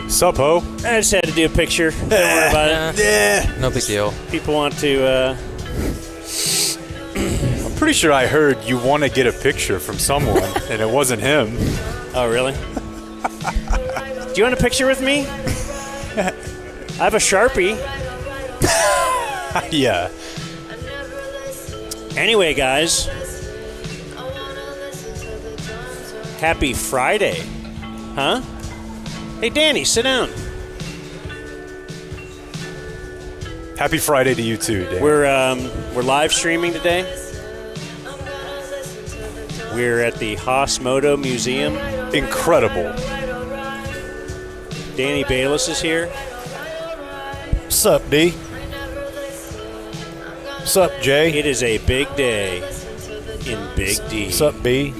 Sup, ho? I just had to do a picture. Don't worry about it. Yeah. No big deal. People want to. I'm pretty sure I heard you want to get a picture from someone, and it wasn't him. Oh, really? Do you want a picture with me? I have a Sharpie. Yeah. Anyway, guys. Happy Friday. Huh? Hey, Danny, sit down. Happy Friday to you too, Dan. We're live streaming today. We're at the Haas Moto Museum. Incredible. Danny Balis is here. Sup, D? Sup, Jay? It is a big day in Big D. Sup, B?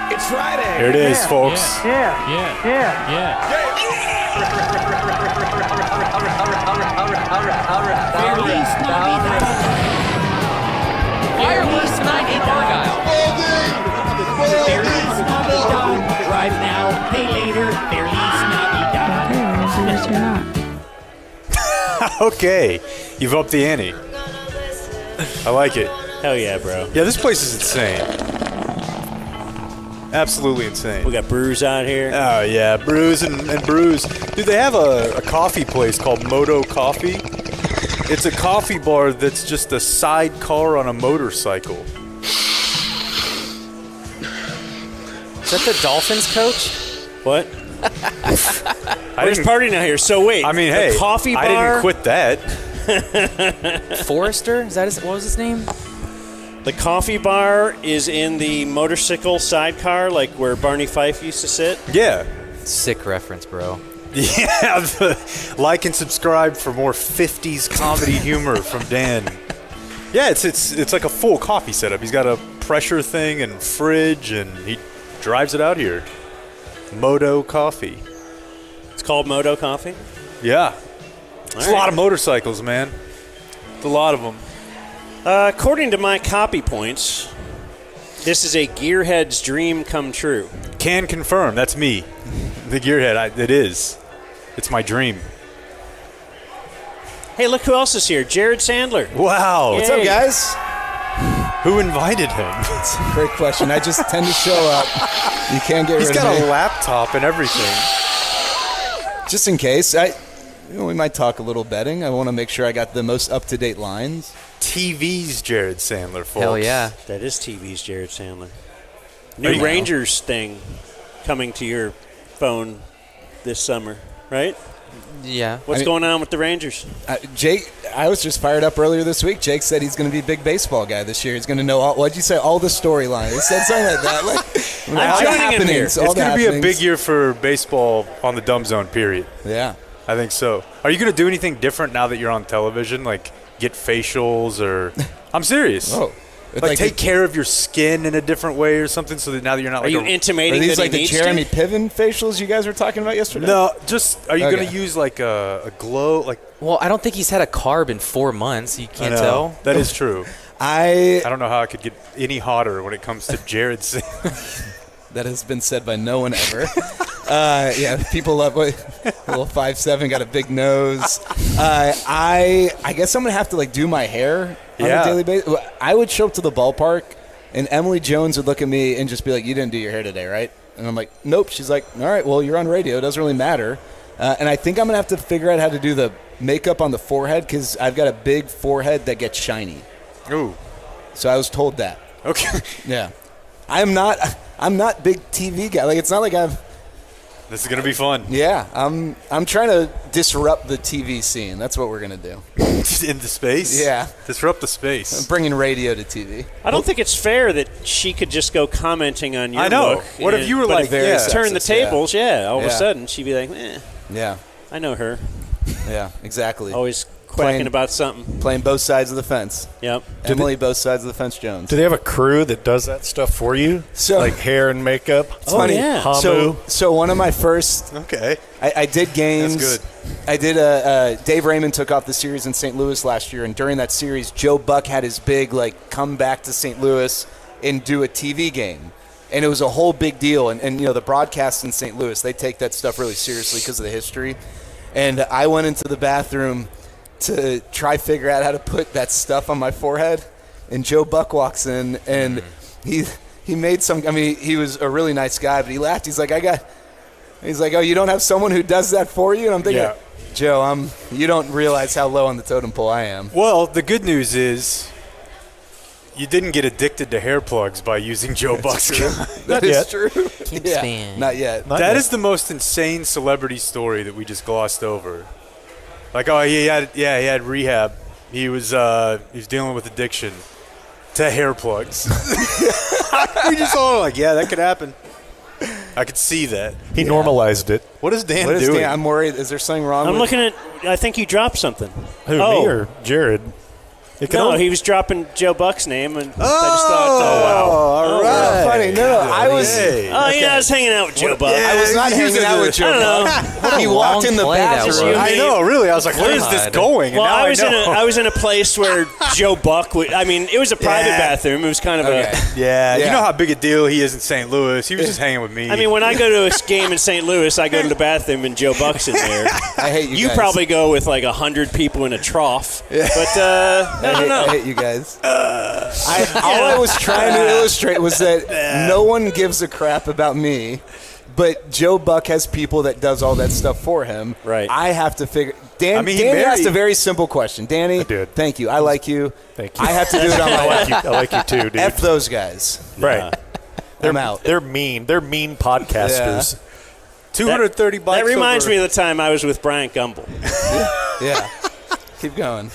It's Friday. Here it is, folks. Fair Lease, Wireless 90 Argyle. Fair Lease, drive now, pay later. Fair Lease, Okay. You've upped the ante. I like it. Hell yeah, bro. Yeah, this place is insane. Absolutely insane. We got brews out here. Oh, yeah. Brews and brews. Dude, they have a coffee place called Moto Coffee. It's a coffee bar that's just a sidecar on a motorcycle. Is that the Dolphins coach? What? We're just partying out here. So wait. I mean, the hey, coffee bar. I didn't quit that. Forrester? Is that what was his name? The coffee bar is in the motorcycle sidecar, like where Barney Fife used to sit. Yeah. Sick reference, bro. Yeah. Like and subscribe for more 50s comedy humor from Dan. Yeah, it's like a full coffee setup. He's got a pressure thing and fridge, and he drives it out here. Moto Coffee. It's called Moto Coffee. Yeah. It's a lot of motorcycles, man. It's a lot of them. According to my copy points, this is a gearhead's dream come true. Can confirm. That's me. The gearhead. It is. It's my dream. Hey, look who else is here. Jared Sandler. Wow. Yay. What's up, guys? Who invited him? It's a great question. I just tend to show up. You can't get He's rid of got me. a laptop and everything. Just in case. We might talk a little betting. I want to make sure I got the most up-to-date lines. TV's Jared Sandler, folks. Hell yeah. That is TV's Jared Sandler. New Rangers thing coming to your phone this summer, right? Yeah. What's going on with the Rangers? Jake, I was just fired up earlier this week. Jake said he's going to be a big baseball guy this year. He's going to know what'd you say? All the storylines. He said something like that. I'm joining him here. It's going to be a big year for baseball on the Dumb Zone, period. Yeah. I think so. Are you going to do anything different now that you're on television? Like get facials or... I'm serious. Oh. Like take care of your skin in a different way or something so that now that you're not Are like you intimating Are these that like he the needs Jeremy to? Piven facials you guys were talking about yesterday? No, just are you Okay. going to use like a glow? Like Well, I don't think he's had a carb in 4 months. You can't tell. That is true. I don't know how I could get any hotter when it comes to Jared Sandler. That has been said by no one ever. Yeah, people love a little 5'7", got a big nose. I guess I'm gonna have to like do my hair on a daily basis. I would show up to the ballpark, and Emily Jones would look at me and just be like, "You didn't do your hair today, right?" And I'm like, "Nope." She's like, "All right, well, you're on radio. It doesn't really matter." And I think I'm gonna have to figure out how to do the makeup on the forehead because I've got a big forehead that gets shiny. Ooh. So I was told that. Okay. Yeah. I'm not big TV guy. Like it's not like I've. This is gonna be fun. Yeah, I'm trying to disrupt the TV scene. That's what we're gonna do. Into space. Yeah. Disrupt the space. I'm bringing radio to TV. I don't think it's fair that she could just go commenting on your I know. look. What if you were but like, if you turn the sexist, yeah. tables, all of a Yeah. sudden she'd be like, Yeah, I know her. yeah, exactly. Always quacking about something. Playing both sides of the fence. Yep. Emily, both sides of the fence, Jones. Do they have a crew that does that stuff for you? So- like hair and makeup? It's funny. yeah. Hamu? So one of my first, Okay. I did games. That's good. I did Dave Raymond took off the series in St. Louis last year, and during that series, Joe Buck had his big come back to St. Louis and do a TV game. And it was a whole big deal. And the broadcasts in St. Louis, they take that stuff really seriously because of the history. And I went into the bathroom to try figure out how to put that stuff on my forehead. And Joe Buck walks in, and he made some. I mean, he was a really nice guy, but he laughed. He's like, oh, you don't have someone who does that for you? And I'm thinking, Joe, you don't realize how low on the totem pole I am. Well, the good news is you didn't get addicted to hair plugs by using Joe Buck's guy. That yet. is true. Can't Yeah, stand. not yet. Not That yet. is the most insane celebrity story that we just glossed over. Like, oh, he had rehab. He was dealing with addiction to hair plugs. We just all like, yeah, that could happen. I could see that. He normalized it. What is Dan What is doing? Dan? I'm worried. Is there something wrong I'm with looking at. I think you dropped something. Who, Oh. me or Jared? It can No, only- he was dropping Joe Buck's name, and I just Oh, thought, wow. All right. funny. No, I was. Hey. I was hanging out with Joe Buck. Yeah. I was not He was hanging out with I Joe don't know. Buck. He walked long in the play that bathroom. was. I I know, really. I was like, where is this God. going? And Well, now I was know. in a place where Joe Buck would. I mean, it was a private Yeah. bathroom. It was kind of Okay. Yeah, Yeah. you know how big a deal he is in St. Louis. He was just hanging with me. a. I mean, when I go to a game in St. Louis, I go to the bathroom and Joe Buck's in there. I hate you. You guys. probably go with like 100 people in a trough. But I don't I know. hate you guys. All I was trying to illustrate was that no one gives a crap about me, but Joe Buck has people that does all that stuff for him. Right. I have to figure. I mean, he Danny asked married- a very simple question. Danny, I did. thank you. I like you. Thank you. I have to do it on my own. I like you too, dude. F those guys. Right. I'm out. They're mean. They're mean podcasters. 230 bucks. That reminds over. me of the time I was with Brian Gumble. Yeah. Keep going.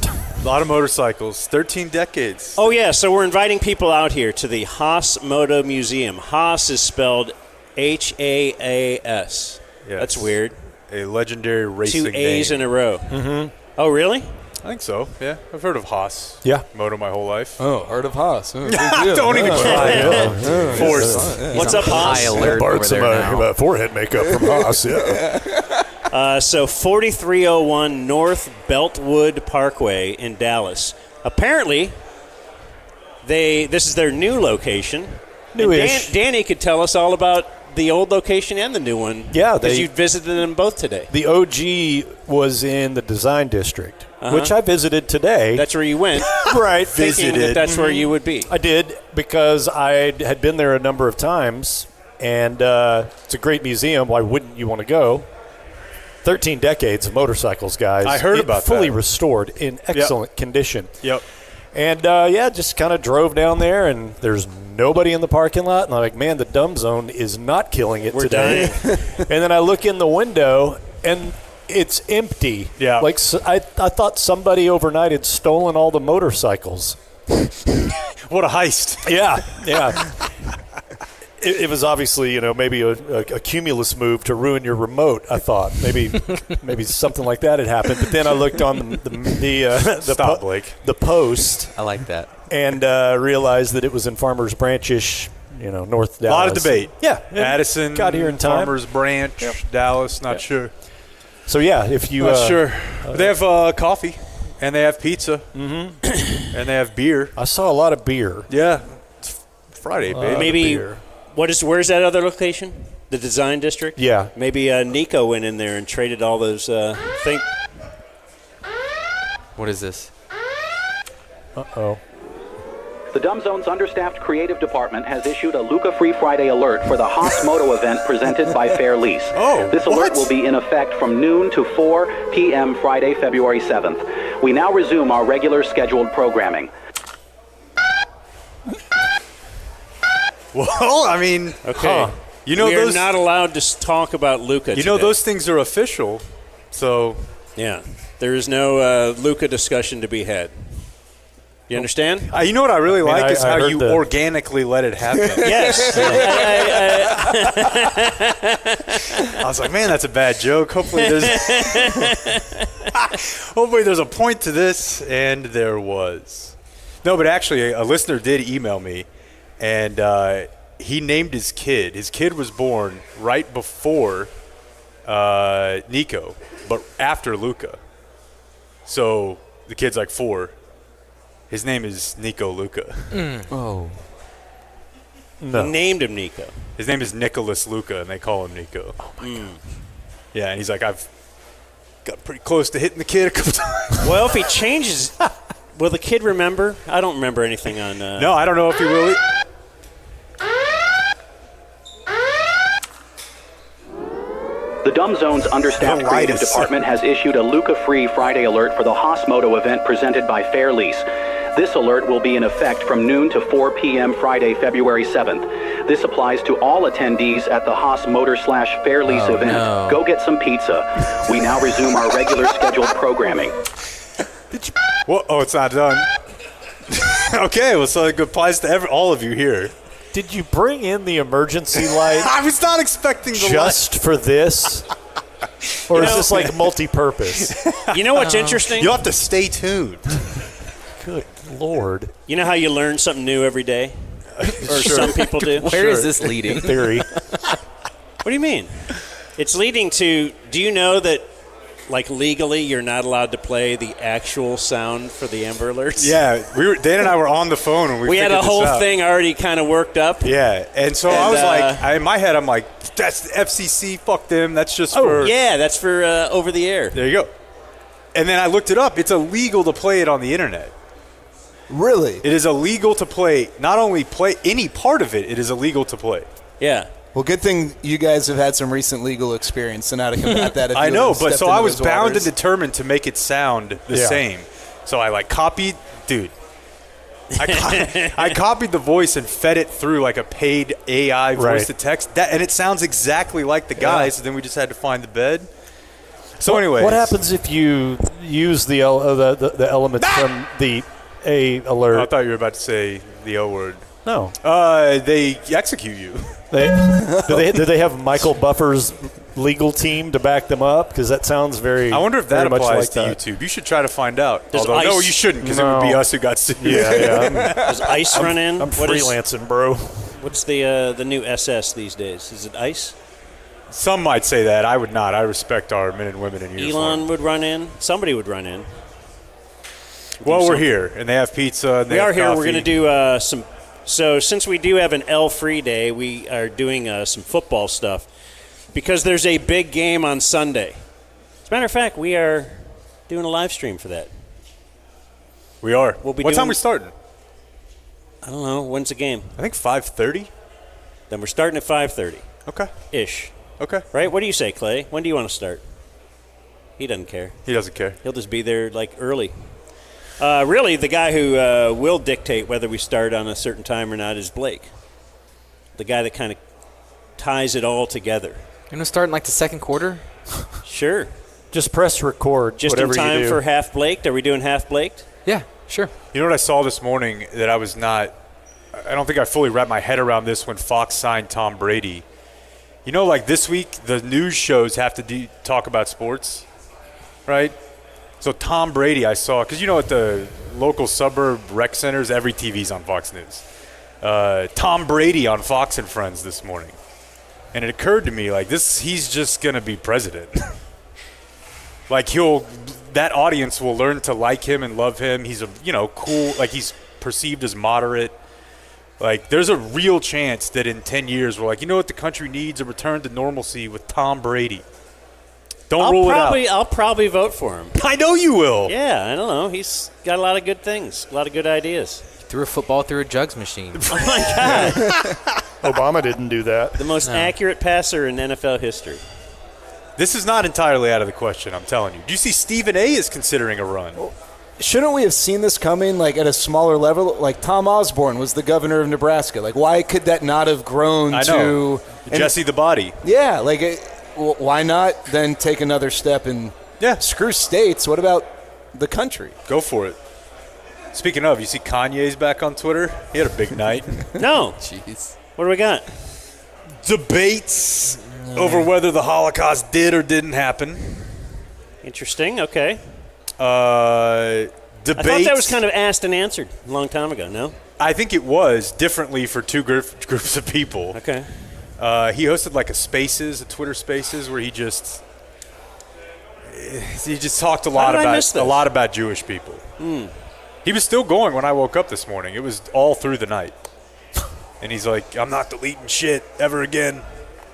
A lot of motorcycles. 13 decades. Oh, yeah, so we're inviting people out here to the Haas Moto Museum. Haas is spelled Haas. Yes. That's weird. A legendary racing 2 A's name. in a row. Mm-hmm. Oh, really? I think so. Yeah, I've heard of Haas. Yeah. Moto my whole life. Oh, heard of Haas. Oh, big deal. Don't even try. Forced. What's up, High Haas? alert over there now. forehead makeup from Haas. Yeah. So 4301 North Beltwood Parkway in Dallas. Apparently, this is their new location. Newish. And Danny could tell us all about the old location and the new one. Yeah, because they- you visited them both today. The OG was in the design district, which I visited today. That's where you went, right. thinking that that's where you would be. I did because I had been there a number of times, and it's a great museum. Why wouldn't you want to go? 13 decades of motorcycles, guys. I heard about fully that. restored in excellent condition. Yep. And, just kind of drove down there, and there's nobody in the parking lot. And I'm like, man, the dumb zone is not killing it We're today. And then I look in the window, and it's empty. Yeah. Like, I thought somebody overnight had stolen all the motorcycles. What a heist. Yeah. It was obviously, maybe a cumulus move to ruin your remote. I thought maybe something like that had happened. But then I looked on the Stop, Blake. the post I like that. and realized that it was in Farmers Branch-ish, North Dallas. A lot of debate. Yeah, and Addison, got here in time. Farmers Branch, Dallas, not sure. So yeah, if you Not sure. But they have coffee, and they have pizza, and they have beer. I saw a lot of beer. Yeah. It's Friday, baby. Maybe beer. where's that other location? The design district? Yeah. Maybe Nico went in there and traded all those things. What is this? Uh-oh. The Dumb Zone's understaffed creative department has issued a Luca Free Friday alert for the Haas Moto event presented by Fair Lease. Oh, this alert what? will be in effect from noon to 4 p.m. Friday, February 7th. We now resume our regular scheduled programming. Well, I mean, Okay. you know we are those. not allowed to talk about Luca You know today. those things are official. So Yeah. There is no Luca discussion to be had. You understand? You know what I really like is I how heard you the- organically let it happen. Yes. I was like, man, that's a bad joke. Hopefully there's a point to this, and there was. No, but actually, a listener did email me, and he named his kid. His kid was born right before Nico, but after Luca. So the kid's like 4. His name is Nico Luca. Oh. No. Named him Nico. His name is Nicholas Luca, and they call him Nico. Oh, my God. Yeah, and he's like, I've got pretty close to hitting the kid a couple times. Well, if he changes, will the kid remember? I don't remember anything on. No, I don't know if he will. The Dumb Zone's understaffed creative department has issued a Luca-free Friday alert for the Haas Moto event presented by Fair Lease. This alert will be in effect from noon to 4 p.m. Friday, February 7th. This applies to all attendees at the Haas Motor/Fair Lease event. no. Go get some pizza. We now resume our regular scheduled programming. Well, oh, it's not done. Okay, well, so it applies to all of you here. Did you bring in the emergency light I was not expecting the just for this? Or is this like multi-purpose? You know what's interesting? You'll have to stay tuned. Good Lord. You know how you learn something new every day? Or some people do? Where is this leading? Theory. What do you mean? It's leading to, do you know that, like, legally you're not allowed to play the actual sound for the Amber Alerts? Yeah, Dan and I were on the phone when we We had a figured this whole out. thing already kind of worked up. Yeah, and so I was like, in my head, I'm like, that's the FCC, fuck them, that's just for... Yeah, that's for over the air. There you go. And then I looked it up. It's illegal to play it on the internet. Really? It is illegal to play, not only play any part of it, it is illegal to play. Yeah. Well, good thing you guys have had some recent legal experience and how to combat that. If I you know, would've but stepped so into I was those bound waters. and determined to make it sound the Yeah. same. So I like copied, dude. I copied the voice and fed it through like a paid AI voice Right. to text, and it sounds exactly like the guy. So then we just had to find the bed. So anyway, What happens if you use the elements from the A alert? I thought you were about to say the O word. No. They execute you. Do they have Michael Buffer's legal team to back them up? Because that sounds very. I wonder if that very much applies like to that. YouTube. You should try to find out. Does Although, no, ICE you shouldn't, because it would be No. us who got sued. Yeah. Does ICE run in? I'm What is- freelancing, bro. What's the new SS these days? Is it ICE? Some might say that. I would not. I respect our men and women in uniform. Elon would run in. Somebody would run in. Well, we're something. here, and they have pizza. And they We are have here. coffee. We're going to do some. So since we do have an L-free day, we are doing some football stuff because there's a big game on Sunday. As a matter of fact, we are doing a live stream for that. We are. We'll be what time doing- we starting? I don't know. When's the game? I think 5:30. Then we're starting at 5:30 Okay. ish. Okay. Right? What do you say, Clay? When do you want to start? He doesn't care. He doesn't care. He'll just be there like early. Really, the guy who will dictate whether we start on a certain time or not is Blake. The guy that kind of ties it all together. You're going to start in like the second quarter? Sure. Just press record. Just in whatever you time do. for half Blaked? Are we doing half Blaked? Yeah, sure. You know what I saw this morning that I was not – I don't think I fully wrapped my head around this when Fox signed Tom Brady. You know, like this week, the news shows have to talk about sports, right? So Tom Brady, I saw – because you know at the local suburb rec centers, every TV's on Fox News. Tom Brady on Fox and Friends this morning. And it occurred to me, like, he's just going to be president. Like, that audience will learn to like him and love him. He's cool, like he's perceived as moderate. Like, there's a real chance that in 10 years we're like, you know what the country needs? A return to normalcy with Tom Brady. Don't rule it out. I'll probably vote for him. I know you will. Yeah, I don't know. He's got a lot of good things, a lot of good ideas. Threw a football through a jugs machine. Oh, my God. Obama didn't do that. The most accurate passer in NFL history. This is not entirely out of the question, I'm telling you. Do you see Stephen A. is considering a run? Shouldn't we have seen this coming, like, at a smaller level? Like, Tom Osborne was the governor of Nebraska. Like, why could that not have grown I to know. Jesse the Body. Yeah, like, why not then take another step and Yeah. screw states? What about the country? Go for it. Speaking of, you see Kanye's back on Twitter? He had a big night. No. Jeez. What do we got? Debates over whether the Holocaust did or didn't happen. Interesting. Okay. Debates. I thought that was kind of asked and answered a long time ago, no? I think it was differently for two groups of people. Okay. He hosted like a Twitter Spaces, where he just talked a lot about Jewish people. He was still going when I woke up this morning. It was all through the night. And he's like, I'm not deleting shit ever again.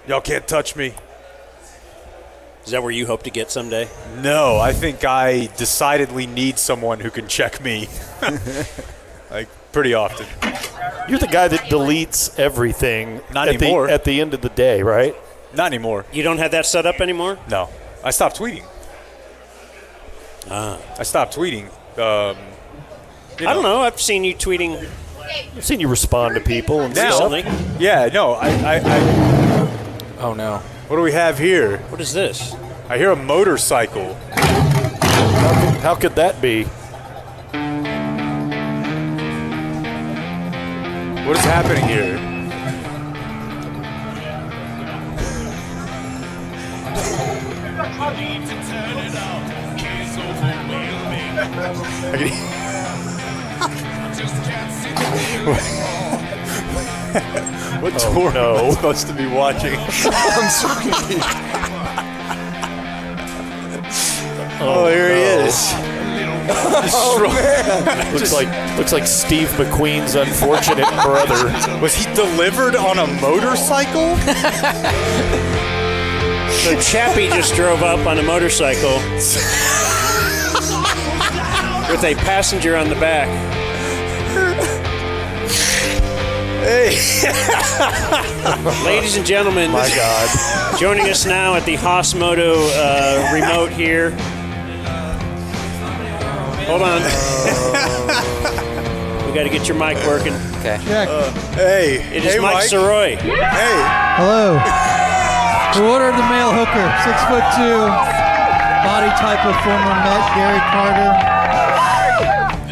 Y'all can't touch me. Is that where you hope to get someday? No, I think I decidedly need someone who can check me. Like, pretty often. You're the guy that deletes everything Not anymore. At the end of the day, right? Not anymore. You don't have that set up anymore? No. I stopped tweeting. I stopped tweeting. I don't know. I've seen you tweeting I've seen you respond to people and Now, stuff. yeah, no, I Oh, no. what do we have here? What is this? I hear a motorcycle. How could that be? What is happening here? What tour am I supposed to be watching? I'm so confused. Oh, here he is. Looks like Steve McQueen's unfortunate brother. Was he delivered on a motorcycle? So Chappy just drove up on a motorcycle with a passenger on the back. Hey. Ladies and gentlemen, My God. joining us now at the Haas Moto remote here. Hold on. We got to get your mic working. Okay. Hey. It is hey, Mike Sirois. Hey. Hello. We ordered the male hooker, 6'2", body type of former Met Gary Carter.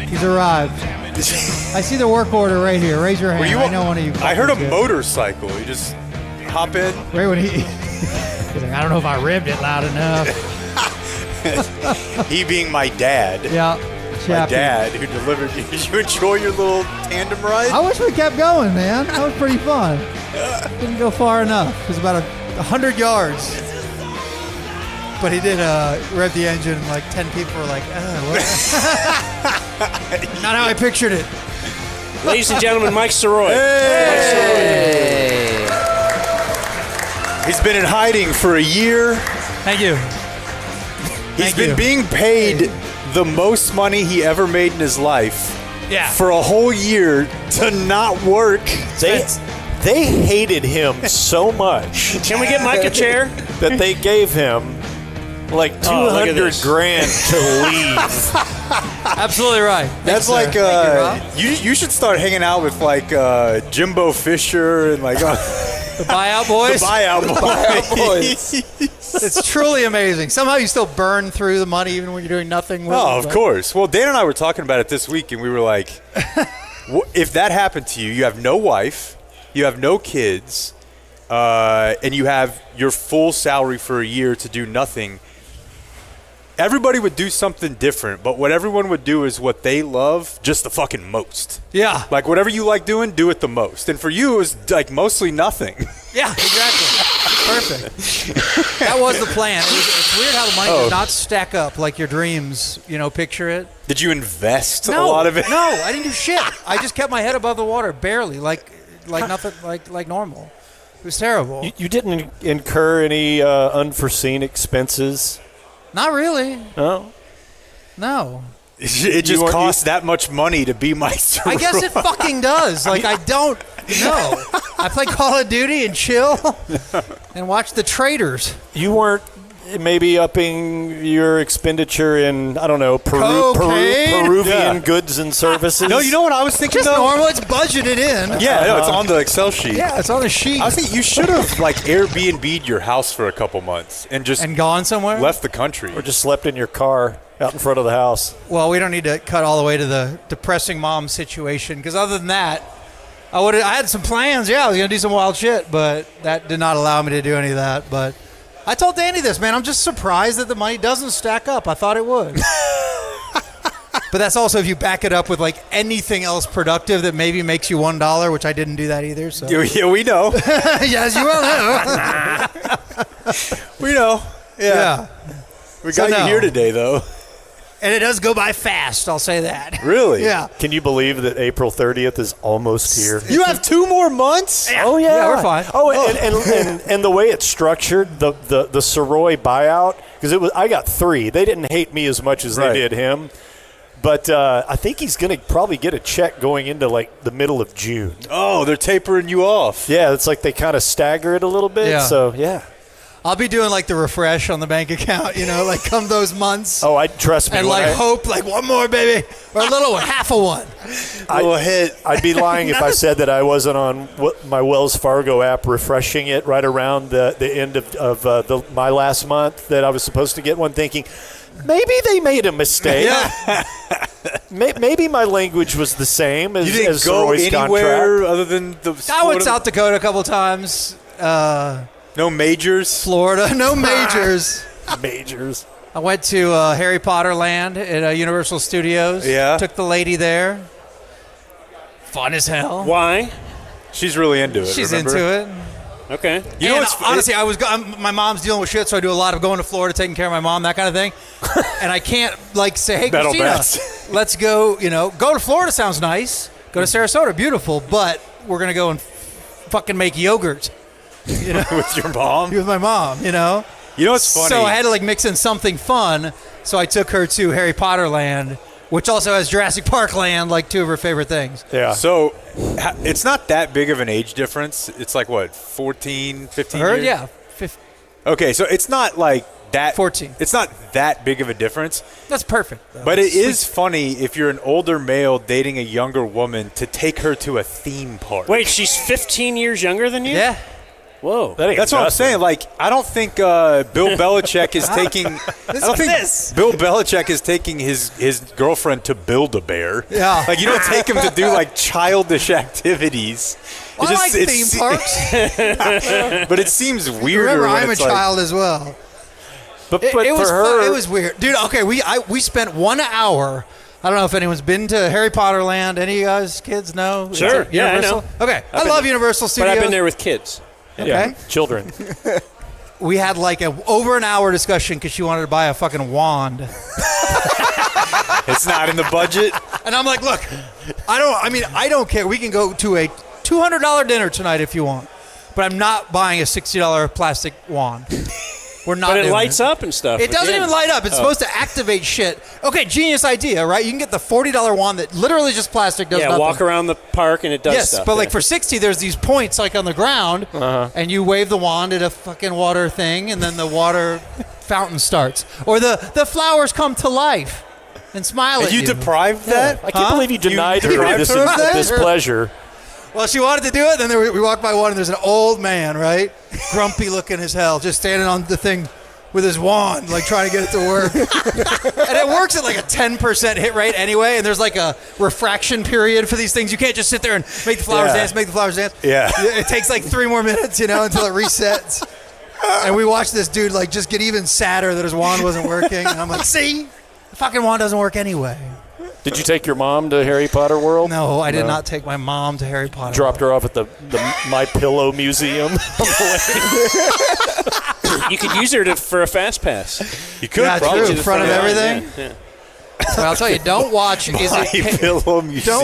He's arrived. I see the work order right here. Raise your hand. I know one of you. I heard a did. motorcycle. You just hop in. Right when he's like, I don't know if I ribbed it loud enough. He being my dad. Yeah. My Chappy. dad who delivered you. Did you enjoy your little tandem ride? I wish we kept going, man. That was pretty fun. Didn't go far enough. It was about 100 yards. But he did rev the engine, and like 10 people were like, what? Not how I pictured it. Ladies and gentlemen, Mike Sirois. Hey. He's been in hiding for a year. Thank you. He's Thank been you. being paid the most money he ever made in his life Yeah. for a whole year to not work. They hated him so much Can we get Mike a chair? that they gave him like Oh, look at $200 this. grand to leave. Absolutely right. That's Thank like you, Rob. you should start hanging out with like Jimbo Fisher and like The buyout boys. the buyout boys. It's truly amazing. Somehow you still burn through the money even when you're doing nothing with it. Oh, of course. Well, Dan and I were talking about it this week, and we were like, if that happened to you, you have no wife, you have no kids, and you have your full salary for a year to do nothing. Everybody would do something different, but what everyone would do is what they love just the fucking most. Yeah. Like, whatever you like doing, do it the most. And for you, it was, like, mostly nothing. Yeah, exactly. Perfect. That was the plan. It's weird how the money does not stack up like your dreams, picture it. Did you invest a lot of it? No, I didn't do shit. I just kept my head above the water, barely, like nothing, like normal. It was terrible. You didn't incur any unforeseen expenses? Not really. No. No. It just costs that much money to be my I guess it fucking does. Like, I don't know. I play Call of Duty and chill and watch The Traitors. You weren't maybe upping your expenditure in, I don't know, Cocaine? Peruvian goods and services. No, you know what I was thinking? Just though? normal. It's budgeted in. Yeah, no, it's on the Excel sheet. Yeah, it's on the sheet. I was thinking you should have like Airbnb'd your house for a couple months and just And gone somewhere? left the country. Or just slept in your car out in front of the house. Well, we don't need to cut all the way to the depressing mom situation, because other than that, I had some plans. Yeah, I was going to do some wild shit, but that did not allow me to do any of that. But I told Danny this, man. I'm just surprised that the money doesn't stack up. I thought it would. But that's also if you back it up with like anything else productive that maybe makes you $1, which I didn't do that either. So Yeah, we know. yes, you will know. We know. Yeah. We got you here today, though. And it does go by fast, I'll say that. Really? Yeah. Can you believe that April 30th is almost here? You have 2 more months? Oh, yeah. Yeah, we're fine. Oh, and the way it's structured, the Sirois buyout, because I got 3. They didn't hate me as much as they did him. But I think he's going to probably get a check going into, like, the middle of June. Oh, they're tapering you off. Yeah, it's like they kind of stagger it a little bit. Yeah. So, yeah. I'll be doing like the refresh on the bank account, like come those months. Oh, trust me. And hope like one more, baby, or a little one, half a one. I'd be lying if I said that I wasn't on my Wells Fargo app refreshing it right around the end of my last month that I was supposed to get one, thinking maybe they made a mistake. Yeah. Maybe my language was the same as You didn't go Sirois' anywhere contract. other than the I went South Dakota a couple times. No majors? Florida, no majors. Majors. I went to Harry Potter Land at Universal Studios. Yeah. Took the lady there. Fun as hell. Why? She's really into it. She's remember? into it. Okay. You know And what's honestly, my mom's dealing with shit, so I do a lot of going to Florida, taking care of my mom, that kind of thing. And I can't say, hey, Battle Christina, bets. let's go. Go to Florida sounds nice. Go to Sarasota, beautiful, but we're gonna go and fucking make yogurt. With your mom? With my mom, You know what's funny? So I had to mix in something fun. So I took her to Harry Potter Land, which also has Jurassic Park Land, like 2 of her favorite things. Yeah. So it's not that big of an age difference. It's like, what, 14, 15 Her, years? yeah, Okay, so it's not like that. 14. It's not that big of a difference. that's perfect. Though. But it is funny if you're an older male dating a younger woman to take her to a theme park. Wait, she's 15 years younger than you? Yeah. Whoa. That's what I'm saying. Like, I don't think Bill Belichick is taking. Bill Belichick is taking his girlfriend to Build-A-Bear. Yeah. Like, you don't take him to do like childish activities. I like theme parks. But it seems weirder. Remember, when I'm a it's like- child as well. But It for was her, it was weird, dude. Okay, we spent 1 hour. I don't know if anyone's been to Harry Potter Land. Any of you guys, kids, know? Sure. Is it Yeah, I Universal? know. Okay, I love Universal But Studios. I've been there with kids. Okay. children. We had like over an hour discussion because she wanted to buy a fucking wand. It's not in the budget. And I'm like, look, I don't care. We can go to a $200 dinner tonight if you want. But I'm not buying a $60 plastic wand. We're not But it doing lights up and stuff. It doesn't even light up. It's supposed to activate shit. Okay, genius idea, right? You can get the $40 wand that literally just plastic does nothing. walk around the park and it does Yes, stuff. but like for 60, there's these points like on the ground, and you wave the wand at a fucking water thing, and then the water fountain starts. Or the flowers come to life and smile And at you you. deprived that? I can't believe you denied her deprived this, her of that? this pleasure. Well, she wanted to do it, and then we walked by one, and there's an old man, right? Grumpy looking as hell, just standing on the thing with his wand, like trying to get it to work. And it works at like a 10% hit rate anyway, and there's like a refraction period for these things. You can't just sit there and make the flowers dance, make the flowers dance. Yeah. It takes like 3 more minutes, until it resets. And we watched this dude like just get even sadder that his wand wasn't working. And I'm like, see? The fucking wand doesn't work anyway. Did you take your mom to Harry Potter World? No, I did not take my mom to Harry Potter. Dropped her off at the My Pillow Museum. You could use her for a fast pass. You could Yeah, probably. true. In front of everything. Yeah. Well, I'll tell you, don't watch. Is My it Pillow Museum.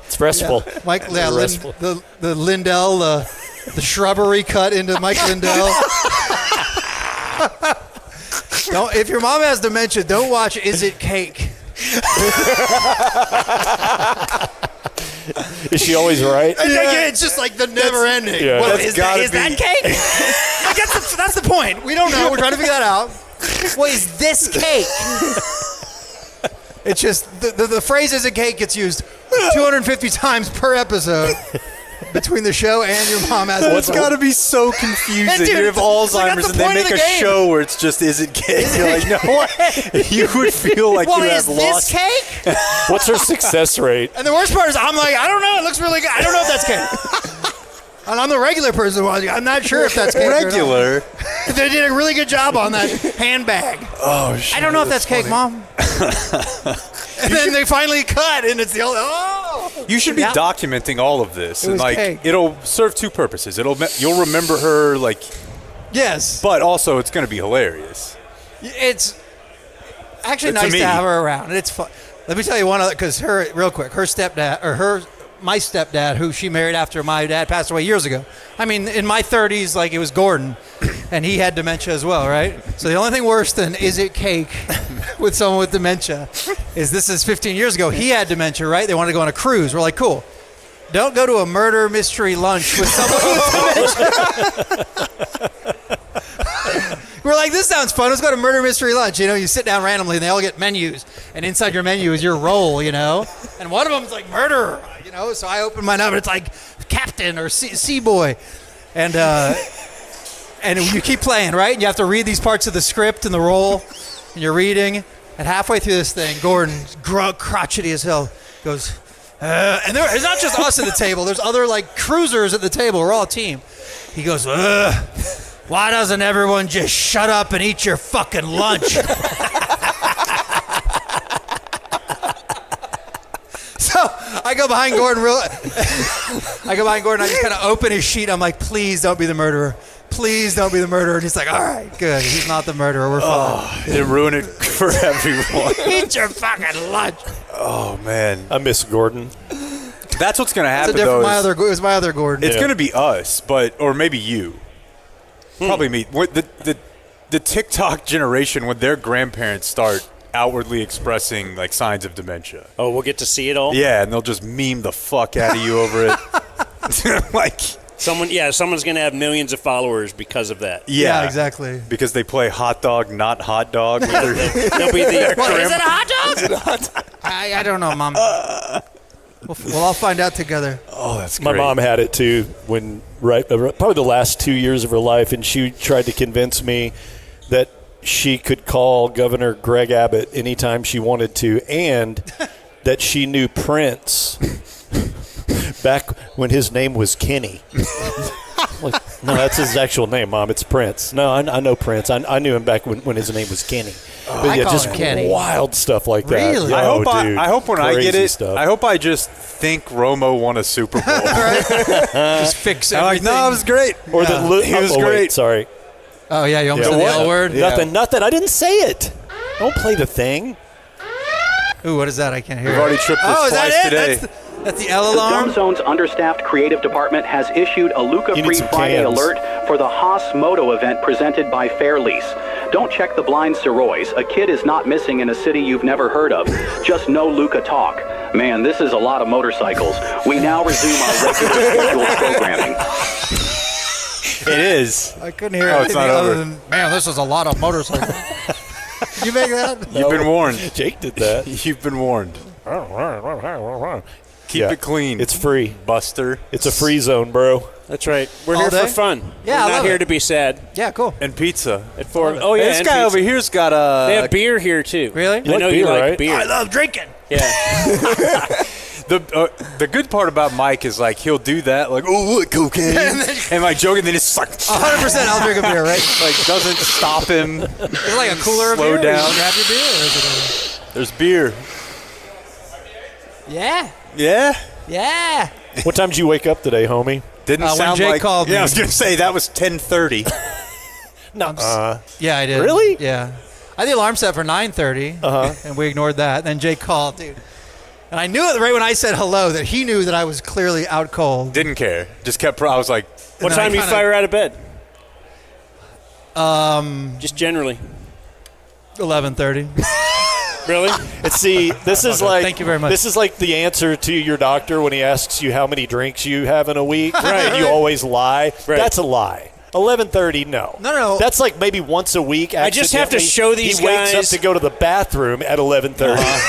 It's restful. Mike? Yeah, Restful. the Lindell, the shrubbery cut into Mike Lindell. Don't. If your mom has dementia, don't watch. Is it cake? Is she always right? It's just like the never ending. Yeah. Well, That's is gotta that be- cake? that's the point. We don't know. We're trying to figure that out. What is this cake? It's just the phrase "is a cake" gets used 250 times per episode between the show and your mom has. It's got to be so confusing. Dude, you have Alzheimer's and they make a show where it's just "is it cake?" You're like, no, you would feel like well, you is have this lost. cake? What's her success rate? And the worst part is, I'm like, I don't know. It looks really good. I don't know if that's cake. And I'm the regular person. I'm not sure if that's cake. Regular. They did a really good job on that handbag. Oh shit! I don't know if that's cake, Mom. And then they finally cut, and it's the old. Oh. You should be documenting all of this, It and was cake. it'll serve two purposes. You'll remember her Yes. but also it's going to be hilarious. It's actually To nice me. to have her around. It's fun. Let me tell you one other, because real quick, my stepdad, who she married after my dad passed away years ago. I mean, in my 30s, like it was Gordon, and he had dementia as well, right? So the only thing worse than "is it cake" with someone with dementia is this is 15 years ago. He had dementia, right? They wanted to go on a cruise. We're like, cool. Don't go to a murder mystery lunch with someone with dementia. We're like, this sounds fun. Let's go to murder mystery lunch. You know, you sit down randomly, and they all get menus, and inside your menu is your role, you know? And one of them is like murderer, you know? So I open mine up, and it's like captain or sea boy. And you keep playing, right? And you have to read these parts of the script and the role, and you're reading. And halfway through this thing, Gordon, crotchety as hell, goes, and it's not just us at the table. There's other, like, cruisers at the table. We're all a team. He goes, why doesn't everyone just shut up and eat your fucking lunch? So I go behind Gordon I just kind of open his sheet. I'm like, please don't be the murderer. Please don't be the murderer. And he's like, all right, good. He's not the murderer. We're fine. It ruined it for everyone. Eat your fucking lunch. Oh, man. I miss Gordon. That's what's going to happen, It though. was my other Gordon. It's going to be us, or maybe you. Probably me. The TikTok generation, when their grandparents start outwardly expressing like signs of dementia. Oh, we'll get to see it all? Yeah, and they'll just meme the fuck out of you over it. Like someone's going to have millions of followers because of that. Yeah, exactly. Because they play hot dog, not hot dog. With their They'll be the What, is it a hot dog? I don't know, Mom. We'll all find out together. Oh, that's My great. mom had it too when probably the last 2 years of her life, and she tried to convince me that she could call Governor Greg Abbott anytime she wanted to, and that she knew Prince back when his name was Kenny. Like, no, that's his actual name, Mom. It's Prince. No, I know Prince. I knew him back when his name was Kenny. But I call just him Kenny. wild stuff like that. Really? I Oh, hope dude, I hope when I get crazy it, stuff. I hope I just think Romo won a Super Bowl. Just fix I'm like, everything. no, it was great. Or he was wait, great. sorry. Oh, yeah, you almost Yeah. said the What? L word? Yeah. Nothing. I didn't say it. Don't play the thing. Ooh, what is that? I can't hear We've it. already tripped this Oh, is that twice it? today. That's the L The alarm? Dumb Zone's understaffed creative department has issued a You Luca-free need some Friday cans. alert for the Haas Moto event presented by Fair Lease. Don't check the blind Sirois. A kid is not missing in a city you've never heard of. Just no Luca talk. Man, this is a lot of motorcycles. We now resume our regular scheduled programming. It is. I couldn't hear Oh, it's anything not other over. than, man, this is a lot of motorcycles. You make that? You've been warned. Jake did that. You've been warned. Keep Yeah. it clean. It's free. Buster. It's a free zone, bro. That's right. We're All here day? for fun. Yeah, I We're not love here it. to be sad. Yeah, cool. And pizza. At 4. Oh, yeah. This and guy pizza. over here's got They a. have beer here, too. Really? I You like know beer, you like right? beer. I love drinking. Yeah. The good part about Mike is like he'll do that like what cocaine and like joking, then it's like 100% I'll drink a beer, right? like doesn't stop him. Is it like a cooler of Slow beer? down. You grab your beer? Or is There's beer. it Yeah. Yeah. Yeah. What time did you wake up today, homie? Didn't When sound Jake like. called yeah, me. I was gonna say that was 10:30. No. Yeah, I did. Really? Yeah. I had the alarm set for 9:30, and we ignored that. Then Jake called, dude. And I knew it right when I said hello that he knew that I was clearly out cold. Didn't care. Just kept. I was like, What then I time do you kinda- fire out of bed? Just generally. 11:30. Really? This is like Thank you very much. This is like the answer to your doctor when he asks you how many drinks you have in a week. Right. And you always lie. Right. That's a lie. 11:30, no. No. That's like maybe once a week. I just have to show these he wakes guys- up to go to the bathroom at 11:30.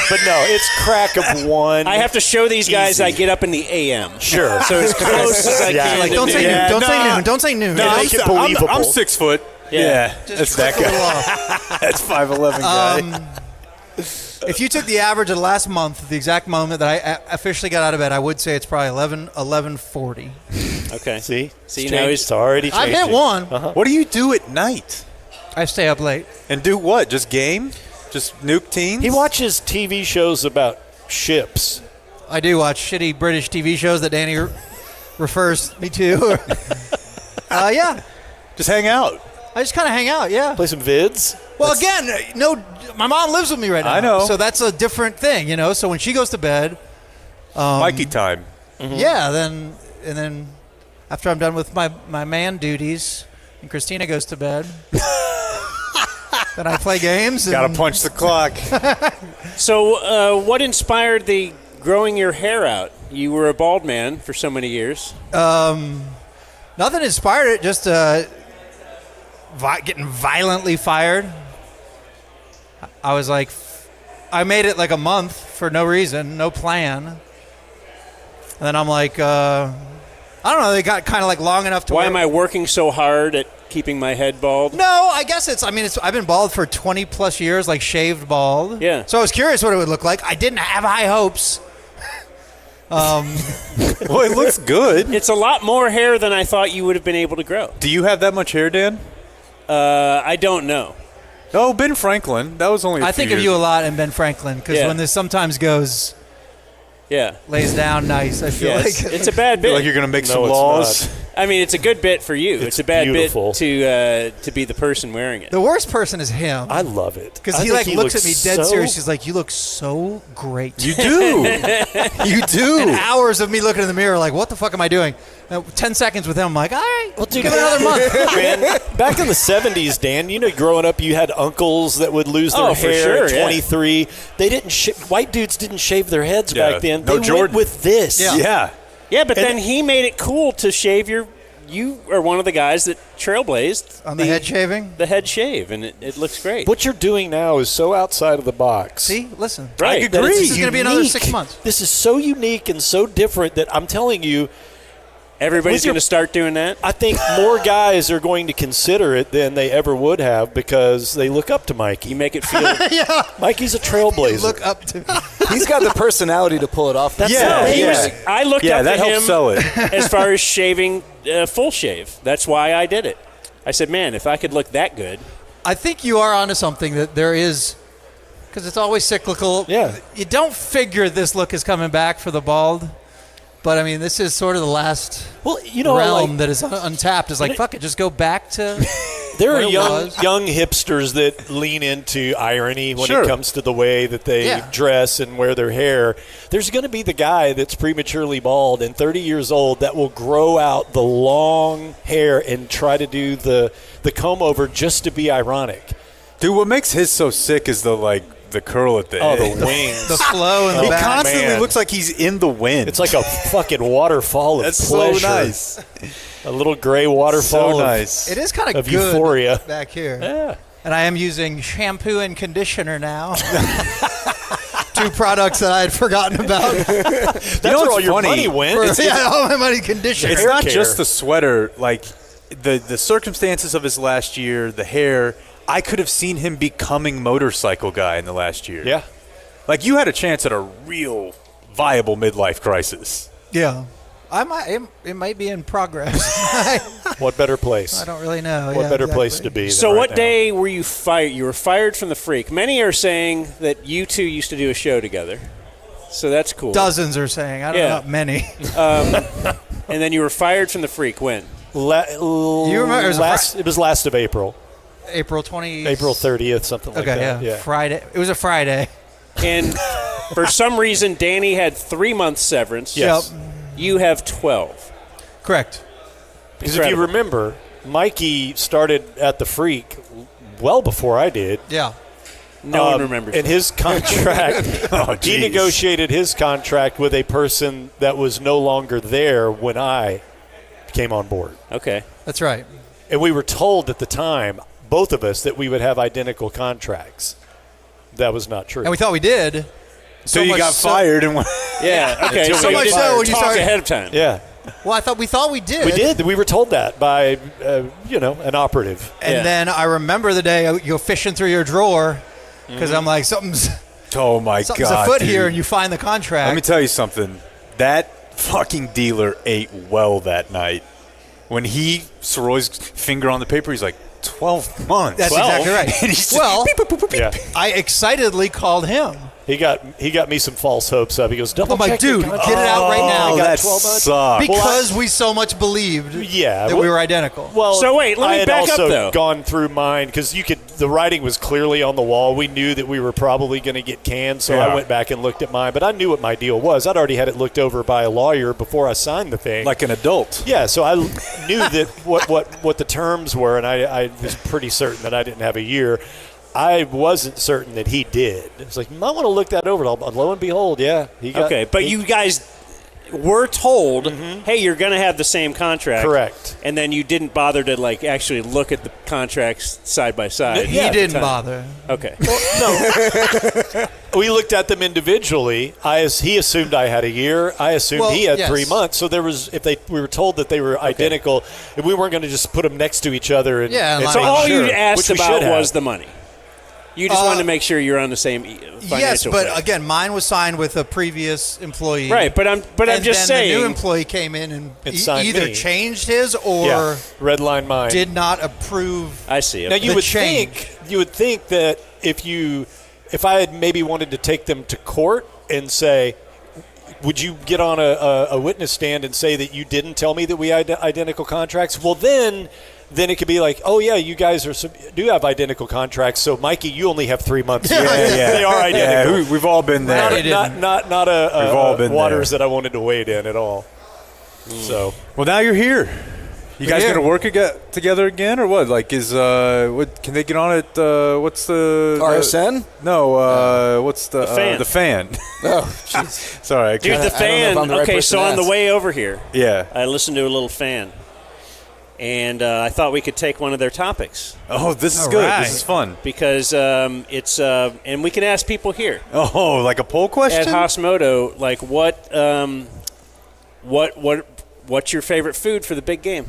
But no, it's crack of 1. I have to show these guys Easy. I get up in the AM. Sure. So as close as I Yeah. can. Like, to Don't say noon. noon. Don't say nah. noon. Don't say noon. No, make it believable. I'm 6 foot. Yeah. That's that guy. That's 5'11" guy. If you took the average of the last month, the exact moment that I officially got out of bed, I would say it's probably Okay. 11:40. See, See? It's now changed. he's It's already I've changing. hit one. What do you do at night? I stay up late. And do what? Just game? Just nuke teams? He watches TV shows about ships. I do watch shitty British TV shows that Danny refers me to. Yeah, Just hang out. I just kind of hang out. Yeah. Play some vids. Well, again, no, my mom lives with me right now. I know. So that's a different thing, So when she goes to bed, Mikey time. yeah, then after I'm done with my man duties, and Christina goes to bed, then I play games. And Gotta punch the clock. So, what inspired the growing your hair out? You were a bald man for so many years. Nothing inspired it. Just getting violently fired. I was like, I made it like a month for no reason, no plan. And then I'm like, I don't know. They got kind of like long enough to. Why am I working so hard at keeping my head bald? No, I guess it's. I've been bald for 20 plus years, like shaved bald. Yeah. So I was curious what it would look like. I didn't have high hopes. Well, it looks good. It's a lot more hair than I thought you would have been able to grow. Do you have that much hair, Dan? I don't know. Oh, Ben Franklin. That was only I think of you a lot and Ben Franklin because Yeah. when this sometimes goes Yeah. lays down nice, I feel Yes. like It's a bad feel bit. like you're going to make No, some it's laws. not. I mean, it's a good bit for you. It's a bad beautiful. bit to be the person wearing it. the worst person is him. I love it. Because I he think like looks at me looks dead so- serious. He's like, "You look so great." You do. You do. And hours of me looking in the mirror, like, "What the fuck am I doing?" And 10 seconds with him, I'm like, "All right, well, dude, give it another month." Man, back in the 70s, Dan, growing up, you had uncles that would lose their Oh, for hair sure, at yeah. 23. They didn't. White dudes didn't shave their heads Yeah. back then. No They Jordan. went with this. Yeah. Yeah, but then he made it cool to shave your. You are one of the guys that trailblazed On the head shaving. the head shave, and it looks great. What you're doing now is so outside of the box. See, listen. Right. I That agree. This is going to be another Unique. 6 months. This is so unique and so different that I'm telling you, Everybody's with your- going to start doing that. I think more guys are going to consider it than they ever would have because they look up to Mikey. You make it feel. Mikey's a trailblazer. Look up to. He's got the personality to pull it off. That's Yeah. He Yeah. was. I looked Yeah, up that to helps him sell it. as far as shaving full shave. That's why I did it. I said, man, if I could look that good. I think you are onto something that there is, because it's always cyclical. Yeah. You don't figure this look is coming back for the bald, but I mean, this is sort of the last Well, realm like, that is untapped. It's like, fuck it, just go back to. there are what it was. young hipsters that lean into irony when Sure. it comes to the way that they Yeah. dress and wear their hair. There's going to be the guy that's prematurely bald and 30 years old that will grow out the long hair and try to do the comb over just to be ironic. Dude, what makes his so sick is the curl at the Oh, end. the wings. The flow in the He back. constantly man. looks like he's in the wind. It's like a fucking waterfall of That's pleasure. so nice. A little gray waterfall So of nice. It is kind of good euphoria. back here. Yeah. And I am using shampoo and conditioner now. Two products that I had forgotten about. That's know where what's all your funny? money went. Yeah, all my money conditioner. It's hair not care. just the sweater. Like the circumstances of his last year, the hair. I could have seen him becoming motorcycle guy in the last year. Yeah. Like you had a chance at a real viable midlife crisis. Yeah. It might be in progress. What better place? I don't really know. What Yeah, better exactly. place to be? So than what right now? day were you fired? You were fired from the Freak. Many are saying that you two used to do a show together. So that's cool. Dozens are saying. I don't Yeah. know about many. And then you were fired from the Freak. When? You remember it was it was last of April, April 20. April 30th, something like Okay, that. yeah. Friday. It was a Friday. And for some reason, Danny had 3 months severance. Yes. Yep. You have 12. Correct. Because if you Incredible. remember, Mikey started at the Freak well before I did. Yeah. No one remembers. And his contract, he geez. negotiated his contract with a person that was no longer there when I came on board. Okay. That's right. And we were told at the time, both of us, that we would have identical contracts. That was not true. And we thought we did. So you much got so- fired and Yeah. Okay. Until So we you got didn't fired. when you talk started- ahead of time. yeah. Well, we thought we did. We did. We were told that by, an operative. And Yeah. then I remember the day you go fishing through your drawer because I'm like, something's oh my something's god, afoot dude. here, and you find the contract. Let me tell you something. That fucking dealer ate well that night. When Sirois' finger on the paper, he's like, 12 months. That's 12? exactly right. And he's Well, Yeah. I excitedly called him. He got me some false hopes up. He goes, double I'm like, check your dude, contract." get it out right now. Oh, I got that 12 months. sucks. Because we so much believed that we were identical. Well, So wait, let me I had back up, also though. gone through mine because the writing was clearly on the wall. We knew that we were probably going to get canned, so Yeah. I went back and looked at mine. But I knew what my deal was. I'd already had it looked over by a lawyer before I signed the thing. Like an adult. Yeah, so I knew that what the terms were, and I was pretty certain that I didn't have a year. I wasn't certain that he did. It's like, you might want to look that over. Lo and behold, yeah. He got, Okay, but you guys were told, hey, you're going to have the same contract. Correct. And then you didn't bother to actually look at the contracts side by side. He at the didn't time. bother. Okay. We looked at them individually. He assumed I had a year. I assumed Well, he had yes. 3 months. So there was, we were told that they were identical, and we weren't going to just put them next to each other. And, Yeah, and like- So all sure, you asked which we about should was have. the money. You just wanted to make sure you're on the same financial Yes, but page. again, mine was signed with a previous employee. Right, but I'm and just then saying. the new employee came in and signed either me. changed his or Yeah, red line mine. did not approve. I see. Now Okay. you the would change. think that if I had maybe wanted to take them to court and say, would you get on a witness stand and say that you didn't tell me that we had identical contracts? Well, then it could be like, oh yeah, you guys do have identical contracts. So Mikey, you only have 3 months. Yeah. They are identical. Yeah, we've all been there. Right. Not We've all been waters there. that I wanted to wade in at all. So Well, now you're here. You guys here. gonna work together again, or what? Like, what can they get on it? What's the RSN? No, what's the Fan. The fan? Oh, jeez. Sorry, I Dude, can't- the I don't know if fan. I'm the right Okay, person so to on the ask. way over here, yeah. I listened to a little fan. And I thought we could take one of their topics Oh, this is All good. right. This is fun. because it's and we can ask people here Oh, like a poll question? at Haas Moto, like what's your favorite food for the big game?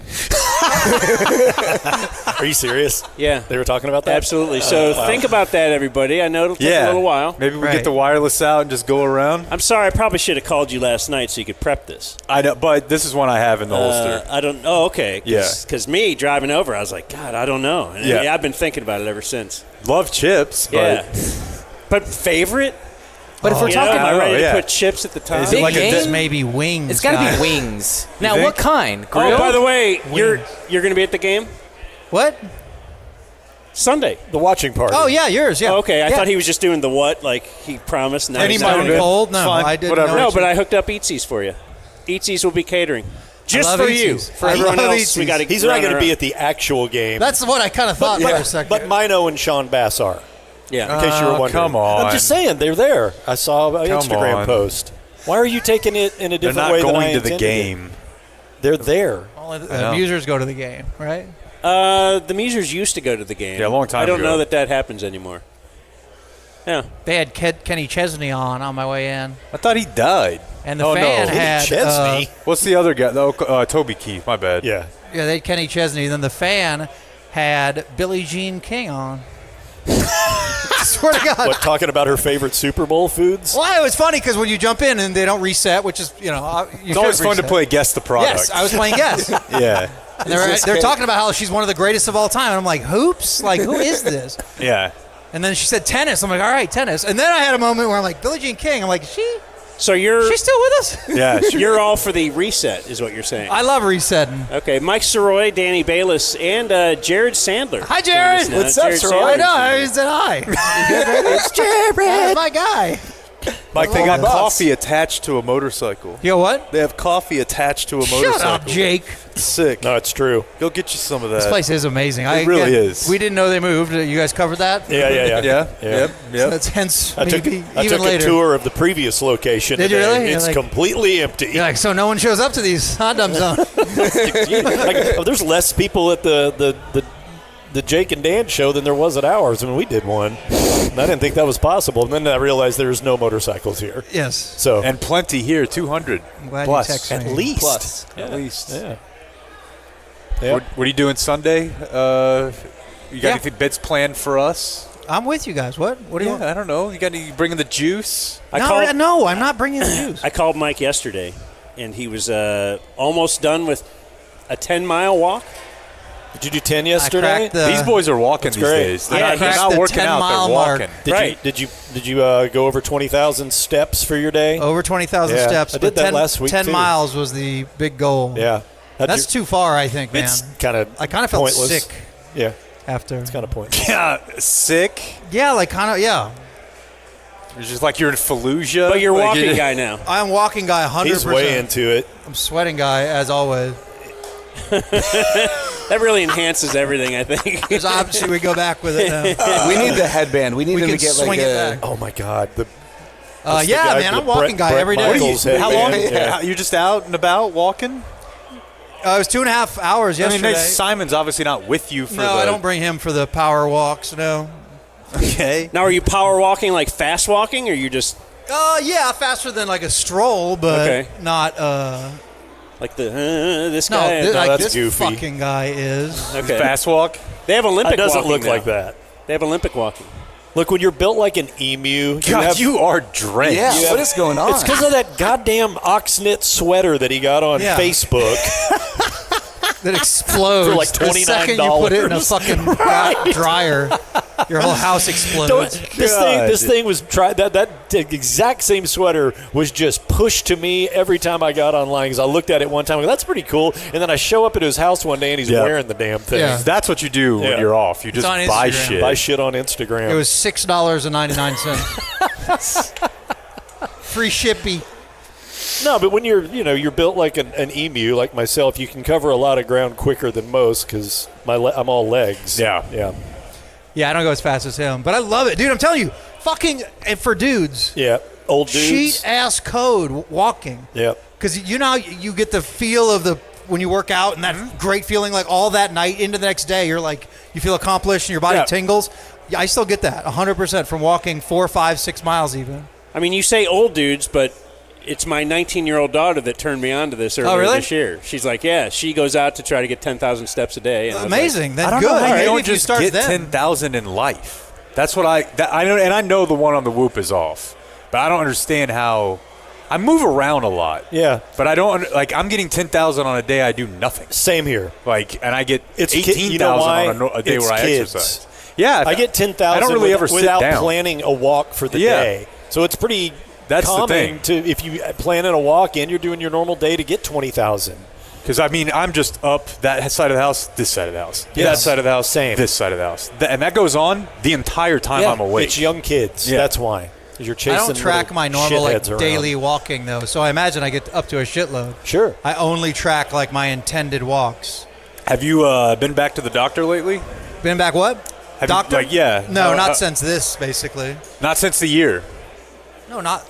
are you serious? Yeah, They were talking about that? absolutely. So think about that, everybody. I know it'll take Yeah. a little while. Maybe we Right. get the wireless out and just go around. I'm sorry, I probably should have called you last night so you could prep this. I know, but this is one I have in the holster. I don't. Oh, okay. Yeah. Because me driving over, I was like, God, I don't know. And Yeah. I've been thinking about it ever since. Love chips, but Yeah. But favorite? But if we're You know, talking am I ready yeah. to put chips at the top? Is it big like a game, Just maybe wings. it's got to guy. be wings. Now, think? what kind? Oh, Grilled? by the way, you're going to be at the game What? Sunday. The watching party. Oh yeah, yours. Yeah. Oh, okay, I Yeah. thought he was just doing the what, like he promised. Now And he he's might not have doing it. cold. No, Fine. I didn't Whatever. know. No, but I hooked up Eatsies for you. Eatsies will be catering. Just love for you. Eatsies. For I everyone love else, we Eatsies. got to He's not going to be at the actual game. That's what I kind of thought for a second. But Mino and Sean Bass are. Yeah. In case you were Oh, wondering. come on. I'm just saying, they're there. I saw an Instagram on. post. Why are you taking it in a they're different not way than I going to the intended it? game. They're there. Only know. the musers go to the game, right? The Musers used to go to the game. Yeah, a long time I don't ago. know that happens anymore. Yeah. They had Kenny Chesney on my way in, I thought he died. and the Oh, no. fan Kenny had Chesney. What's the other guy? Oh, Toby Keith. My bad. Yeah. yeah, they had Kenny Chesney. Then the fan had Billie Jean King on. I swear to God. What, talking about her favorite Super Bowl foods? Well, it was funny because when you jump in and they don't reset, which is you It's always fun to play guess the product. Yes, I was playing guess. Yeah. And they're talking about how she's one of the greatest of all time. And I'm like, hoops? Like, who is this? Yeah. And then she said tennis. I'm like, all right, tennis. And then I had a moment where I'm like, Billie Jean King. I'm like, she's So you're still with us? Yeah. Sure. you're all for the reset, is what you're saying. I love resetting. Okay, Mike Sirois, Danny Balis, and Jared Sandler. Hi, Jared. Join us now. What's up, Jared Sirois? I Sandler. know. I said hi. It's Jared. That's my guy. Mike, they got boss. coffee attached to a motorcycle. You know what? They have coffee attached to a motorcycle. Shut up, Jake. Sick. No, it's true. Go get you some of that. This place is amazing. It really is. We didn't know they moved. You guys covered that? Yeah. Yeah. Yep. So Yep. that's hence I took, maybe I even took later. a tour of the previous location. Did you today. really? You're It's like- completely empty. You're like, so no one shows up to these hot dumb zone. There's less people at the Jake and Dan show than there was at ours when we did one. And I didn't think that was possible. And then I realized there's no motorcycles here. Yes. So And plenty here, 200 I'm glad plus. you texted at me. least. Plus. At least. Yeah. What are you doing Sunday? You got Yeah. anything bits planned for us? I'm with you guys. What do you want? I don't know. You got any bringing the juice? No, I'm not bringing the juice. I called Mike yesterday, and he was almost done with a 10-mile walk. Did you do 10 yesterday? cracked the- These boys are walking these great. days. They're Yeah, not, he's they're not the working out. 10-mile They're mark. walking. Did you go over 20,000 steps for your day? Over 20,000 Yeah, steps. I did but that 10, last week, 10 too. miles was the big goal. Yeah. That's too far, I think, man. It's kind of I kind of felt pointless. sick Yeah, after. it's kind of pointless. Yeah, sick. Yeah, like kind of, yeah. It's just like you're in Fallujah. But you're Like walking guy now. I'm walking guy 100%. He's way into it. I'm sweating guy, as always. That really enhances everything, I think. Because obviously we go back with it now. We need the headband. We need We him to can get like swing it a. back. Oh my God! The Yeah, guy- man, the I'm walking Brett- guy every Brett day. Michaels How long? headband, yeah. You're just out and about walking? It was 2.5 hours yesterday. Simon's obviously not with you for No, I don't bring him for the power walks, no. Okay. Now, are you power walking like fast walking, or you just Yeah, faster than like a stroll, but Okay. not, like this no, guy? like that's this goofy. fucking guy is. Okay. Fast walk? They have Olympic It doesn't walking look now. like that. They have Olympic walking. Look, when you're built like an emu, God, you are drenched. Yeah, what is going on? It's because of that goddamn oxknit sweater that he got on Yeah. Facebook. That explodes For like the second you put it in a fucking dryer. Your whole house explodes. This thing was that exact same sweater was just pushed to me every time I got online because I looked at it one time. I go, that's pretty cool. And then I show up at his house one day and he's wearing the damn thing. Yeah. That's what you do when Yeah. you're off. You just on buy Instagram. shit. Buy shit on Instagram. It was $6.99. Free shippy. No, but when you're built like an emu, like myself, you can cover a lot of ground quicker than most because I'm all legs. Yeah. Yeah. Yeah, I don't go as fast as him, but I love it, dude. I'm telling you, fucking and for dudes, Yeah. Old dudes. cheat ass code walking. Yeah. Because you know how you get the feel of the when you work out and that great feeling like all that night into the next day, you're like you feel accomplished and your body Yeah. tingles. Yeah, I still get that 100% from walking 4, 5, 6 miles even. I mean, you say old dudes, but it's my 19-year-old daughter that turned me on to this earlier really? this year. She's like, yeah, she goes out to try to get 10,000 steps a day. And I was like, Amazing. Then I don't good. know how Maybe you don't if you just start get then. 10,000 in life. That's what I know, and I know the one on the Whoop is off, but I don't understand how. I move around a lot. Yeah. But I don't I'm getting 10,000 on a day I do nothing. Same here. And I get It's 18,000 you know why? on a day It's where I kids. exercise. Yeah, I get 10,000 I don't really ever sit without down. planning a walk for the Yeah. day. So it's pretty That's the common thing. to if you plan in a walk and you're doing your normal day to get 20,000. Because, I'm just up that side of the house, this side of the house. That side of the house, same. This side of the house. And that goes on the entire time I'm awake. It's young kids. Yeah. That's why. 'Cause you're chasing I don't track little my normal like shitheads around. daily walking though, so I imagine I get up to a shitload. Sure. I only track like my intended walks. Have you been back to the doctor lately? Been back what? Have you- Doctor? yeah. No, not since this basically. Not since the year. No, not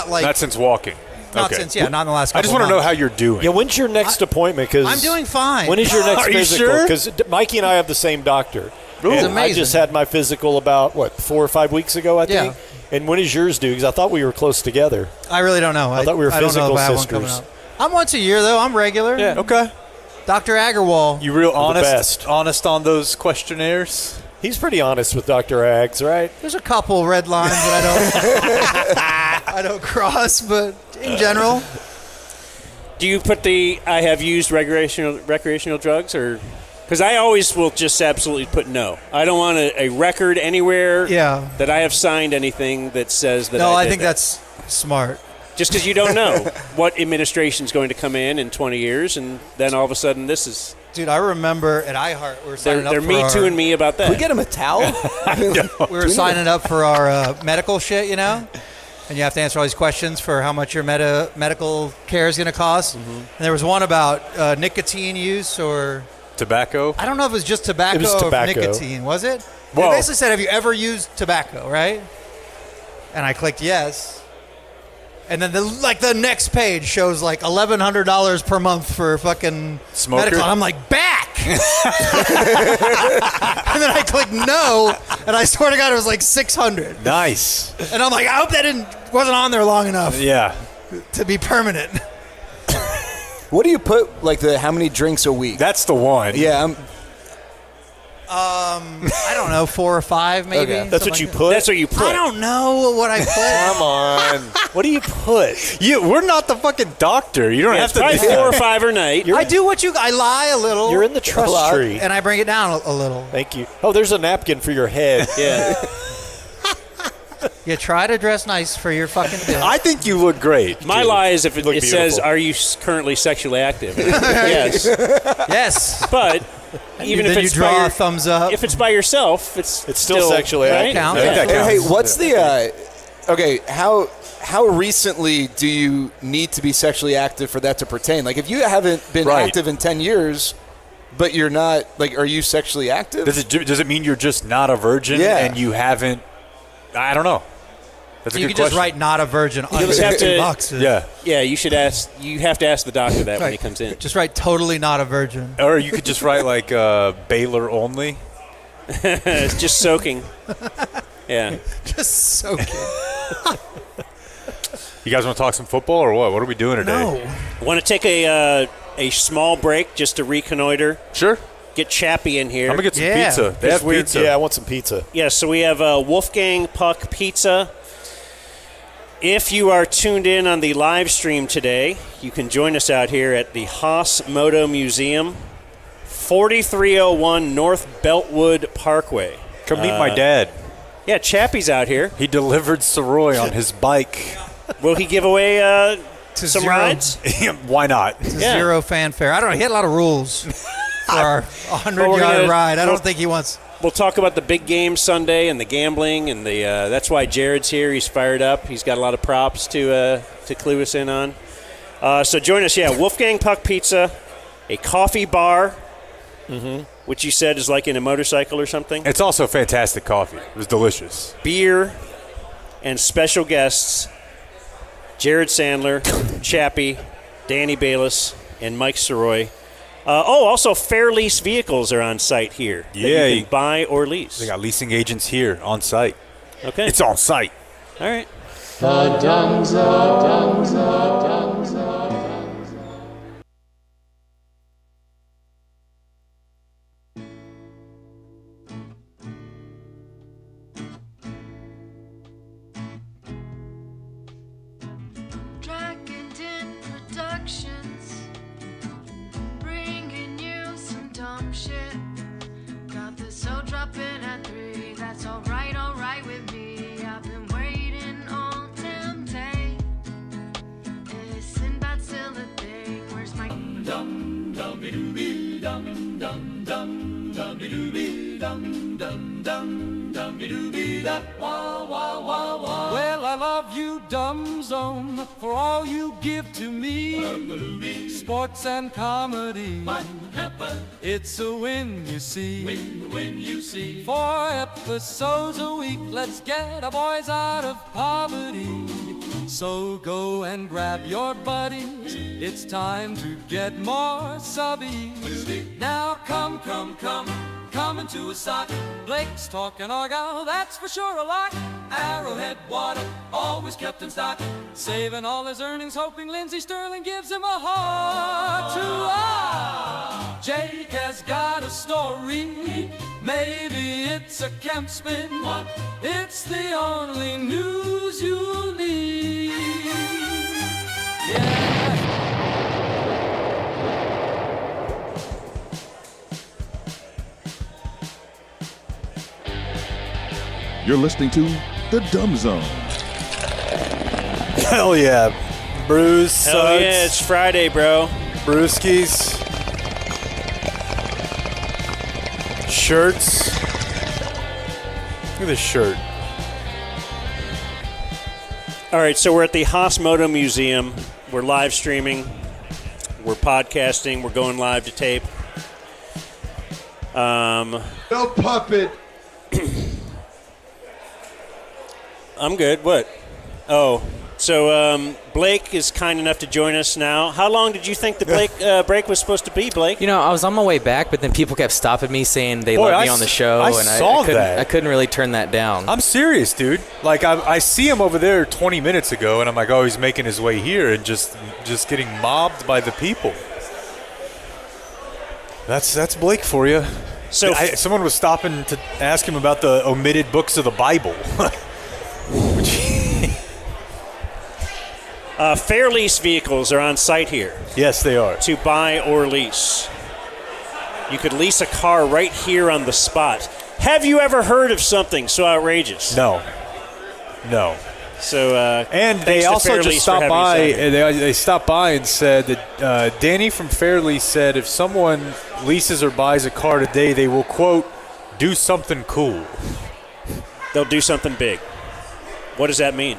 like Not since walking. not Okay. since not in the last couple I just want to know months. how you're doing. Yeah, when's your next appointment? Because I'm doing fine. When is your next Are you physical? sure? Because Mikey and I have the same doctor. It's And I amazing. just had my physical about 4 or 5 weeks ago, I think. Yeah. And when is yours due? Because I thought we were close together. I really don't know. I thought we were I don't know physical if I have one coming sisters. up. I'm once a year though. I'm regular. Yeah. Okay. Dr. Agarwal. You real honest? best. Honest on those questionnaires? He's pretty honest with Dr. Aggs, right? There's a couple red lines that I don't cross, but in general, do you put I have used recreational drugs, or because I always will just absolutely put no. I don't want a record anywhere Yeah. that I have signed anything that says that no, I I did think that. that's smart. Just because you don't know what administration is going to come in 20 years, and then all of a sudden this is Dude, I remember at iHeart we were signing up they're for me our, tooing me about that. Can we get him a towel? we were signing up for our medical shit, you know? And you have to answer all these questions for how much your medical care is going to cost. Mm-hmm. And there was one about nicotine use or Tobacco? I don't know if it was just tobacco, It was tobacco. or nicotine, was it? Well- They basically said, have you ever used tobacco, right? And I clicked yes. And then the next page shows like $1,100 per month for fucking Smoker? medical. And I'm like, back. And then I click no, and I swear to God, it was like $600. Nice. And I'm like, I hope that wasn't on there long enough Yeah. to be permanent. What do you put, like, how many drinks a week? That's the one. Yeah, I don't know, 4 or 5 maybe. Okay. That's what you put? That's what you put. I don't know what I put. Come on. What do you put? We're not the fucking doctor. You don't Yeah, have it's to probably do 4 or that. 5 a night. I do I lie a little. You're in the trust tree. and I bring it down a little. Thank you. Oh, there's a napkin for your head. Yeah. You try to dress nice for your fucking bill. I think you look great. My lie is if it Look says, beautiful. "Are you currently sexually active?" Yes, Yes. but even then if you it's draw by a thumbs up. if it's by yourself, it's still sexually right? active. Counts. I think that Hey, counts. what's the okay, how recently do you need to be sexually active for that to pertain? Like, if you haven't been Right. active in 10 years, but you're not, like, are you sexually active? Does it mean you're just not a virgin Yeah. and you haven't? I don't know. That's a you good can just question. write "not a virgin" under just have to- $2. Yeah. Yeah, you should ask. You have to ask the doctor that when he comes in. Just write "totally not a virgin." Or you could just write like Baylor only. It's just soaking. Yeah. Just soak it. You guys want to talk some football or what? What are we doing today? No. Want to take a small break just to reconnoiter? Sure. Get Chappy in here. I'm gonna get some Yeah. pizza. They have pizza. Yeah, I want some pizza. Yeah, so we have Wolfgang Puck Pizza. If you are tuned in on the live stream today, you can join us out here at the Haas Moto Museum, 4301 North Beltwood Parkway. Come meet my dad. Yeah, Chappy's out here. He delivered Sirois on his bike. Will he give away some zero. rides? Why not? Yeah. Zero fanfare. I don't know. He had a lot of rules for our Well, we're 100-yard gonna- ride. I don't think he wants. We'll talk about the big game Sunday and the gambling, and the that's why Jared's here. He's fired up. He's got a lot of props to clue us in on. So join us, Wolfgang Puck Pizza, a coffee bar, which you said is like in a motorcycle or something, It's also fantastic coffee. It was delicious. beer, and special guests, Jared Sandler, Chappy, Danny Balis, and Mike Sirois. Also Fair Lease vehicles are on site here that Yeah. you can buy or lease. They got leasing agents here on site. Okay. It's on site. All right. Dragon Productions, bringing you some dumb shit. Got the soul dropping at 3. That's alright with me. I've been waiting all damn day. Isn't that still a thing? Where's my dum dum dooby dum dum dum dum dooby dum dum dum dum dooby da wah wah wah wah. Well, I love you, Dumb Zone, for all you give to me. Sports and comedy. It's a win, you see. Win, you see. 4 episodes a week. Let's get our boys out of poverty. So go and grab your buddies. It's time to get more subbies. Now come into a sock. Blake's talking Argyle, that's for sure a lot. Arrowhead water, always kept in stock. Saving all his earnings, hoping Lindsey Sterling gives him a heart to Jake has got a story. Maybe it's a camp spin. It's the only news you need. Yeah. You're listening to The Dumb Zone. Hell yeah. Brews, Hell suds, yeah, it's Friday, bro. brewskis, shirts. Look at this shirt. All right, so we're at the Haas Moto Museum. We're live streaming. We're podcasting. We're going live to tape. No puppet. I'm good. What? Oh, So Blake is kind enough to join us now. How long did you think the break was supposed to be, Blake? You know, I was on my way back, but then people kept stopping me saying they love me on the show, I couldn't really turn that down. I'm serious, dude. Like I see him over there 20 minutes ago, and I'm like, oh, he's making his way here and just getting mobbed by the people. That's Blake for you. So someone was stopping to ask him about the omitted books of the Bible. Fair Lease vehicles are on site here. Yes, they are. To buy or lease. You could lease a car right here on the spot. Have you ever heard of something so outrageous? No. So and they also just stopped by. They stopped by and said that Danny from Fair Lease said if someone leases or buys a car today, they will, quote, do something cool. They'll do something big. What does that mean?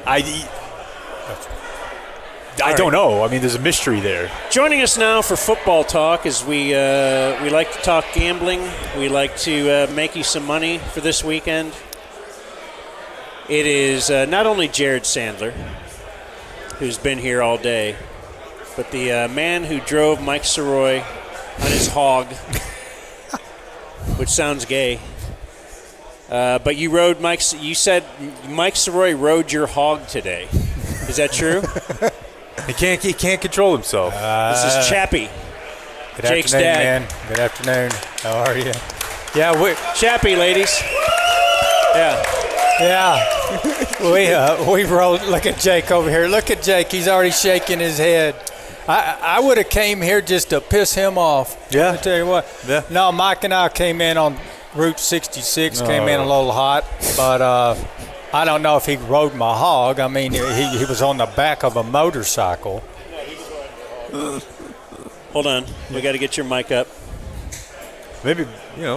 I don't know. I mean, there's a mystery there. Joining us now for football talk is we like to talk gambling. We like to make you some money for this weekend. It is not only Jared Sandler, who's been here all day, but the man who drove Mike Sirois on his hog, which sounds gay. But you rode Mike. You said Mike Sirois rode your hog today. Is that true? He can't control himself. This is Chappy. Good Jake's afternoon, dad. man. Good afternoon. How are you? Yeah, Chappy, ladies. Yeah. We rolled. Look at Jake over here. Look at Jake. He's already shaking his head. I would have came here just to piss him off. Yeah. I tell you what. Yeah. No, Mike and I came in on Route 66. Came in a little hot, but I don't know if he rode my hog. I mean, he was on the back of a motorcycle. Hold on. We got to get your mic up. Maybe,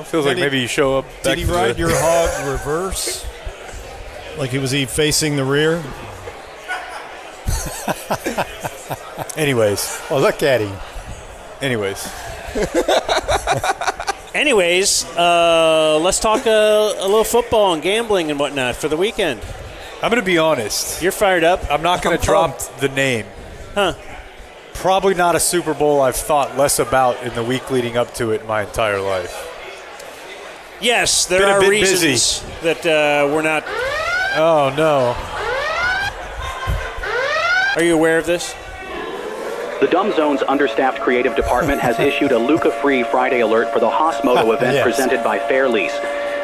feels like maybe you show up. Did he ride your hog reverse? Like was he facing the rear? Anyways. Well, look at him. Anyways, let's talk a little football and gambling and whatnot for the weekend. I'm going to be honest. You're fired up? I'm not going to drop the name. Huh. Probably not a Super Bowl I've thought less about in the week leading up to it my entire life. Yes, there are reasons that we're not. Oh, no. Are you aware of this? The Dumb Zone's understaffed creative department has issued a Luca-free Friday alert for the Haas Moto event presented by Fair Lease.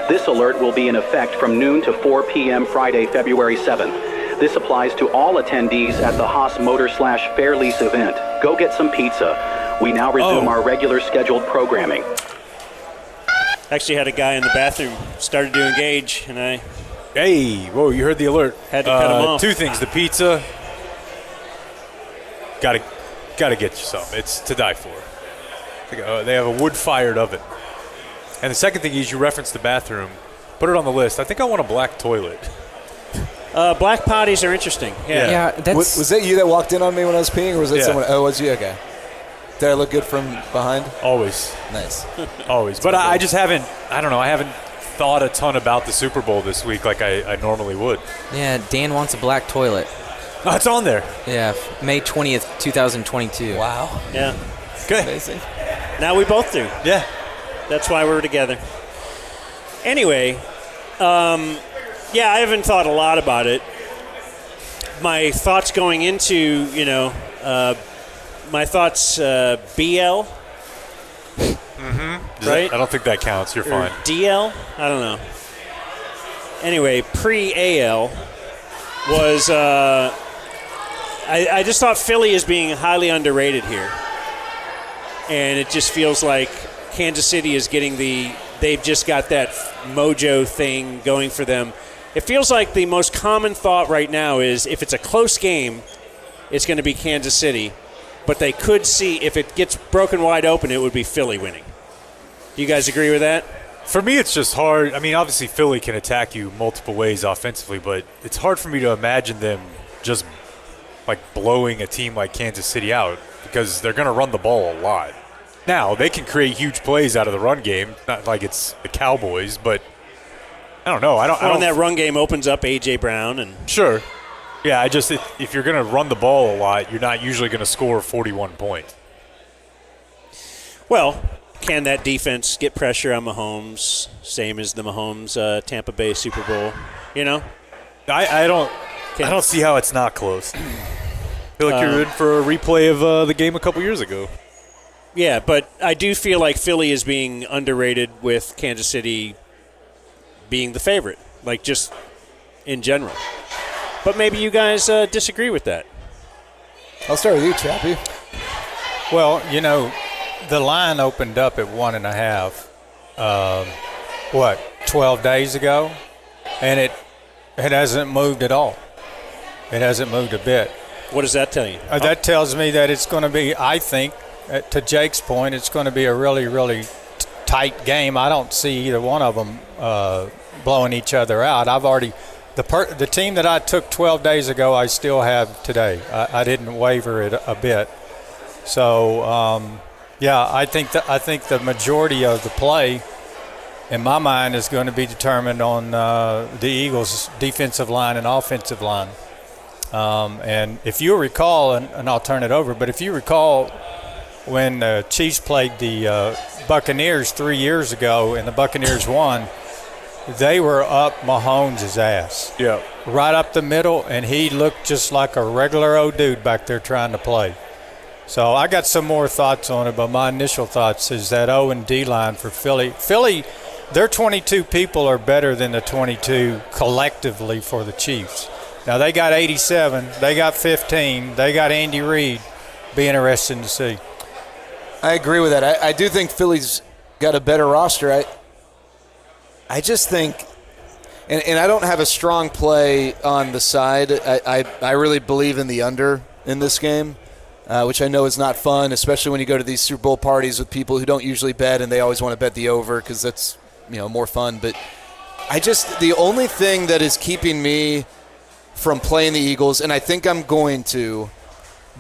This alert will be in effect from noon to 4 p.m. Friday, February 7th. This applies to all attendees at the Haas Motor/Fair Lease event. Go get some pizza. We now resume our regular scheduled programming. Actually had a guy in the bathroom started to engage, and I... Hey, whoa, you heard the alert. Had to cut him off. Two things. The pizza, gotta get you some. It's to die for. They have a wood-fired oven. And the second thing is you referenced the bathroom. Put it on the list. I think I want a black toilet. Black potties are interesting. Yeah, that's... Was that you that walked in on me when I was peeing, or was that someone? Oh, it was you? Okay. Did I look good from behind? Always. Nice. Always. But I just haven't, I don't know, I haven't thought a ton about the Super Bowl this week like I normally would. Yeah, Dan wants a black toilet. Oh, it's on there. Yeah, May 20th, 2022. Wow. Yeah. Good. Amazing. Now we both do. Yeah. That's why we're together. Anyway, I haven't thought a lot about it. My thoughts going into, my thoughts, BL. Mm-hmm. Right? I don't think that counts. You're or fine. DL? I don't know. Anyway, pre-AL was, I just thought Philly is being highly underrated here. And it just feels like Kansas City is getting they've just got that mojo thing going for them. It feels like the most common thought right now is if it's a close game, it's going to be Kansas City. But they could see if it gets broken wide open, it would be Philly winning. Do you guys agree with that? For me, it's just hard. I mean, obviously Philly can attack you multiple ways offensively, but it's hard for me to imagine them just like blowing a team like Kansas City out because they're going to run the ball a lot. Now, they can create huge plays out of the run game, not like it's the Cowboys, but I don't know. I don't. That run game opens up A.J. Brown and sure, Yeah, if you're going to run the ball a lot, you're not usually going to score 41 points. Well, can that defense get pressure on Mahomes, same as the Mahomes Tampa Bay Super Bowl? You know? I don't see how it's not close. I feel like you're in for a replay of the game a couple years ago. Yeah, but I do feel like Philly is being underrated with Kansas City being the favorite, like just in general. But maybe you guys disagree with that. I'll start with you, Chappy. Well, you know, the line opened up at 1.5, 12 days ago? And it hasn't moved at all. It hasn't moved a bit. What does that tell you? That tells me that it's going to be, I think, to Jake's point, it's going to be a really, really tight game. I don't see either one of them blowing each other out. I've already the team that I took 12 days ago, I still have today. I didn't waver it a bit. So I think the majority of the play, in my mind, is going to be determined on the Eagles' defensive line and offensive line. And if you recall, and I'll turn it over, but if you recall when the Chiefs played the Buccaneers 3 years ago and the Buccaneers won, they were up Mahomes' ass. Yeah. Right up the middle, and he looked just like a regular old dude back there trying to play. So I got some more thoughts on it, but my initial thoughts is that O&D line for Philly. Philly, their 22 people are better than the 22 collectively for the Chiefs. Now, they got 87, they got 15, they got Andy Reid. Be interesting to see. I agree with that. I do think Philly's got a better roster. I just think, and I don't have a strong play on the side. I really believe in the under in this game, which I know is not fun, especially when you go to these Super Bowl parties with people who don't usually bet and they always want to bet the over because that's more fun. But the only thing that is keeping me from playing the Eagles, and I think I'm going to,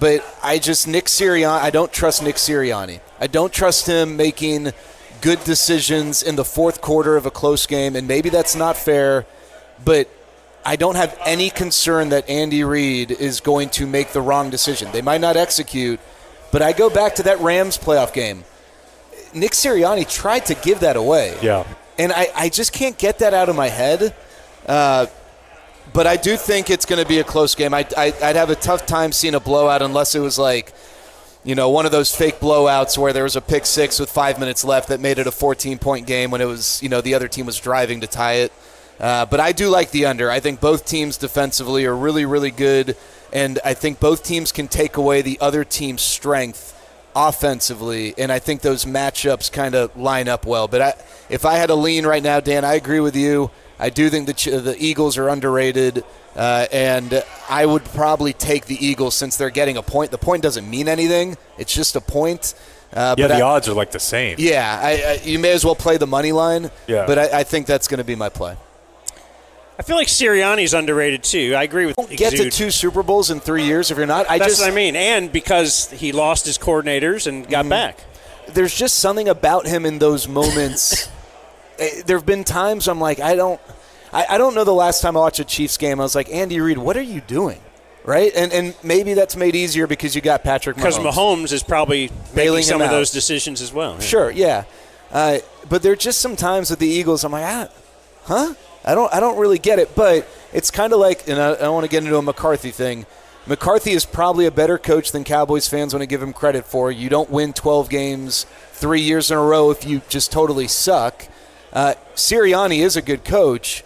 but Nick Sirianni, I don't trust Nick Sirianni. I don't trust him making good decisions in the fourth quarter of a close game, and maybe that's not fair, but I don't have any concern that Andy Reid is going to make the wrong decision. They might not execute, but I go back to that Rams playoff game. Nick Sirianni tried to give that away. Yeah. And I just can't get that out of my head. But I do think it's going to be a close game. I'd have a tough time seeing a blowout unless it was like, one of those fake blowouts where there was a pick six with 5 minutes left that made it a 14-point game when it was, the other team was driving to tie it. But I do like the under. I think both teams defensively are really, really good, and I think both teams can take away the other team's strength offensively, and I think those matchups kind of line up well. But if I had a lean right now, Dan, I agree with you. I do think the Eagles are underrated, and I would probably take the Eagles since they're getting a point. The point doesn't mean anything. It's just a point. But the odds are like the same. Yeah, you may as well play the money line, but I think that's going to be my play. I feel like Sirianni's underrated, too. I agree with you. Get to 2 Super Bowls in 3 years if you're not. That's what I mean, and because he lost his coordinators and got back. There's just something about him in those moments. There have been times I'm like, I don't know the last time I watched a Chiefs game. I was like, Andy Reid, what are you doing? Right? And maybe that's made easier because you got Patrick Mahomes. Because Mahomes is probably making some of those decisions as well. Yeah. Sure, yeah. But there are just some times with the Eagles I'm like, I don't really get it. But it's kind of like, and I don't want to get into a McCarthy thing. McCarthy is probably a better coach than Cowboys fans want to give him credit for. You don't win 12 games 3 years in a row if you just totally suck. Sirianni is a good coach,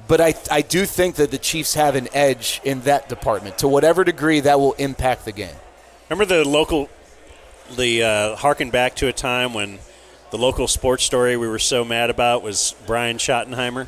but I do think that the Chiefs have an edge in that department. To whatever degree, that will impact the game. Remember harken back to a time when the local sports story we were so mad about was Brian Schottenheimer?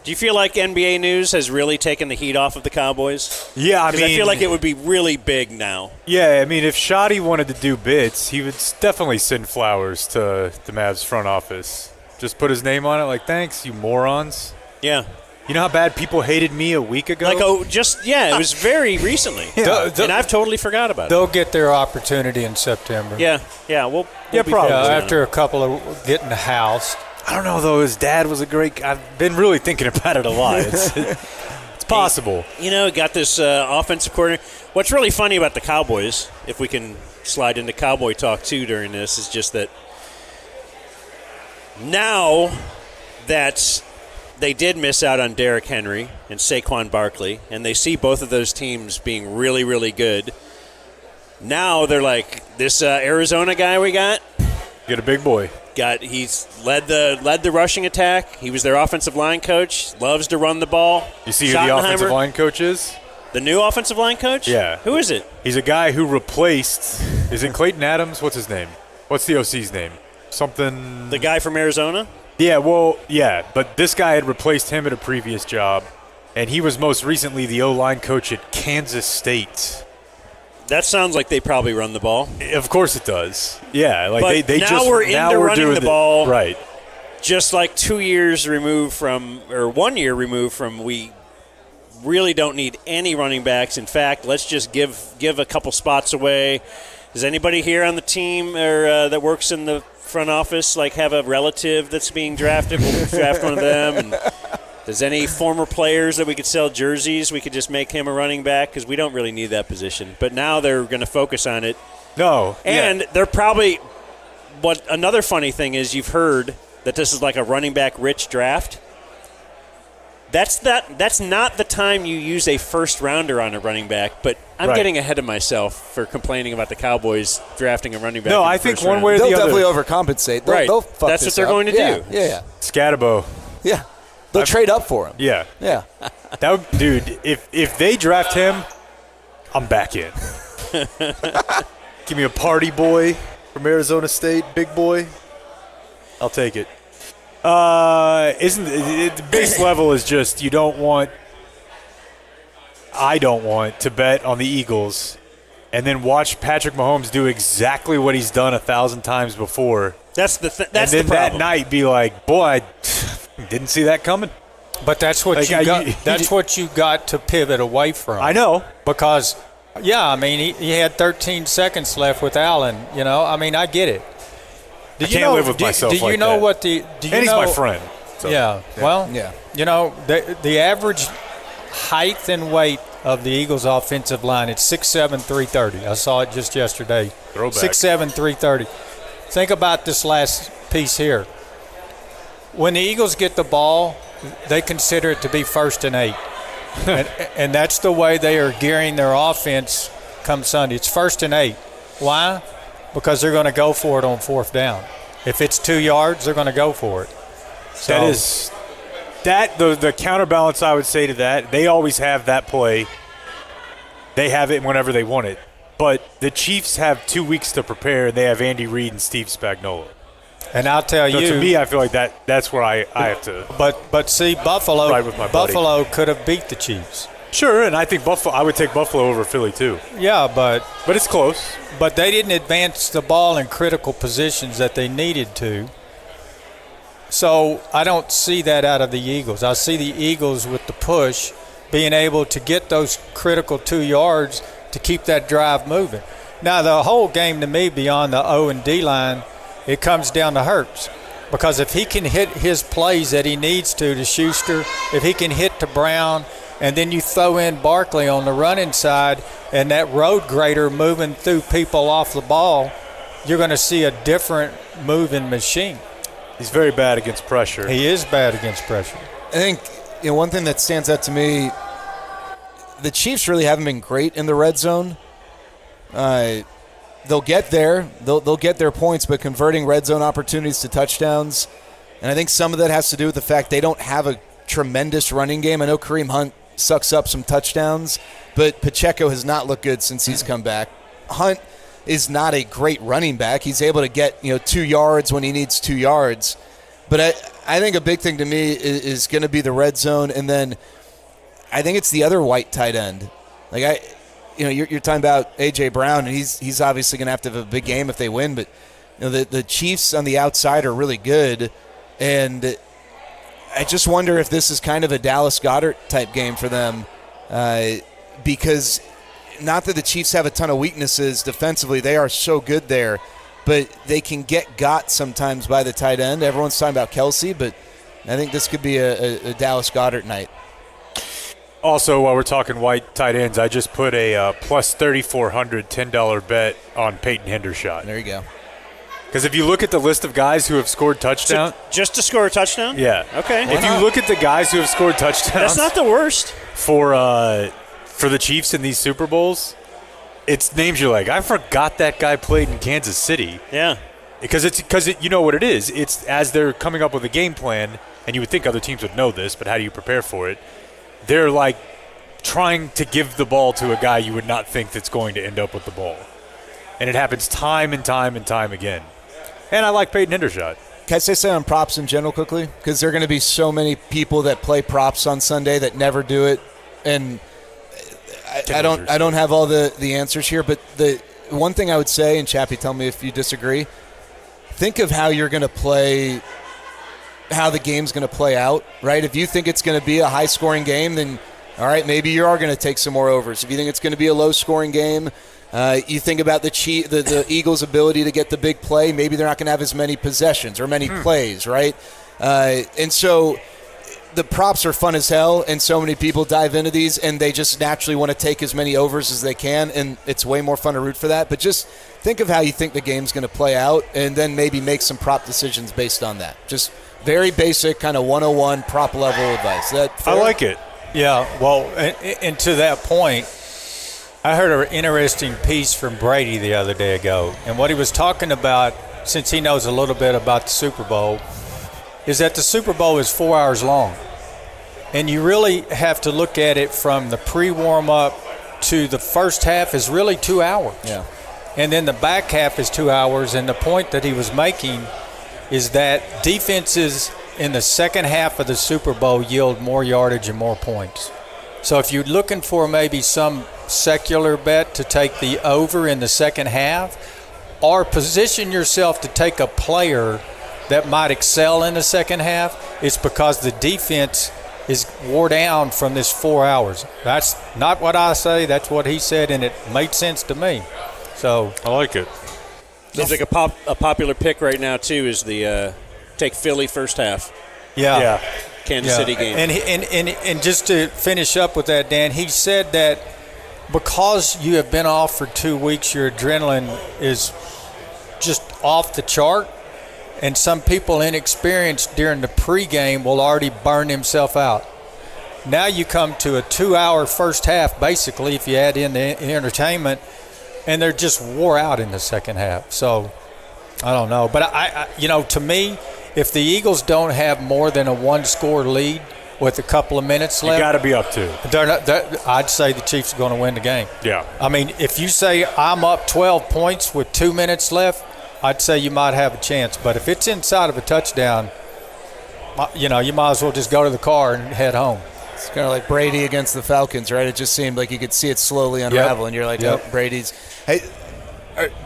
Do you feel like NBA news has really taken the heat off of the Cowboys? Yeah, I feel like it would be really big now. Yeah, I mean, if Shoddy wanted to do bits, he would definitely send flowers to the Mavs front office. Just put his name on it, like, thanks, you morons. Yeah. You know how bad people hated me a week ago? It was very recently. And I've totally forgot about it. They'll get their opportunity in September. Yeah, we'll probably. After a couple of getting housed. I don't know, though. His dad was a great – I've been really thinking about it a lot. It's possible. Got this offensive coordinator. What's really funny about the Cowboys, if we can slide into Cowboy talk too during this, is just that now that they did miss out on Derrick Henry and Saquon Barkley, and they see both of those teams being really, really good, now they're like, this Arizona guy we got, get a big boy. He's led the rushing attack. He was their offensive line coach. Loves to run the ball. You see who the offensive line coach is? The new offensive line coach? Yeah. Who is it? He's a guy who replaced. Is it Clayton Adams? What's his name? What's the OC's name? Something. The guy from Arizona? Yeah. Well, yeah. But this guy had replaced him at a previous job, and he was most recently the O-line coach at Kansas State. That sounds like they probably run the ball. Of course it does. Yeah, like but they now just we're into running the ball. Right. Just like 2 years removed from, or 1 year removed from, we really don't need any running backs. In fact, let's just give a couple spots away. Does anybody here on the team or that works in the front office have a relative that's being drafted? We'll draft one of them. And does any former players that we could sell jerseys, we could just make him a running back because we don't really need that position. But now they're going to focus on it. No. And they're probably – what another funny thing is you've heard that this is like a running back rich draft. That's not the time you use a first rounder on a running back, but I'm getting ahead of myself for complaining about the Cowboys drafting a running back. No, I think one way or they'll the other. definitely overcompensate. They'll fuck That's this what they're up. going to do. Yeah. Scatabo. Yeah. They'll trade up for him. Yeah. Yeah. Dude, if they draft him, I'm back in. Give me a party boy from Arizona State, big boy. I'll take it. The base level is just I don't want to bet on the Eagles and then watch Patrick Mahomes do exactly what he's done 1,000 times before. That's the problem. That night be like, boy, I didn't see that coming. But that's what that's what you got to pivot away from. I know. Because, he had 13 seconds left with Allen. I get it. I can't live with myself do you know that. what the? Do you and he's know, my friend. So, the average height and weight of the Eagles' offensive line, it's 6'7", 330. I saw it just yesterday. Throwback. 6'7", 330. Think about this last piece here. When the Eagles get the ball, they consider it to be 1st and 8. and that's the way they are gearing their offense come Sunday. It's 1st and 8. Why? Because they're going to go for it on 4th down. If it's 2 yards, they're going to go for it. So, the counterbalance I would say to that, they always have that play. They have it whenever they want it. But the Chiefs have 2 weeks to prepare, and they have Andy Reid and Steve Spagnuolo. And I'll tell you, to me, I feel like that's where I have to. But see, Buffalo ride with my buddy. could have beat the Chiefs. Sure, and I think I would take Buffalo over Philly too. Yeah, but it's close. But they didn't advance the ball in critical positions that they needed to. So I don't see that out of the Eagles. I see the Eagles with the push being able to get those critical 2 yards to keep that drive moving. Now, the whole game to me, beyond the O and D line, it comes down to Hurts. Because if he can hit his plays that he needs to Schuster, if he can hit to Brown, and then you throw in Barkley on the running side and that road grader moving through people off the ball, you're going to see a different moving machine. He's very bad against pressure. He is bad against pressure. I think one thing that stands out to me, the Chiefs really haven't been great in the red zone. They'll get there. They'll get their points, but converting red zone opportunities to touchdowns. And I think some of that has to do with the fact they don't have a tremendous running game. I know Kareem Hunt sucks up some touchdowns, but Pacheco has not looked good since he's come back. Hunt is not a great running back. He's able to get 2 yards when he needs 2 yards. But I think a big thing to me is going to be the red zone, and then I think it's the other white tight end. You're talking about A.J. Brown, and he's obviously going to have a big game if they win. But the Chiefs on the outside are really good, and I just wonder if this is kind of a Dallas Goedert type game for them, because not that the Chiefs have a ton of weaknesses defensively, they are so good there, but they can get got sometimes by the tight end. Everyone's talking about Kelsey, but I think this could be a Dallas Goedert night. Also, while we're talking white tight ends, I just put a plus 3,400 $10 bet on Peyton Hendershot. There you go. Because if you look at the list of guys who have scored touchdowns, just to score a touchdown? Yeah. Okay. If you look at the guys who have scored touchdowns, that's not the worst for the Chiefs in these Super Bowls. It's names you're like, I forgot that guy played in Kansas City. Yeah. Because you know what it is. It's as they're coming up with a game plan, and you would think other teams would know this, but how do you prepare for it? They're like trying to give the ball to a guy you would not think that's going to end up with the ball. And it happens time and time and time again. And I like Peyton Hendershot. Can I say something on props in general quickly? Because there are going to be so many people that play props on Sunday that never do it. And I don't have all the answers here, but the one thing I would say, and Chappy, tell me if you disagree, think of how you're going to play, how the game's going to play out, right? If you think it's going to be a high-scoring game, then, all right, maybe you are going to take some more overs. If you think it's going to be a low-scoring game, you think about the Eagles' ability to get the big play, maybe they're not going to have as many possessions or many plays, right? And so the props are fun as hell, and so many people dive into these, and they just naturally want to take as many overs as they can, and it's way more fun to root for that. But just think of how you think the game's going to play out, and then maybe make some prop decisions based on that. Just very basic kind of 101 prop level advice. Is that fair? I like it. Yeah, well, and to that point, I heard an interesting piece from Brady the other day ago, and what he was talking about, since he knows a little bit about the Super Bowl, is that the Super Bowl is 4 hours long. And you really have to look at it from the pre-warm-up to the first half is really 2 hours. Yeah. And then the back half is 2 hours, and the point that he was making is that defenses in the second half of the Super Bowl yield more yardage and more points. So if you're looking for maybe some secular bet to take the over in the second half, or position yourself to take a player that might excel in the second half, it's because the defense is wore down from this 4 hours. That's not what I say. That's what he said, and it made sense to me. So I like it. Seems like a popular pick right now too is the take Philly first half. Yeah. Kansas City game. And just to finish up with that, Dan, he said that because you have been off for 2 weeks, your adrenaline is just off the chart. And some people inexperienced during the pregame will already burn himself out. Now you come to a 2 hour first half, basically, if you add in the entertainment, and they're just wore out in the second half. So I don't know. But, to me, if the Eagles don't have more than a one-score lead with a couple of minutes left, you got to be up two. I'd say the Chiefs are going to win the game. Yeah. I mean, if you say I'm up 12 points with 2 minutes left, I'd say you might have a chance. But if it's inside of a touchdown, you might as well just go to the car and head home. It's kind of like Brady against the Falcons, right? It just seemed like you could see it slowly unravel, and you're like, oh, Brady's. Hey,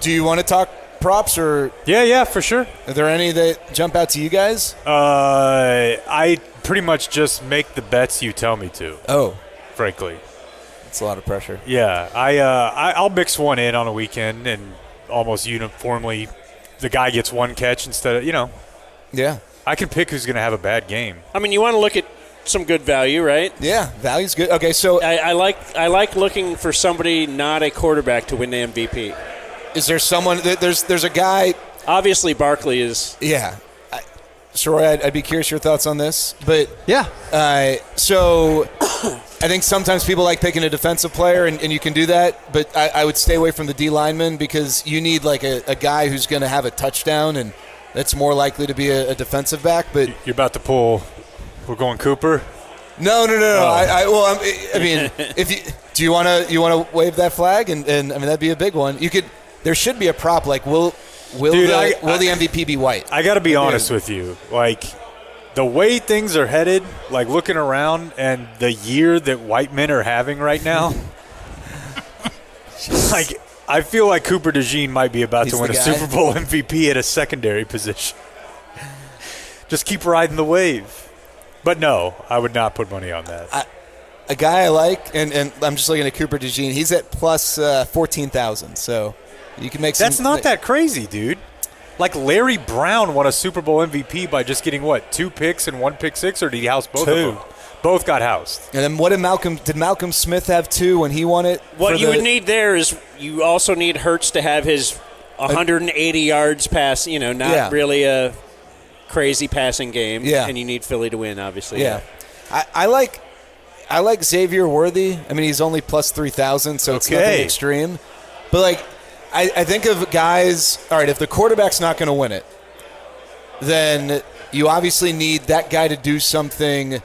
do you want to talk props or? Yeah, for sure. Are there any that jump out to you guys? I pretty much just make the bets you tell me to. Oh. Frankly. It's a lot of pressure. Yeah, I'll mix one in on a weekend, and almost uniformly the guy gets one catch instead of, Yeah. I can pick who's going to have a bad game. I mean, you want to look at some good value, right? Yeah, value's good. Okay, so I like looking for somebody not a quarterback to win the MVP. Is there someone? There's a guy. Obviously, Barkley is. Yeah. Sirois, I'd be curious your thoughts on this, but yeah. So I think sometimes people like picking a defensive player, and you can do that, but I would stay away from the D lineman because you need like a guy who's going to have a touchdown, and that's more likely to be a defensive back. But you're about to pull. We're going Cooper. No. Oh. I mean, do you want to wave that flag? And I mean that'd be a big one. You could. There should be a prop like will the MVP be white? I got to be honest with you. Like the way things are headed, like looking around and the year that white men are having right now, like I feel like Cooper DeJean might be about to win a Super Bowl MVP at a secondary position. Just keep riding the wave. But no, I would not put money on that. A guy I like, and I'm just looking at Cooper DeJean. He's at plus 14,000, so you can make some. That's not that crazy, dude. Like Larry Brown won a Super Bowl MVP by just getting, 2 picks and 1 pick six, or did he house both of them? both got housed. And then what did Malcolm Smith have 2 when he won it? What you would need there is you also need Hurts to have his 180 yards pass, not really a crazy passing game. Yeah. And you need Philly to win, obviously. Yeah. I like Xavier Worthy. I mean, he's only plus 3,000, so it's nothing extreme. But, like, I think of guys, all right, if the quarterback's not going to win it, then you obviously need that guy to do something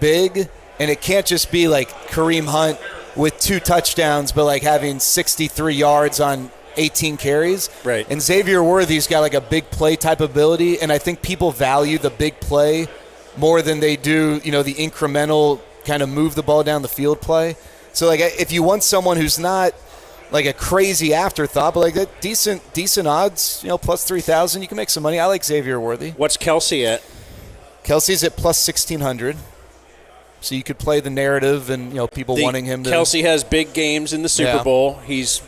big, and it can't just be like Kareem Hunt with 2 touchdowns, but like having 63 yards on 18 carries. Right. And Xavier Worthy's got like a big play type ability, and I think people value the big play more than they do, the incremental kind of move the ball down the field play. So like if you want someone who's not like a crazy afterthought, but like that decent odds, plus 3,000, you can make some money. I like Xavier Worthy. What's Kelsey at? Kelsey's at plus 1,600. So you could play the narrative and people wanting him to. Kelsey has big games in the Super Bowl. He's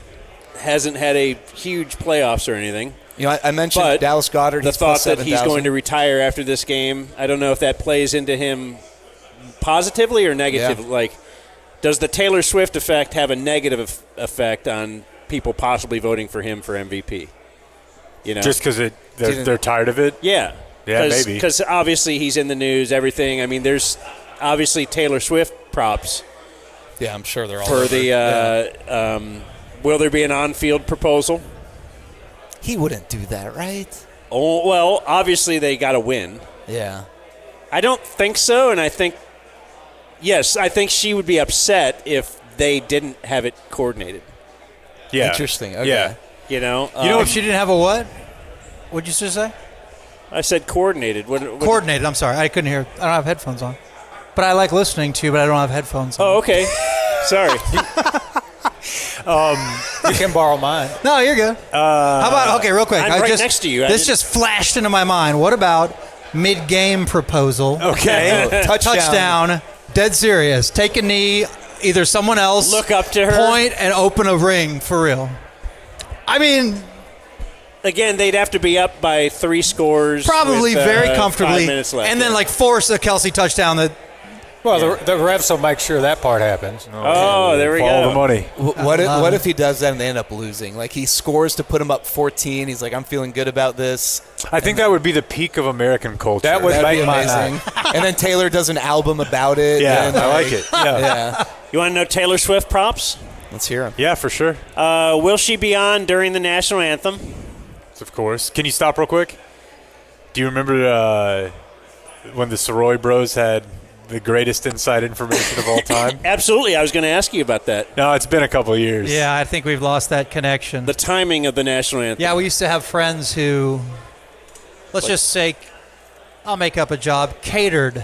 hasn't had a huge playoffs or anything. I mentioned Dallas Goedert. The thought that he's going to retire after this game, I don't know if that plays into him positively or negatively. Yeah. Like, does the Taylor Swift effect have a negative effect on people possibly voting for him for MVP? Just because they're tired of it? Yeah. Yeah, maybe. Because obviously he's in the news, everything. I mean, there's obviously Taylor Swift props. Yeah, I'm sure they're all for over. the. Will there be an on-field proposal? He wouldn't do that, right? Oh well, obviously they got to win. Yeah. I don't think so, and I think she would be upset if they didn't have it coordinated. Yeah. Interesting. Okay. Yeah. If she didn't have a what? What'd you just say? I said coordinated. Coordinated. I'm sorry. I couldn't hear. I don't have headphones on. But I like listening to you, but I don't have headphones on. Oh, okay. Sorry. You can borrow mine. No, you're good. How about, real quick. I'm right next to you. This just flashed into my mind. What about mid-game proposal? Okay. Touchdown. Dead serious. Take a knee. Either someone else. Look up to her. Point and open a ring for real. I mean, again, they'd have to be up by 3 scores. Probably with, very comfortably. 5 minutes left. And then force a Kelsey touchdown that. Well, the refs will make sure that part happens. Oh, there we go. All the money. What if he does that and they end up losing? Like he scores to put him up 14. He's like, I'm feeling good about this. I think that would be the peak of American culture. That would That'd make be my amazing. night. And then Taylor does an album about it. Yeah, and I like it. Yeah. You want to know Taylor Swift props? Let's hear him. Yeah, for sure. Will she be on during the national anthem? Of course. Can you stop real quick? Do you remember when the Sirois bros had the greatest inside information of all time? Absolutely. I was going to ask you about that. No, it's been a couple of years. Yeah, I think we've lost that connection. The timing of the national anthem. Yeah, we used to have friends who, let's just say, I'll make up a job, catered.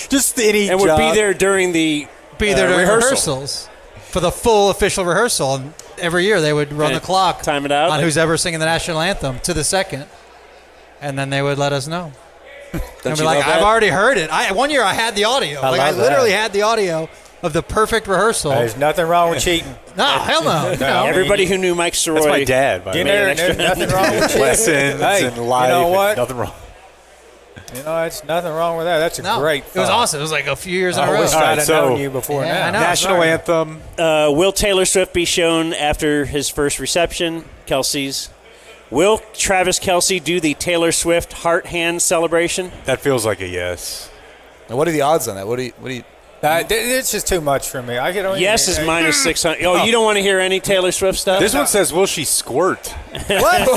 Just any and job. would be there during the during rehearsal. rehearsals for the full official rehearsal. And every year they would run the clock, time it out on who's ever singing the national anthem to the second, and then they would let us know. And be like, I've already heard it. One year I had the audio. I literally had the audio of the perfect rehersal. There's nothing wrong with cheating. No, hell no. Everybody who knew Mike Sirois. That's my dad. By the way. There's nothing wrong with cheating. Lessons Hey, and live. you know what? Nothing wrong. It's nothing wrong with that. That's a great thought. It was awesome. It was like a few years in a I row. wish I'd have known you before now. I know. National anthem. Will Taylor Swift be shown after his first reception? Kelsey's. Will Travis Kelce do the Taylor Swift heart hand celebration? That feels like a yes. Now, what are the odds on that? What do you? It's just too much for me. Yes is minus 600. Oh, you don't want to hear any Taylor Swift stuff? This one says, will she squirt? What?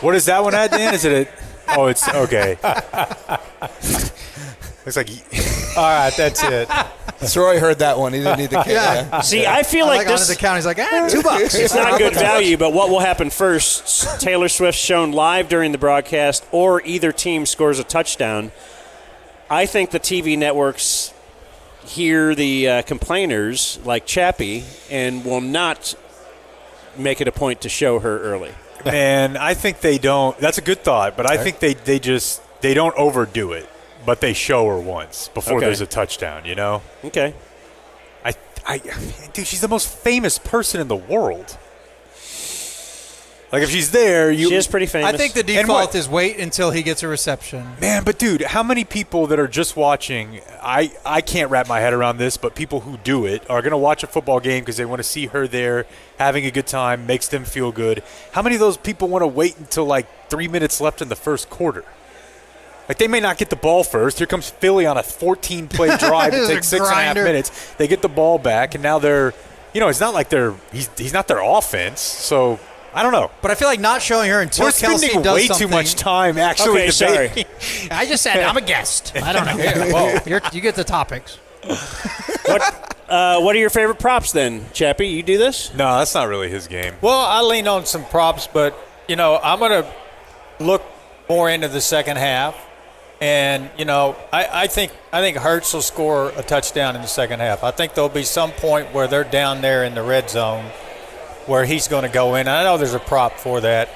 What is that one at, Dan? Is it a... Oh, it's... Okay. Looks like... All right, that's it. Sirois heard that one. He didn't need the Yeah. See, I feel like on this... the account, he's like, $2. It's not good value, but what will happen first? Taylor Swift shown live during the broadcast, or either team scores a touchdown. I think the TV networks hear the complainers, like Chappy, and will not make it a point to show her early. And I think they don't. That's a good thought, but I think they don't overdo it, but they show her once before there's a touchdown. You know? Okay. Dude, she's the most famous person in the world. Like, if she's there, She is pretty famous. I think the default is wait until he gets a reception. Man, but dude, how many people that are just watching, I can't wrap my head around this, but people who do it are going to watch a football game because they want to see her there having a good time, makes them feel good. How many of those people want to wait until like 3 minutes left in the first quarter? Like, they may not get the ball first. Here comes Philly on a 14-play drive. It takes 6.5 minutes. They get the ball back, and now they're, it's not like he's not their offense, so I don't know. But I feel like not showing her until We're Kelsey spending does way something. too much time actually debating. I just said I'm a guest. I don't know. You get the topics. What are your favorite props then, Chappie? You do this? No, that's not really his game. Well, I lean on some props, but, I'm going to look more into the second half. And, I think Hurts will score a touchdown in the second half. I think there'll be some point where they're down there in the red zone where he's going to go in. I know there's a prop for that.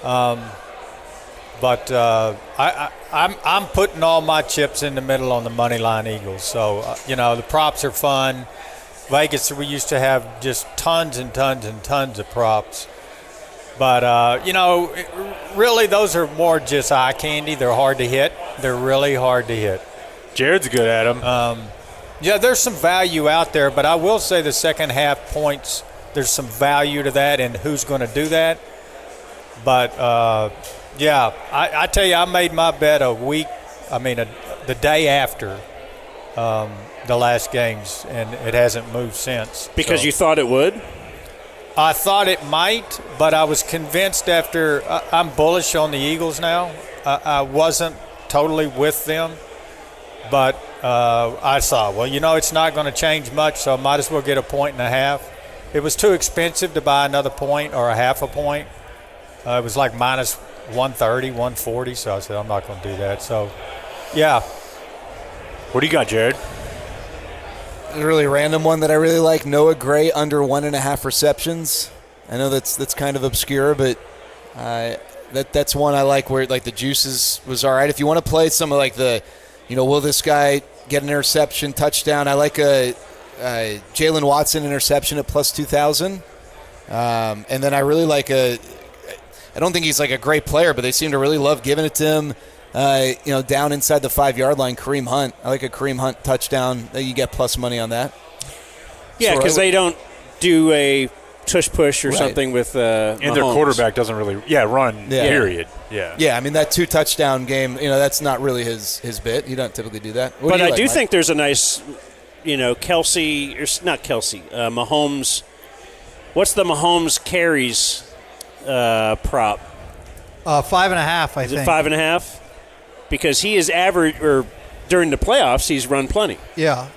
But I'm putting all my chips in the middle on the Moneyline Eagles. So, the props are fun. Vegas, we used to have just tons and tons and tons of props. But, really those are more just eye candy. They're hard to hit. They're really hard to hit. Jared's good at them. Yeah, there's some value out there, but I will say the second half points, there's some value to that and who's going to do that. But, I tell you, I made my bet the day after the last games, and it hasn't moved since. Because you thought it would? I thought it might, but I was convinced after I'm bullish on the Eagles now. I wasn't totally with them, but I saw, it's not going to change much, so I might as well get 1.5 points. It was too expensive to buy another point or a half a point. It was like minus 130, 140, so I said I'm not going to do that. So, yeah. What do you got, Jared? A really random one that I really like. Noah Gray under 1.5 receptions. I know that's kind of obscure, but that's one I like where like the juices was all right. If you want to play some of like the, will this guy get an interception, touchdown? I like a Jalen Watson interception at plus 2,000. And then I really like I don't think he's like a great player, but they seem to really love giving it to him. Down inside the 5-yard line, Kareem Hunt. I like a Kareem Hunt touchdown. You get plus money on that. Yeah, because they don't do a tush push or something with and Mahomes. their quarterback doesn't really run. Yeah. Period. Yeah. Yeah, I mean that 2 touchdown game. That's not really his bit. You don't typically do that. But I do Mike? think there's a nice, Kelsey or not Kelsey, Mahomes. What's the Mahomes carries prop? 5.5. I think. Is it 5.5? Because he is average, or during the playoffs, he's run plenty. Yeah.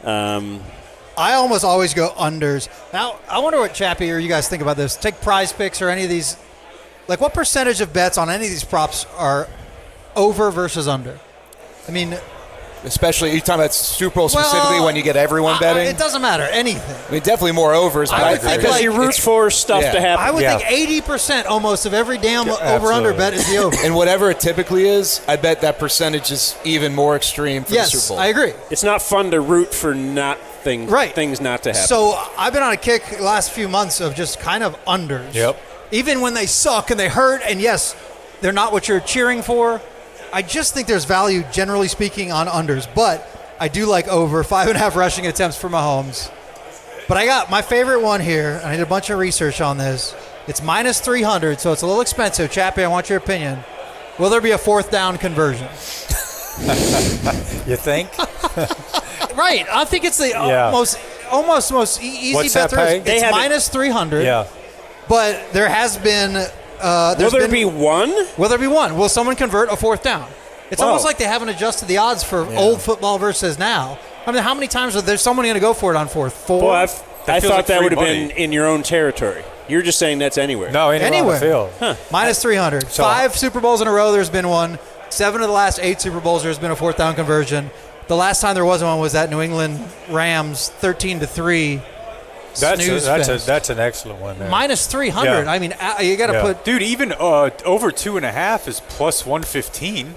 I almost always go unders. Now, I wonder what Chappie or you guys think about this. Take Prize Picks or any of these. Like, what percentage of bets on any of these props are over versus under? I mean, especially you're talking about Super Bowl specifically when you get everyone betting. It doesn't matter anything. I mean, definitely more overs. But I would think because you root for stuff to happen. I would think 80% almost of every damn over-under bet is the over. And whatever it typically is, I bet that percentage is even more extreme for the Super Bowl. I agree. It's not fun to root for things not to happen. So I've been on a kick the last few months of just kind of unders. Yep. Even when they suck and they hurt, and yes, they're not what you're cheering for. I just think there's value, generally speaking, on unders. But I do like over 5.5 rushing attempts for Mahomes. But I got my favorite one here, and I did a bunch of research on this. It's minus 300, so it's a little expensive. Chappie, I want your opinion. Will there be a 4th down conversion? You think? Right. I think it's the most easy What's bet that there is. pay? It's minus 300. Yeah. But there has been... will there be one? Will there be one? Will someone convert a 4th down? It's almost like they haven't adjusted the odds for old football versus now. I mean, how many times is there someone going to go for it on 4th? 4? Well, I thought that would have been in your own territory. You're just saying that's anywhere. No, anywhere on the field. Huh. Minus 300. So, 5 Super Bowls in a row, there's been one. 7 of the last 8 Super Bowls, there's been a 4th down conversion. The last time there was one was that New England Rams 13-3 That's an excellent one there. Minus 300. Yeah. I mean, you got to put... Dude, even over 2.5 is plus 115.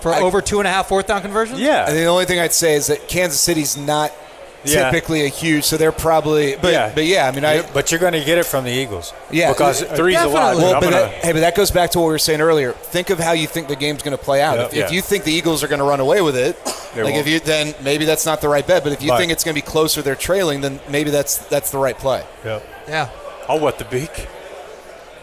For over 2.5 4th down conversions? Yeah. And the only thing I'd say is that Kansas City's not typically a huge. So they're probably. But yeah, I mean, But you're going to get it from the Eagles. Yeah, because three's a lot. Well, but that goes back to what we were saying earlier. Think of how you think the game's going to play out. If you think the Eagles are going to run away with it, then maybe that's not the right bet. But if you think it's going to be closer, they're trailing, then maybe that's the right play. Yeah. I'll wet the beak.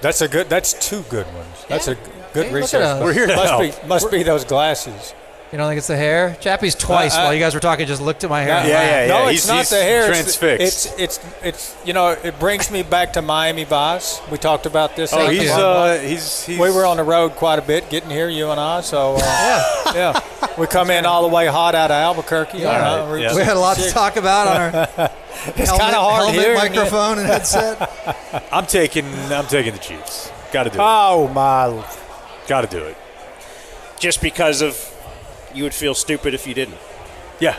That's two good ones. That's a good research. We're here to help. Must be those glasses. You don't think it's the hair? Chappie's twice while you guys were talking just looked at my hair. No, it's not the hair. Transfixed. It's it brings me back to Miami Vice. We talked about this. Oh, he's we were on the road quite a bit getting here, you and I. So yeah, we come in all the way hot out of Albuquerque. We had a lot to talk about on our it's kind of hard helmet, here. microphone, and headset. I'm taking the Chiefs. Got to do it. Oh my! Got to do it. Just because of you would feel stupid if you didn't. Yeah.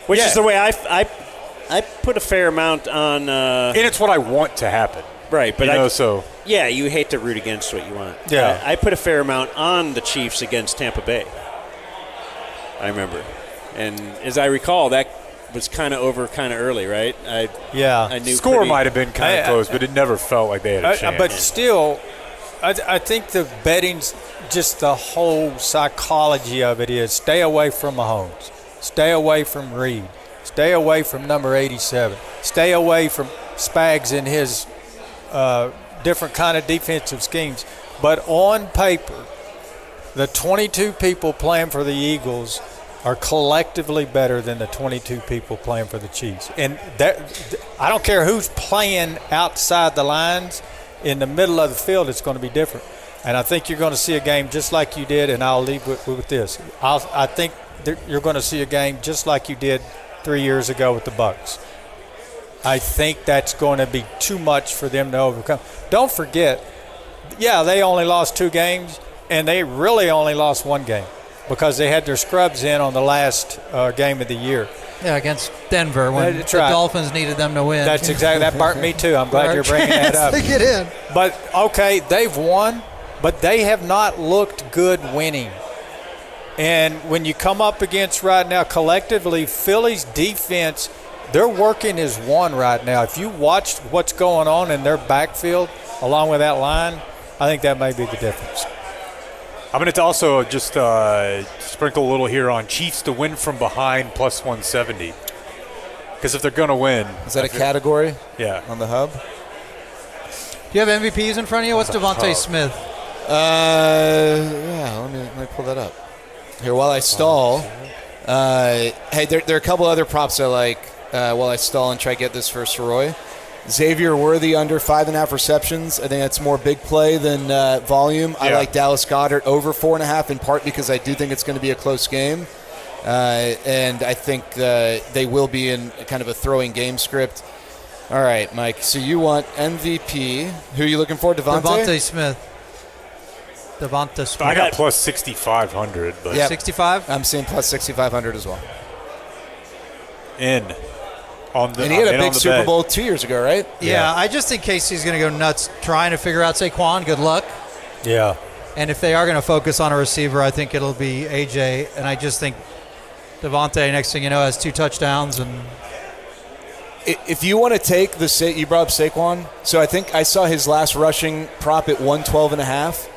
Which is the way I put a fair amount on. And it's what I want to happen. Right, but Yeah, you hate to root against what you want. Yeah. I put a fair amount on the Chiefs against Tampa Bay. I remember, as I recall, that was kind of over kind of early, right? I knew score might have been kind of close, but it never felt like they had a chance. But still, I think the betting's just the whole psychology of it is stay away from Mahomes, stay away from Reed, stay away from number 87, stay away from Spags and his different kind of defensive schemes. But on paper, the 22 people playing for the Eagles are collectively better than the 22 people playing for the Chiefs. And I don't care who's playing outside the lines. In the middle of the field, it's going to be different. And I think you're going to see a game just like you did, and I'll leave with this. I think you're going to see a game just like you did 3 years ago with the Bucs. I think that's going to be too much for them to overcome. Don't forget, they only lost 2 games, and they really only lost 1 game because they had their scrubs in on the last game of the year. Yeah, against Denver when the Dolphins needed them to win. That's exactly. That burnt me too. I'm glad you're bringing that up. To get in. But okay, they've won, but they have not looked good winning. And when you come up against right now collectively, Philly's defense, they're working as one right now. If you watched what's going on in their backfield along with that line, I think that may be the difference. I'm going to also just sprinkle a little here on Chiefs to win from behind plus 170. Because if they're going to win. Is that a category? Yeah. On the hub? Do you have MVPs in front of you? What's Devontae Smith? Let me pull that up. Here, while I stall. Hey, there are a couple other props I like while I stall and try to get this for Sirois. Xavier Worthy under 5.5 receptions. I think that's more big play than volume. Yeah. I like Dallas Goedert over 4.5 in part because I do think it's going to be a close game. And I think they will be in kind of a throwing game script. All right, Mike. So you want MVP. Who are you looking for? Devontae Smith. I got plus 6,500. But yep. 65? I'm seeing plus 6,500 as well. And he had a big Super Bowl 2 years ago, right? Yeah, I just think KC's going to go nuts trying to figure out Saquon. Good luck. Yeah. And if they are going to focus on a receiver, I think it'll be AJ. And I just think Devontae, next thing you know, has 2 touchdowns. And if you want to take you brought up Saquon. So I think I saw his last rushing prop at 112.5.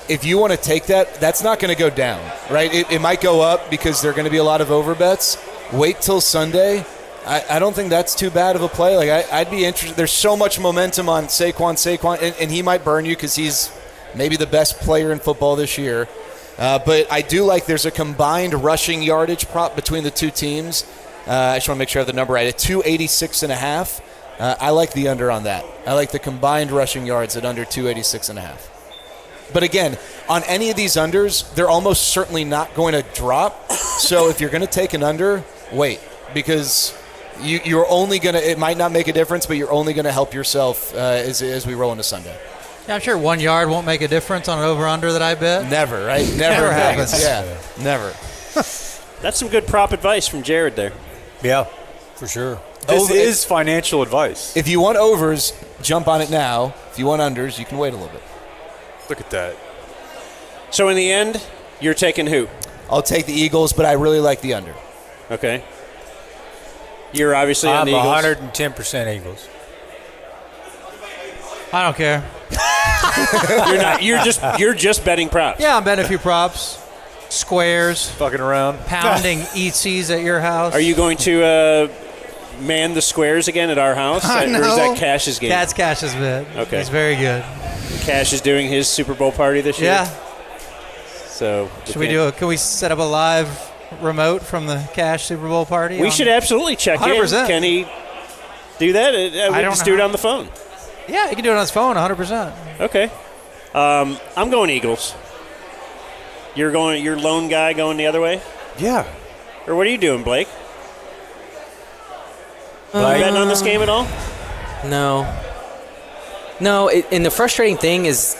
If you want to take that, that's not going to go down, right? It might go up because there are going to be a lot of overbets. Wait till Sunday. I don't think that's too bad of a play. Like I'd be interested. There's so much momentum on Saquon, and he might burn you because he's maybe the best player in football this year. But I do like there's a combined rushing yardage prop between the two teams. I just want to make sure I have the number right. At 286.5. I like the under on that. I like the combined rushing yards at under 286.5. But again, on any of these unders, they're almost certainly not going to drop. So if you're going to take an under, wait, because you're only going to – it might not make a difference, but you're only going to help yourself as we roll into Sunday. Yeah, I'm sure 1 yard won't make a difference on an over-under that I bet. Never, right? Never happens. Yeah, never. That's some good prop advice from Jared there. Yeah, for sure. This is financial advice. If you want overs, jump on it now. If you want unders, you can wait a little bit. Look at that. So in the end, you're taking who? I'll take the Eagles, but I really like the under. Okay. You're obviously on I'm the Eagles. 110% Eagles. I don't care. You're not. You're just betting props. Yeah, I'm betting a few props. Squares. Fucking around. Pounding eatsies at your house. Are you going to man the squares again at our house? I Or is know. that Cash's game? That's Cash's bet. Okay. It's very good. Cash is doing his Super Bowl party this year. Yeah. So Should we do can we set up a live remote from the Cash Super Bowl party? We should absolutely check 100%. in. Can he do that? We don't just know do it how- on the phone. Yeah, he can do it on his phone 100%. Okay. I'm going Eagles. You're lone guy going the other way? Yeah. Or what are you doing, Blake? Blake? You betting on this game at all? No. No, and the frustrating thing is,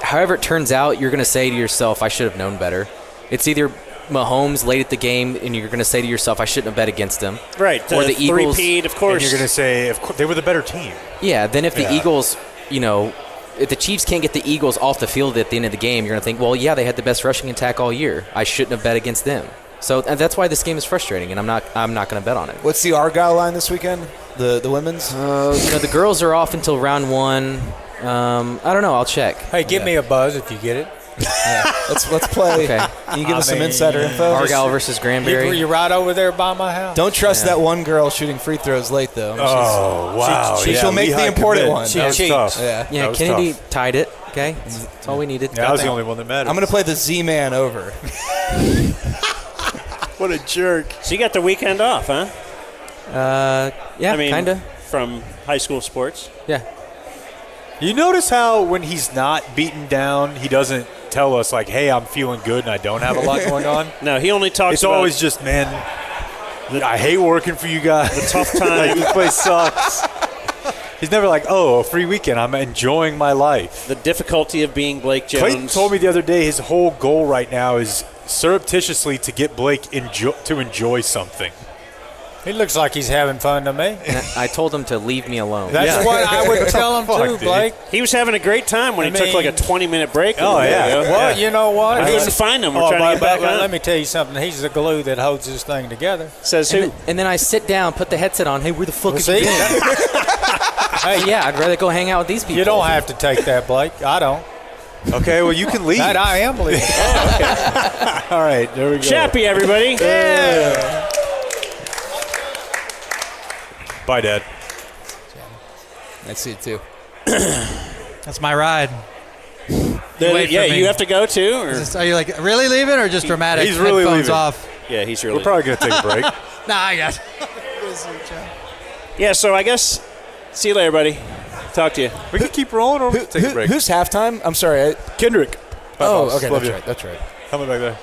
however it turns out, you're going to say to yourself, I should have known better. It's either Mahomes late at the game, and you're going to say to yourself, I shouldn't have bet against them. Right. Or the Eagles. Three-peat, of course. And you're going to say, of course, they were the better team. Yeah, then if the Yeah. Eagles, if the Chiefs can't get the Eagles off the field at the end of the game, you're going to think, well, yeah, they had the best rushing attack all year. I shouldn't have bet against them. So and that's why this game is frustrating, and I'm not going to bet on it. What's the Argyle line this weekend? The women's? The girls are off until round 1. I don't know. I'll check. Hey, give me a buzz if you get it. Yeah. Let's play. Okay. Can you give us some insider info? Argyle versus Granbury. You're right over there by my house. Don't trust that one girl shooting free throws late, though. Wow. She'll make the important one. That was tough. Yeah. Yeah, was Kennedy tough. tied it. Okay, that's all we needed. Yeah, I was the only one that mattered. I'm going to play the Z-Man over. What a jerk. So you got the weekend off, huh? Yeah, I mean, kind of. From high school sports. Yeah. You notice how when he's not beaten down, he doesn't tell us, like, hey, I'm feeling good and I don't have a lot going on? No, he only talks It's about always just, man, I hate working for you guys. the tough time. Like, this place sucks. He's never like, oh, a free weekend. I'm enjoying my life. The difficulty of being Blake Jones. Clayton told me the other day his whole goal right now is surreptitiously to get Blake to enjoy something. He looks like he's having fun to me. And I told him to leave me alone. That's what I would tell him Fuck, too, dude. Blake. He was having a great time when he took like a 20-minute break. Oh, yeah. Well, you know what? I couldn't find him. We're trying to get back on. Let me tell you something. He's the glue that holds this thing together. Says who? And then I sit down, put the headset on. Hey, where the fuck have See? you been? Hey, yeah, I'd rather go hang out with these people. You don't have to take that, Blake. I don't. Okay, well, you can leave. That I am leaving. All right, there we go. Chappy, everybody. Yeah. Bye, Dad. I see it too. That's my ride. Wait Yeah, for me. you have to go too? Or? Are you like really leaving or just dramatic? He's really headphones leaving. off. Yeah, he's really. We're probably going to take a break. Nah, I got. Yeah, so I guess. See you later, buddy. Talk to you. We can keep rolling or we can take a break. Who's halftime? I'm sorry. Kendrick. Oh, Boss. okay. Love That's you. right. That's right. Coming back there.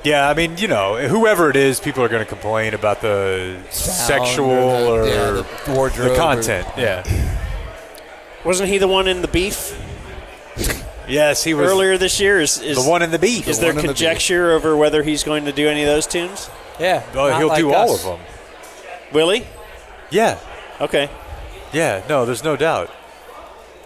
Yeah, I mean, whoever it is, people are going to complain about the sexual or the wardrobe, the content. Yeah. Wasn't he the one in the beef Yes, he was earlier this year? Is the one in the beef. Is there conjecture over whether he's going to do any of those tunes? Yeah. Oh, he'll do all of them. Will he? Yeah. Okay. Yeah. No, there's no doubt.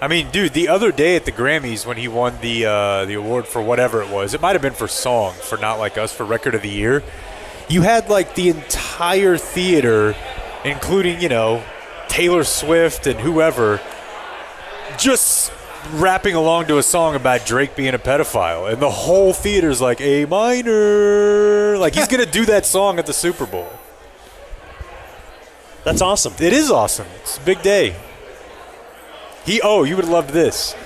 I mean, dude, the other day at the Grammys when he won the award for whatever it was, it might have been for song, for Not Like Us, for Record of the Year. You had like the entire theater, including Taylor Swift and whoever, just rapping along to a song about Drake being a pedophile, and the whole theater's like A minor, like he's gonna do that song at the Super Bowl. That's awesome. It is awesome. It's a big day. You would have loved this.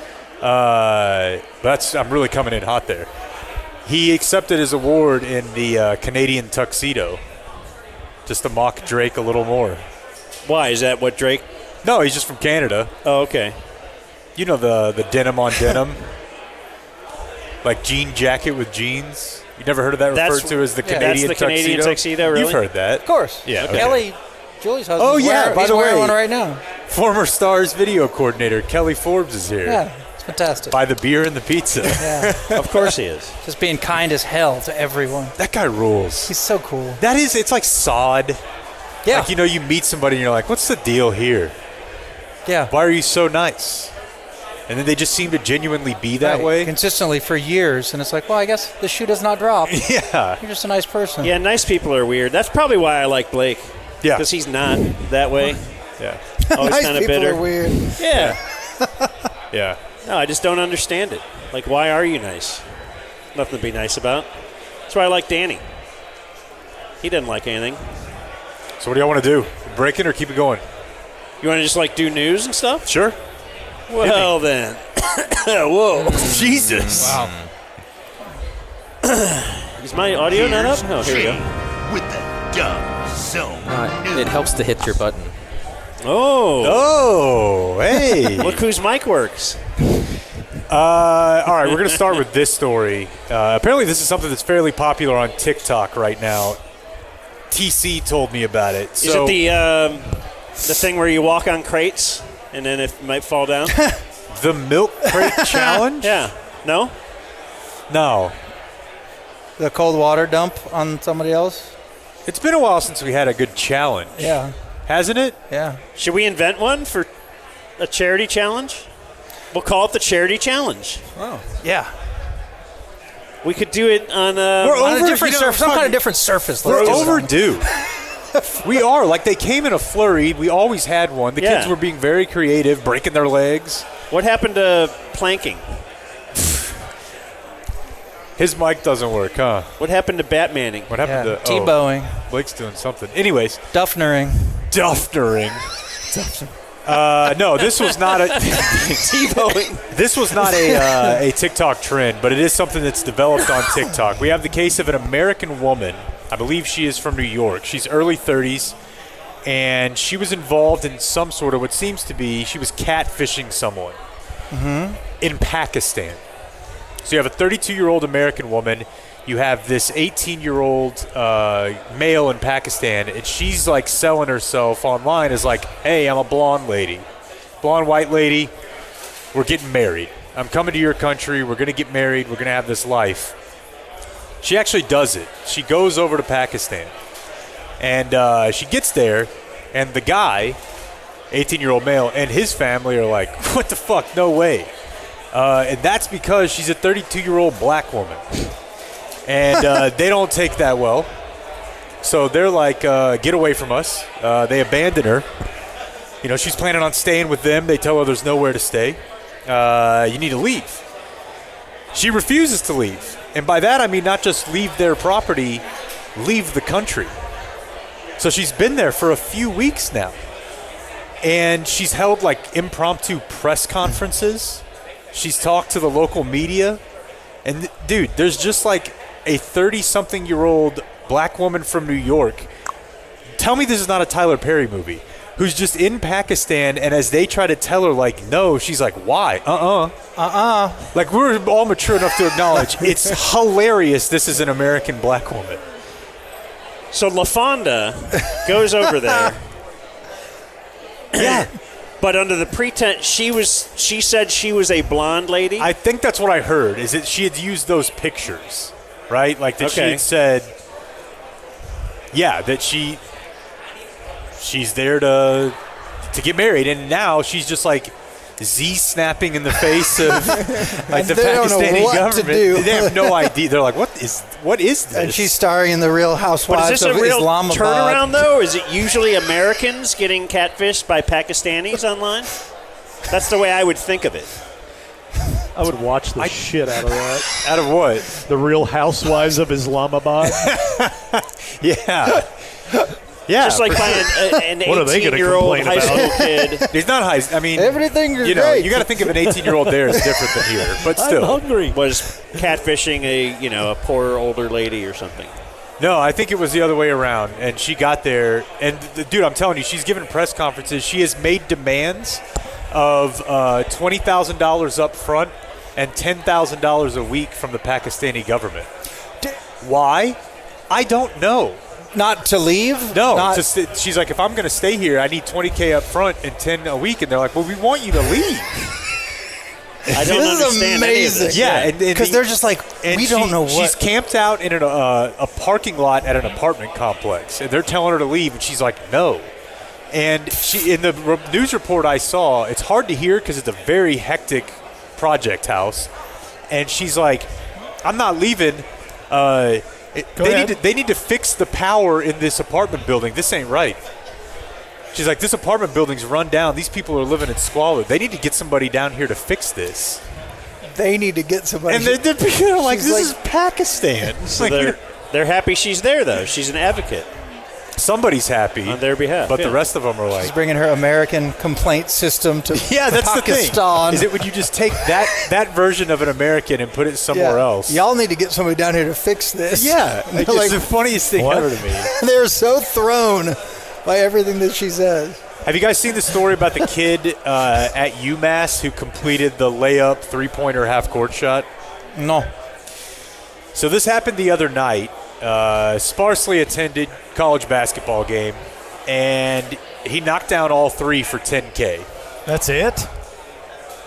I'm really coming in hot there. He accepted his award in the Canadian tuxedo, just to mock Drake a little more. Why? Is that what Drake? No, he's just from Canada. Oh, okay. You know the denim on denim, like jean jacket with jeans. You never heard of that referred to as the Canadian that's the Canadian tuxedo, really? You've heard that. Of course. Yeah. Okay. Kelly, Julie's husband. Oh, yeah, by he's the wearing way. one right now. Former Stars video coordinator Kelly Forbes is here. Yeah, it's fantastic. By the beer and the pizza. Yeah. Of course he is. Just being kind as hell to everyone. That guy rules. He's so cool. It's like sod. Yeah. Like, you meet somebody and you're like, what's the deal here? Yeah. Why are you so nice? And then they just seem to genuinely be that Right. way. Consistently for years. And it's like, well, I guess the shoe does not drop. Yeah. You're just a nice person. Yeah, nice people are weird. That's probably why I like Blake. Yeah. Because he's not that way. Yeah. Always Nice kind of people bitter. are weird. Yeah. Yeah. No, I just don't understand it. Like, why are you nice? Nothing to be nice about. That's why I like Danny. He doesn't like anything. So what do y'all want to do? Break it or keep it going? You want to just, like, do news and stuff? Sure. Well, then. Whoa. Jesus. Wow. Is my audio not up? Oh, here we go. With the Dumb Zone. It helps to hit your button. Oh. Oh, hey. Look whose mic works. All right, we're going to start with this story. Apparently, this is something that's fairly popular on TikTok right now. TC told me about it. Is it the thing where you walk on crates and then it might fall down? The milk crate challenge? Yeah. No? No. The cold water dump on somebody else? It's been a while since we had a good challenge. Yeah. Hasn't it? Yeah. Should we invent one for a charity challenge? We'll call it the charity challenge. Oh. Yeah. We could do it on On over- a different you know, surface, some kind of different surface. We're Let's do it on. overdue. We are. Like, they came in a flurry. We always had one. The kids Yeah. were being very creative, breaking their legs. What happened to planking? His mic doesn't work, huh? What happened to Batmaning? What happened Yeah. to T-bowing. Blake's doing something. Anyways, Duffnering. Duffnering. No, this was not a T-bowing. This was not a TikTok trend, but it is something that's developed on TikTok. We have the case of an American woman. I believe she is from New York. She's early 30s, and she was involved in some sort of what seems to be she was catfishing someone in Pakistan. So you have a 32-year-old American woman. You have this 18-year-old male in Pakistan, and she's like selling herself online as like, hey, I'm a blonde lady. Blonde white lady, we're getting married. I'm coming to your country. We're going to get married. We're going to have this life. She actually does it. She goes over to Pakistan, and she gets there, and the guy, 18-year-old male, and his family are like, what the fuck? No way. And that's because she's a 32-year-old black woman. And they don't take that well. So they're like, get away from us. They abandon her. You know, she's planning on staying with them. They tell her there's nowhere to stay. You need to leave. She refuses to leave. And by that, I mean not just leave their property, leave the country. So she's been there for a few weeks now. And she's held like impromptu press conferences. She's talked to the local media. And dude, there's just like a 30-something-year-old black woman from New York. Tell me this is not a Tyler Perry movie. Who's just in Pakistan, and as they try to tell her, like, no, she's like, why? Like, we're all mature enough to acknowledge it's hilarious this is an American black woman. So LaFonda goes over there. Yeah. But under the pretense she said she was a blonde lady. I think that's what I heard, is that she had used those pictures, right? Like that she Okay. had said, yeah, that she's there to get married, and now she's just like Z-snapping in the face of like the They don't know Pakistani what to government. do. They have no idea. They're like, what is this? And she's starring in the Real But Housewives is this of a real Islamabad. turnaround, though? Is it usually Americans getting catfished by Pakistanis online? That's the way I would think of it. I would watch the shit out of that. Out of what? The Real Housewives of Islamabad. Yeah. Yeah. Just like by an What are they gonna 18-year-old complain high about? school kid. He's not high. I mean, Everything is you know, great. you got to think of an 18-year-old there is different than here, but still. I'm hungry. Was catfishing a poor older lady or something. No, I think it was the other way around. And she got there, and dude, I'm telling you, she's given press conferences. She has made demands of $20,000 up front and $10,000 a week from the Pakistani government. Why? I don't know. Not to leave? No, Not, she's like, if I'm going to stay here, I need $20K up front and $10 a week. And they're like, well, we want you to leave. I don't This is understand any of amazing. this. Yeah, because they're just like, we don't know what. She's camped out in a parking lot at an apartment complex, and they're telling her to leave, and she's like, no. And she, in the news report I saw, it's hard to hear because it's a very hectic project house. And she's like, I'm not leaving. They need to fix the power in this apartment building. This ain't right. She's like, this apartment building's run down. These people are living in squalor. They need to get somebody down here to fix this. They need to get somebody. And they're like, this is Pakistan. So they're happy she's there, though. She's an advocate. Somebody's happy on their behalf, but the rest of them are like, she's bringing her American complaint system to that's Pakistan. The thing. Is it would you just take that version of an American and put it somewhere else? Y'all need to get somebody down here to fix this. Yeah, it's like, the funniest thing ever to me. They're so thrown by everything that she says. Have you guys seen the story about the kid at UMass who completed the layup three-pointer half-court shot? No. So this happened the other night. Sparsely attended college basketball game, and he knocked down all three for $10K. That's it?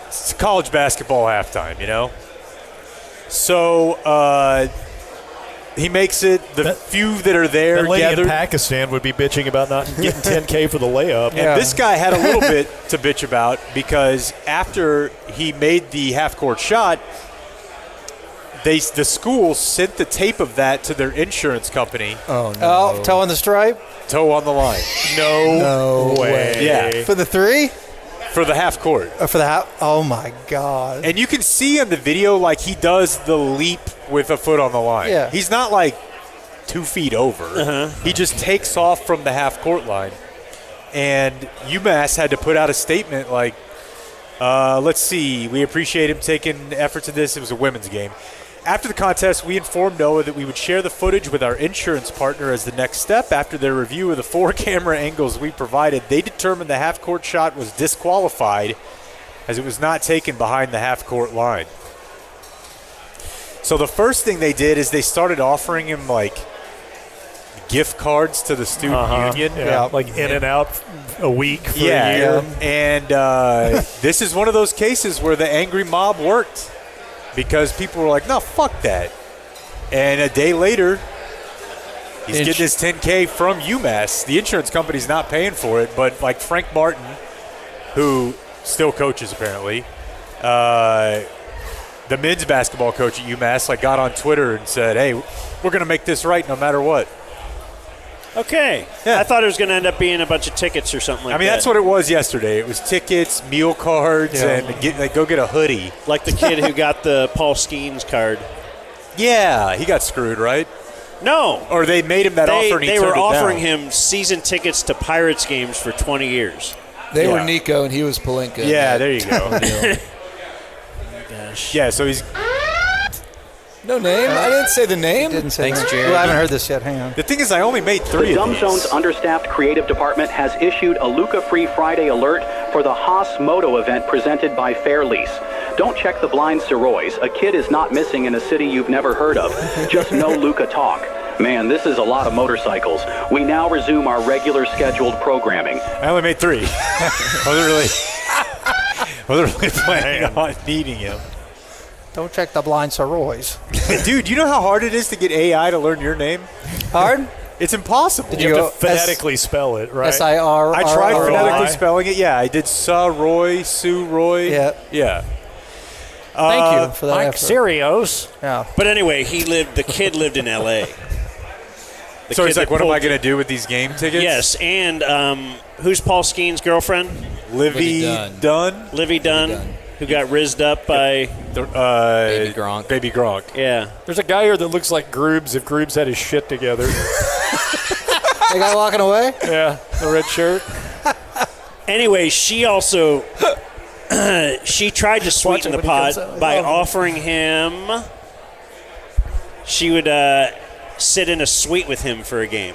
It's college basketball halftime, you know? So he makes it. The few that are there that lady gathered. in Pakistan would be bitching about not getting $10K for the layup. And this guy had a little bit to bitch about because after he made the half-court shot, the school sent the tape of that to their insurance company. Oh, no. Oh, toe on the stripe? Toe on the line. No way. Yeah. For the three? For the half court. For the half? Oh, my God. And you can see in the video, like, he does the leap with a foot on the line. Yeah. He's not, like, 2 feet over. He just takes off from the half court line. And UMass had to put out a statement like, let's see, we appreciate him taking effort to this. It was a women's game. After the contest, we informed NOAA that we would share the footage with our insurance partner as the next step. After their review of the 4 camera angles we provided, they determined the half-court shot was disqualified as it was not taken behind the half-court line. So the first thing they did is they started offering him, like, gift cards to the student union. Yeah, like in and out a week for a year. Yeah, and this is one of those cases where the angry mob worked. Because people were like, no, fuck that. And a day later, he's getting his $10K from UMass. The insurance company's not paying for it, but like Frank Martin, who still coaches apparently, the men's basketball coach at UMass, like got on Twitter and said, hey, we're going to make this right no matter what. Okay. Yeah. I thought it was going to end up being a bunch of tickets or something like that. I mean, that's what it was yesterday. It was tickets, meal cards, and go get a hoodie. Like the kid who got the Paul Skeens card. Yeah, he got screwed, right? No. Or they made him that offer and he They turned were it offering down. him season tickets to Pirates games for 20 years. They were Nico and he was Palenka. Yeah, there you go. Gosh. Yeah, so he's... No name? I didn't say the name. Didn't say Thanks, that. Jared. Well, I haven't heard this yet. Hang on. The thing is, I only made 3 The of Dumb these. Zone's understaffed creative department has issued a Luca-free Friday alert for the Haas Moto event presented by Fair Lease. Don't check the blind Sirois. A kid is not missing in a city you've never heard of. Just no Luca talk. Man, this is a lot of motorcycles. We now resume our regular scheduled programming. I only made 3. wasn't really planning on needing him. Don't check the blind Sirois. Dude, you know how hard it is to get AI to learn your name? Hard? It's impossible. Did You you have go to phonetically spell it, right? S-I-R? I tried phonetically R-O-I. spelling it. Yeah, I did Saroy, Suroy. Yeah. Yeah. Thank you for that Mike effort. Sirios. Yeah. But anyway, the kid lived in L.A. So he's kid like, that what am I pulled- going to do with these game tickets? Yes, and who's Paul Skeen's girlfriend? Livy Dunn. Livy Dunn, who got rizzed up by Baby Gronk. Baby Gronk. Yeah. There's a guy here that looks like Groobs if Groobs had his shit together. The guy walking away? Yeah, the red shirt. Anyway, she also she tried to sweeten the when he pot comes out. by offering him. She would sit in a suite with him for a game,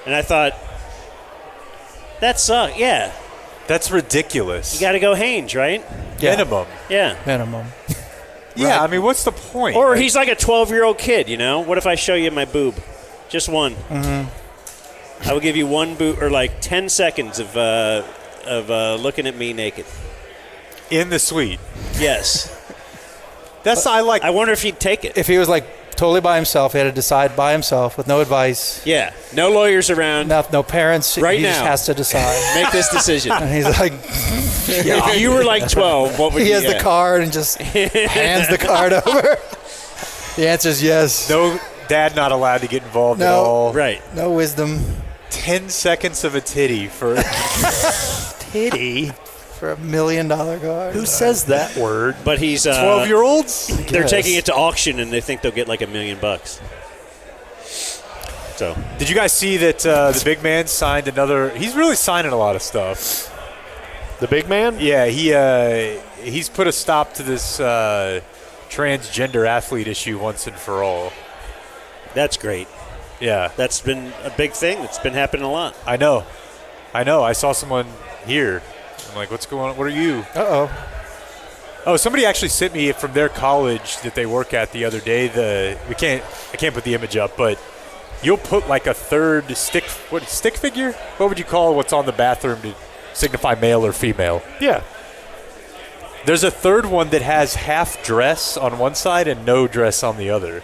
and I thought that sucks. Yeah, That's ridiculous. you got to go Haynes, right? Minimum. Yeah. Minimum. Yeah, I mean, what's the point? Or he's like a 12-year-old kid, you know? What if I show you my boob? Just one. Mm-hmm. I will give you one boob, or like 10 seconds of looking at me naked. In the suite. Yes. That's I like. I wonder if he'd take it. If he was like totally by himself. He had to decide by himself with no advice. Yeah, no lawyers around. No parents. Right he now. just has to decide. Make this decision. And he's like, If you were like 12, what would he you has the get? card and just hands the card over. The answer is yes. No, dad not allowed to get involved at No. all. Right. No wisdom. 10 seconds of a titty for Titty for $1 million card. Who says that word? But he's 12-year-olds. They're Yes. taking it to auction, and they think they'll get like $1 million. So Did you guys see that the big man signed another? He's really signing a lot of stuff. The big man? Yeah, he's put a stop to this transgender athlete issue once and for all. that's great. Yeah, That's been a big thing. That's been happening a lot. I know. I saw someone here. I'm like, what's going on? What are you? Uh-oh. Oh, somebody actually sent me from their college that they work at the other day. I can't put the image up, but you'll put like a third stick figure? What would you call what's on the bathroom to signify male or female? Yeah. There's a third one that has half dress on one side and no dress on the other.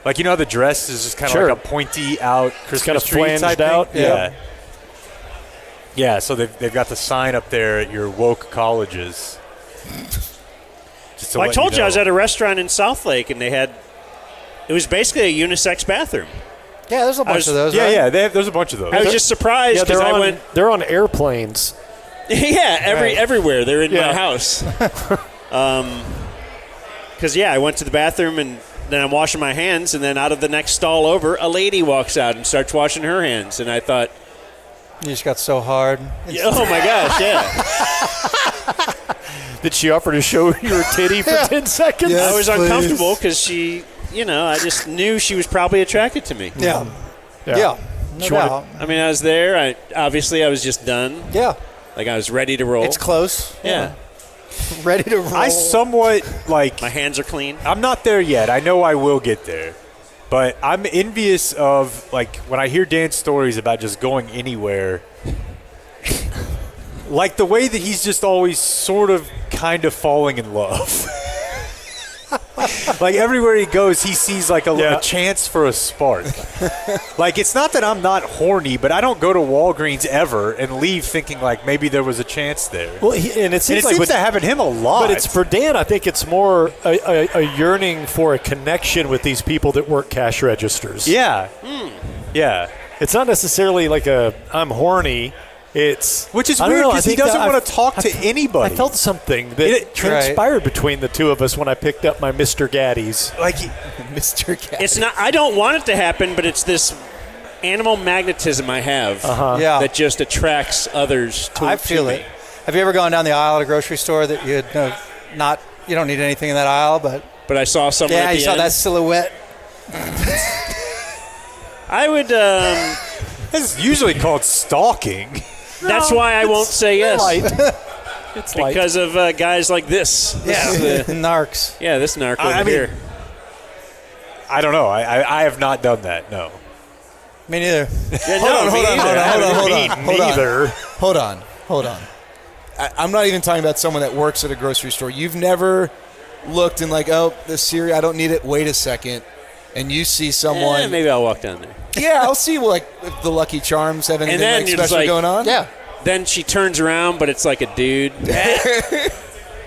Like, you know how the dress is just kind of Sure. like a pointy out Christmas kind of tree flanged type thing? out, yeah. Yeah, so they've got the sign up there at your woke colleges. Just to Well, I let told you I was know. at a restaurant in Southlake, and it was basically a unisex bathroom. Yeah, there's a bunch of those, Yeah, right? yeah, there's a bunch of those. I was just surprised Yeah, because I went. they're on airplanes. Yeah, everywhere. They're in Yeah. my house. Because, I went to the bathroom and then I'm washing my hands, and then out of the next stall over, a lady walks out and starts washing her hands. And I thought, You just got so hard. oh my gosh, yeah. Did she offer to show your titty for 10 seconds? Yes, I was please. uncomfortable because she, I just knew she was probably attracted to me. Yeah. Yeah. Yeah. No She wanted- doubt. I mean, I was there. I was just done. Yeah. Like, I was ready to roll. It's close. Yeah. Ready to roll. I somewhat, My hands are clean. I'm not there yet. I know I will get there. But I'm envious of, like, when I hear Dan's stories about just going anywhere, like the way that he's just always sort of kind of falling in love. Like, everywhere he goes, he sees, like, a chance for a spark. Like, it's not that I'm not horny, but I don't go to Walgreens ever and leave thinking, like, maybe there was a chance there. Well, and it seems, to happen to him a lot. But it's for Dan, I think it's more a yearning for a connection with these people that work cash registers. Yeah. Yeah. It's not necessarily like I'm horny. It's Which is I don't weird know, I because he think doesn't that want to talk to anybody. I felt something that transpired between the two of us when I picked up my Mr. Gaddies. Like Mr. Cat. It's not. I don't want it to happen, but it's this animal magnetism I have Yeah. that just attracts others to I feel to it. me. Have you ever gone down the aisle at a grocery store that you you don't need anything in that aisle, but But I saw someone. yeah, at you the saw end. that silhouette. I would. This is usually called stalking. That's why I won't say yes. It's light. Because of guys like this. Yeah, narcs. Yeah, this narc over I mean, here. I don't know. I have not done that. No. Me neither. Yeah, no, me neither. Hold on. I'm not even talking about someone that works at a grocery store. You've never looked and like, oh, the cereal, I don't need it. Wait a second. And you see someone. Maybe I'll walk down there. Yeah, I'll see like if the Lucky Charms have anything then like you're just special like- going on. Yeah. Then she turns around, but it's like a dude with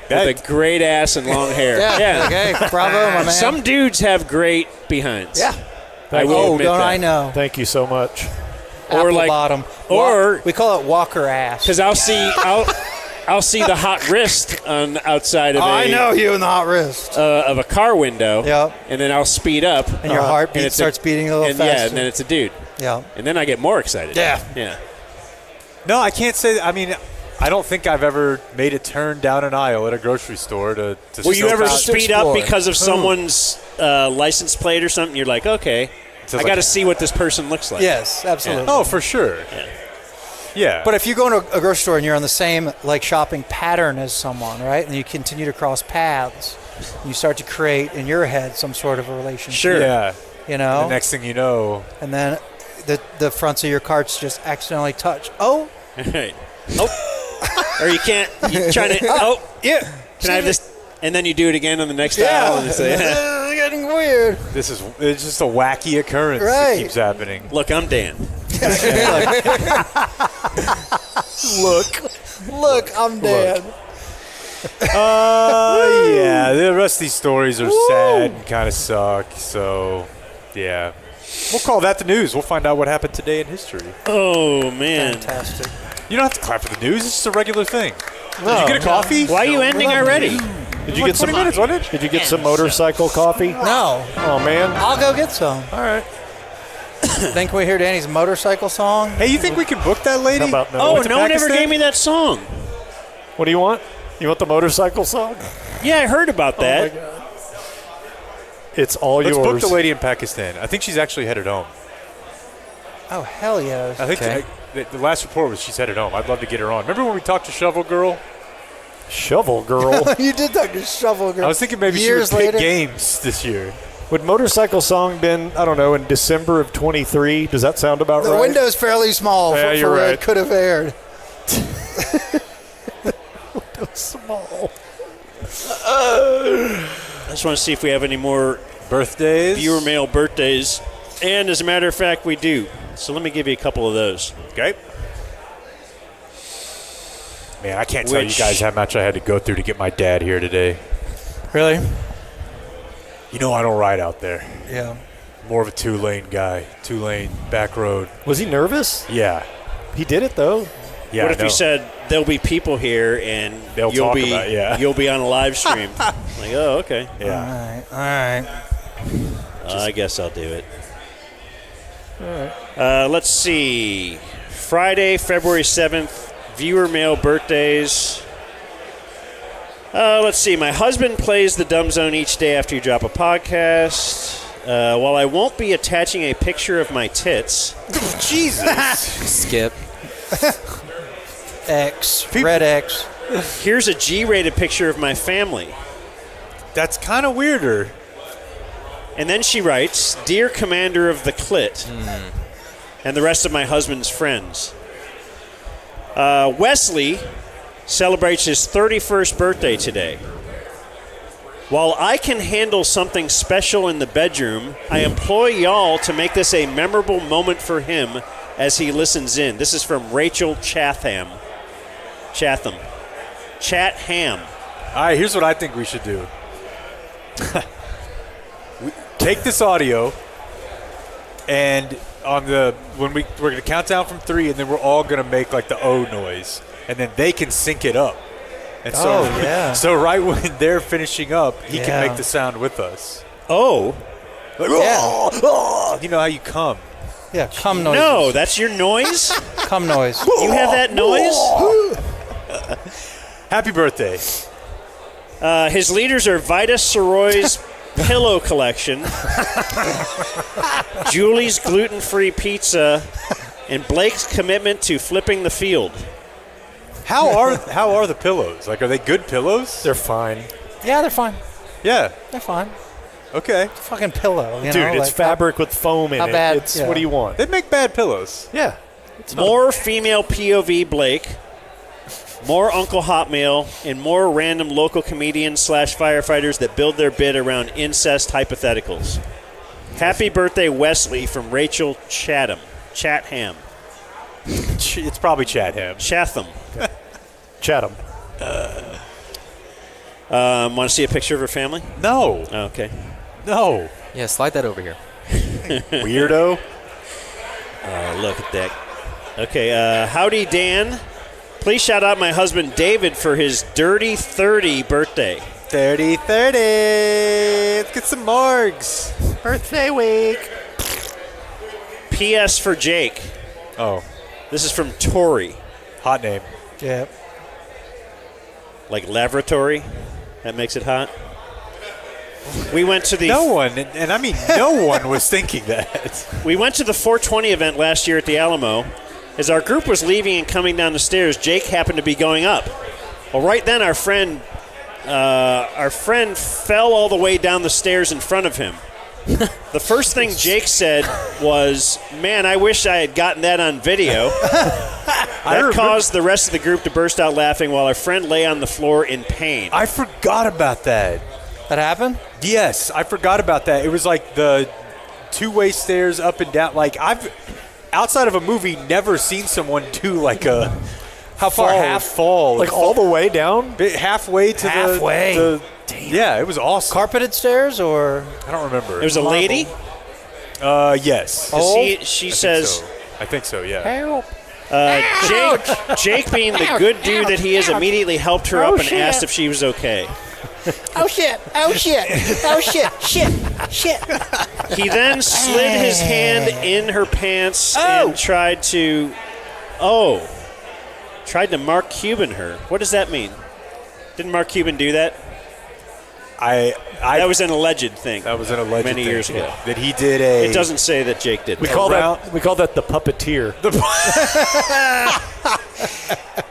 a great ass and long hair. Yeah. Okay. Bravo, my man. Some dudes have great behinds. Yeah. I will admit don't that. I know? Thank you so much. Or Apple like, bottom. or we call it Walker ass. because I'll see the hot wrist on outside of I know you in the hot wrist. of a car window. Yep. And then I'll speed up, And your heartbeat it's starts beating a little and faster. Yeah, and then it's a dude. Yeah. And then I get more excited. Yeah. Yeah. No, I can't say. I mean, I don't think I've ever made a turn down an aisle at a grocery store to Will you scope ever out- speed up because of someone's license plate or something? You're like, okay, I got to see what this person looks like. Yes, absolutely. Oh, for sure. Yeah. But if you go into a grocery store and you're on the same like shopping pattern as someone, right, and you continue to cross paths, you start to create in your head some sort of a relationship. Sure. Yeah. You know. The next thing you know, and then the fronts of your carts just accidentally touch. Oh. Right. Oh. Or you can't. You're trying to. Oh. Yeah. Can I have this? And then you do it again on the next aisle and say, Getting weird. weird. It's just a wacky occurrence that Right. keeps happening. Look, I'm Dan. Look, I'm dead. Yeah, the rest of these stories are sad and kind of suck. So, yeah. We'll call that the news. We'll find out what happened today in history. Oh, man. Fantastic. You don't have to clap for the news. It's just a regular thing. Did you get a coffee? Why are you ending already? Did you get some 20 minutes, wasn't it? Did you get some motorcycle coffee? No. Oh man. I'll go get some. All right. Then can we hear Danny's motorcycle song? Hey, you think we can book that lady? How about no? Oh, Went to no one ever Pakistan? gave me that song. What do you want? You want the motorcycle song? Yeah, I heard about that. It's all Let's yours. book the lady in Pakistan. I think she's actually headed home. Oh, hell yes. I think the last report was she's headed home. I'd love to get her on. Remember when we talked to Shovel Girl? Shovel Girl. You did talk to Shovel Girl. I was thinking maybe Years she would pick later. games this year. Would motorcycle song been, I don't know, in December of 23? Does that sound about The right? window's fairly small Yeah, for you're where right. it could have aired. Small. I just want to see if we have any more Birthdays? viewer mail birthdays. And as a matter of fact, we do. So let me give you a couple of those. Okay. Man, I can't tell you Which- guys how much I had to go through to get my dad here today. Really? You know I don't ride out there. Yeah. More of a two-lane guy. Two-lane, back road. Was he nervous? Yeah. He did it, though. Yeah, what I if know. you said there'll be people here and They'll you'll talk be about it, yeah. you'll be on a live stream? Like, oh, okay. Yeah. All right. I guess I'll do it. Let's see. Friday, February 7th, viewer mail birthdays. Let's see. My husband plays the Dumb Zone each day after you drop a podcast. While I won't be attaching a picture of my tits. Jesus. Skip. X. Red X. Here's a G-rated picture of my family. That's kind of weirder. And then she writes, Dear Commander of the Clit, and the rest of my husband's friends. Wesley celebrates his 31st birthday today. While I can handle something special in the bedroom, I employ y'all to make this a memorable moment for him as he listens in. This is from Rachel Chatham. Chatham. All right, here's what I think we should do. Take this audio, and we're going to count down from 3, and then we're all going to make like the O noise, and then they can sync it up. And so, yeah. So right when they're finishing up, he Yeah. can make the sound with us. Oh. Like, Yeah. oh, you know how you come. Yeah, cum noise. No, that's your noise? Cum noise. You have that noise? Happy birthday. His leaders are Vita Sirois Pillow Collection, Julie's Gluten-Free Pizza, and Blake's commitment to flipping the field. How are the pillows? Like, are they good pillows? They're fine. Yeah, they're fine. Yeah. They're fine. Okay. It's a fucking pillow. You Dude, know, it's like, fabric with foam in how it. bad- It's yeah. what do you want? They make bad pillows. Yeah. More female POV Blake, more Uncle Hotmail, and more random local comedians / firefighters that build their bid around incest hypotheticals. Happy birthday, Wesley, from Rachel Chatham. It's probably Chatham. Chatham. Chatham. Want to see a picture of her family? No. Okay. No. Yeah, slide that over here. Weirdo. Look at that. Okay, howdy, Dan. Please shout out my husband David for his dirty 30 birthday. 30. Let's get some morgues. birthday week. P.S. for Jake. Oh. This is from Tori. Hot name. Yeah. Like laboratory. That makes it hot. We went to the No one, and I mean no one was thinking that. We went to the 420 event last year at the Alamo. As our group was leaving and coming down the stairs, Jake happened to be going up. Well, right then our friend fell all the way down the stairs in front of him. The first thing Jake said was, "Man, I wish I had gotten that on video." That caused the rest of the group to burst out laughing while our friend lay on the floor in pain. I forgot about that. That happened? Yes, I forgot about that. It was like the two-way stairs up and down. Like I've, outside of a movie, never seen someone do like a How far? half fall, Like all the way down? halfway to Halfway. the yeah, it was awesome. Carpeted stairs or? I don't remember. It was a lady. Yes. She says. I think so. Yeah. Help. Jake, being the good dude that he is, immediately helped her up and asked if she was okay. Oh shit! Oh shit! Oh shit! Shit! He then slid his hand in her pants and tried to Mark Cuban her. What does that mean? Didn't Mark Cuban do that? That was an alleged thing. That was an alleged many thing, years ago. That he did a. It doesn't say that Jake did. We call that the puppeteer.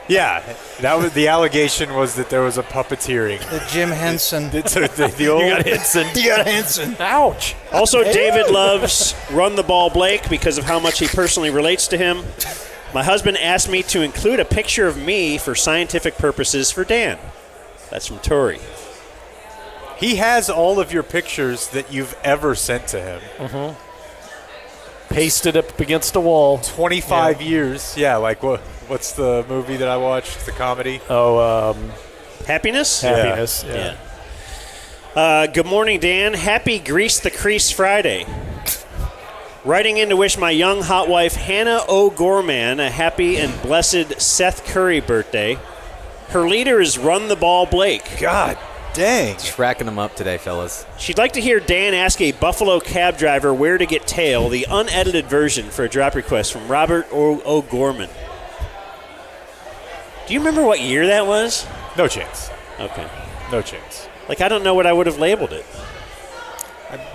Yeah, that was the allegation was that there was a puppeteering. The Jim Henson. The old You got Henson. You got Henson. Ouch. Also, David loves Run the Ball Blake because of how much he personally relates to him. My husband asked me to include a picture of me for scientific purposes for Dan. That's from Tori. He has all of your pictures that you've ever sent to him. Pasted up against a wall. 25 years. Yeah, like what's the movie that I watched? The comedy? Happiness? Happiness. Yeah. Good morning, Dan. Happy Grease the Crease Friday. Writing in to wish my young hot wife, Hannah O'Gorman, a happy and blessed Seth Curry birthday. Her leader is Run the Ball Blake. God dang. Just racking them up today, fellas. She'd like to hear Dan ask a Buffalo cab driver where to get tail, the unedited version, for a drop request from Robert O'Gorman. Do you remember what year that was? No chance. Okay. No chance. Like, I don't know what I would have labeled it.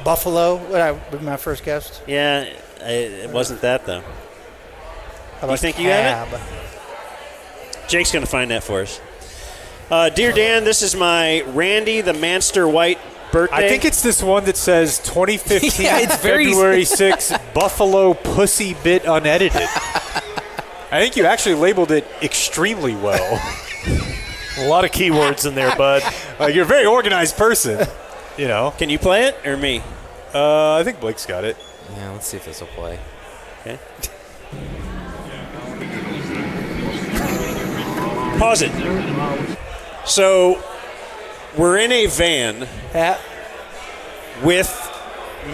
Buffalo. Would be my first guess. Yeah, it wasn't that, though. How You about think you have cab? it? Jake's going to find that for us. Dear Dan, this is my Randy the Manster White birthday. I think it's this one that says 2015 Yeah, it's very- February 6, Buffalo Pussy Bit Unedited. I think you actually labeled it extremely well. A lot of keywords in there, bud. You're a very organized person, you know. Can you play it or me? I think Blake's got it. Yeah, let's see if this will play. Okay. Pause it. So, we're in a van with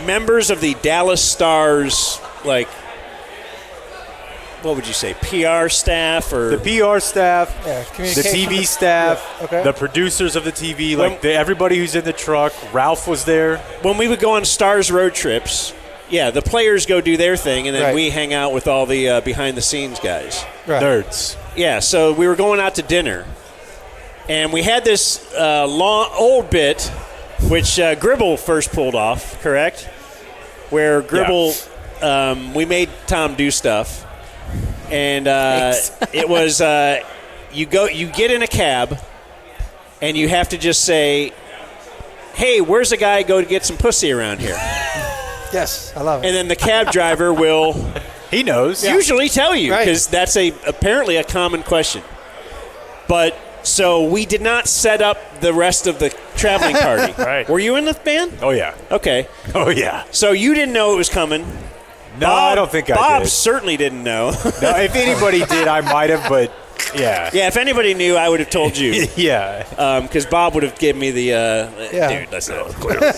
members of the Dallas Stars, like, what would you say, PR staff or The PR staff, the communication. TV staff, Yeah, okay. the producers of the TV, like everybody who's in the truck. Ralph was there. when we would go on Stars road trips? Yeah, the players go do their thing, and then Right. we hang out with all the behind-the-scenes guys. Right. Nerds. Yeah, so we were going out to dinner, and we had this long old bit, which Gribble first pulled off, correct? Where Gribble, we made Tom do stuff, and it was you get in a cab, and you have to just say, "Hey, where's a guy go to get some pussy around here?" Yes, I love it. And then the cab driver will He knows. usually tell you Right. because that's apparently a common question. But so we did not set up the rest of the traveling party. Right. Were you in the band? Oh, yeah. Okay. Oh, yeah. So you didn't know it was coming. No, I don't think I Bob did. certainly didn't know. No, if anybody did, I might have, but yeah. Yeah, if anybody knew, I would have told you. Yeah. Because Bob would have given me the dude. That's not clear.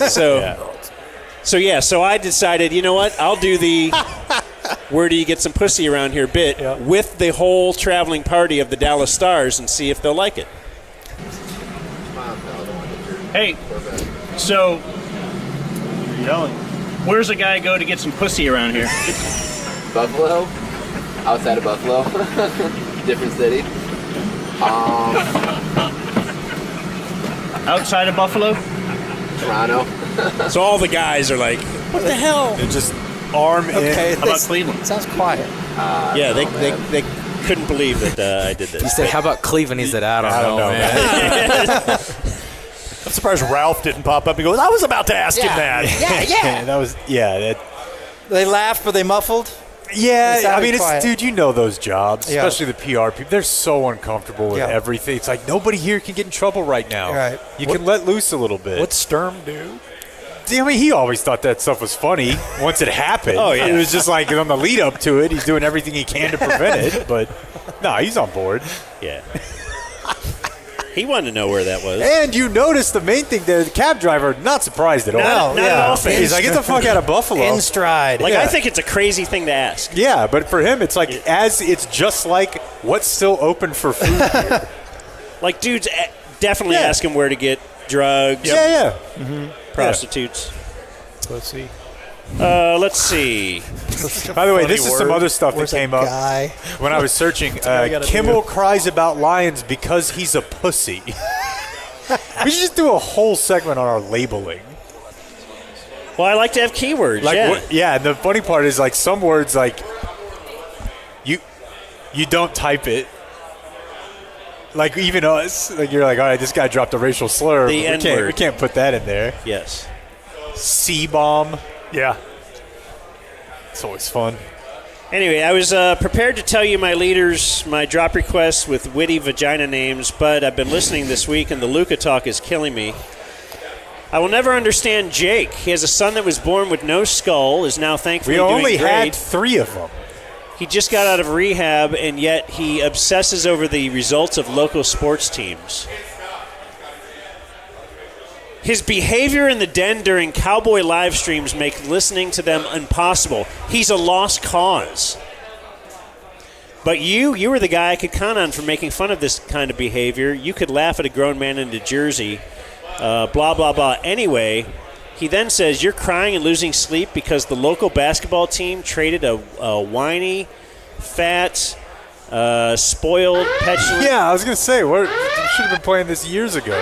So I decided, you know what? I'll do the where do you get some pussy around here bit with the whole traveling party of the Dallas Stars and see if they'll like it. Hey, so where's a guy go to get some pussy around here? Buffalo, outside of Buffalo, different city. Outside of Buffalo? Toronto. So all the guys are like, what the hell? They're just arm Okay, in. How about Cleveland? Sounds quiet. Yeah, they couldn't believe that I did this. You said, how about Cleveland? He said, I don't know, man. I'm surprised Ralph didn't pop up and go, I was about to ask him that. Yeah. That was, that. They laughed, but they muffled. Yeah, I mean, quiet. dude, you know those jobs, Yeah. especially the PR people. They're so uncomfortable with Yeah. everything. It's like nobody here can get in trouble right now. Right. You can let loose a little bit. What's Sturm do? I mean, he always thought that stuff was funny once it happened. Oh, yeah. It was just like on the lead up to it, he's doing everything he can to prevent it. But no, he's on board. Yeah. He wanted to know where that was. And you notice the main thing there, the cab driver, not surprised at all. Not at all. He's like, get the fuck out of Buffalo. In stride. Like, Yeah. I think it's a crazy thing to ask. Yeah, but for him, it's like, it's just like what's still open for food here. Like, dudes definitely Yeah. ask him where to get drugs. Yeah. Prostitutes. Let's see. Let's see. By the way, Funny this is some word. other stuff Where's that came that up guy? when I was searching. I gotta Kimmel do. cries about lions because he's a pussy. We should just do a whole segment on our labeling. Well, I like to have keywords. Like, yeah. and the funny part is, like, some words, like, you don't type it. Like, even us, like, you're like, all right, this guy dropped a racial slur. The but N-word. we can't put that in there. Yes. C-bomb. Yeah. It's always fun. Anyway, I was prepared to tell you my leaders, my drop requests with witty vagina names, but I've been listening this week, and the Luca talk is killing me. I will never understand Jake. He has a son that was born with no skull, is now thankfully We doing only great. had 3 of them. He just got out of rehab, and yet he obsesses over the results of local sports teams. His behavior in the den during Cowboy live streams make listening to them impossible. He's a lost cause. But you were the guy I could count on for making fun of this kind of behavior. You could laugh at a grown man in New Jersey, blah, blah, blah. Anyway, he then says, you're crying and losing sleep because the local basketball team traded a whiny, fat, spoiled, petulant... Yeah, I was going to say, we should have been playing this years ago.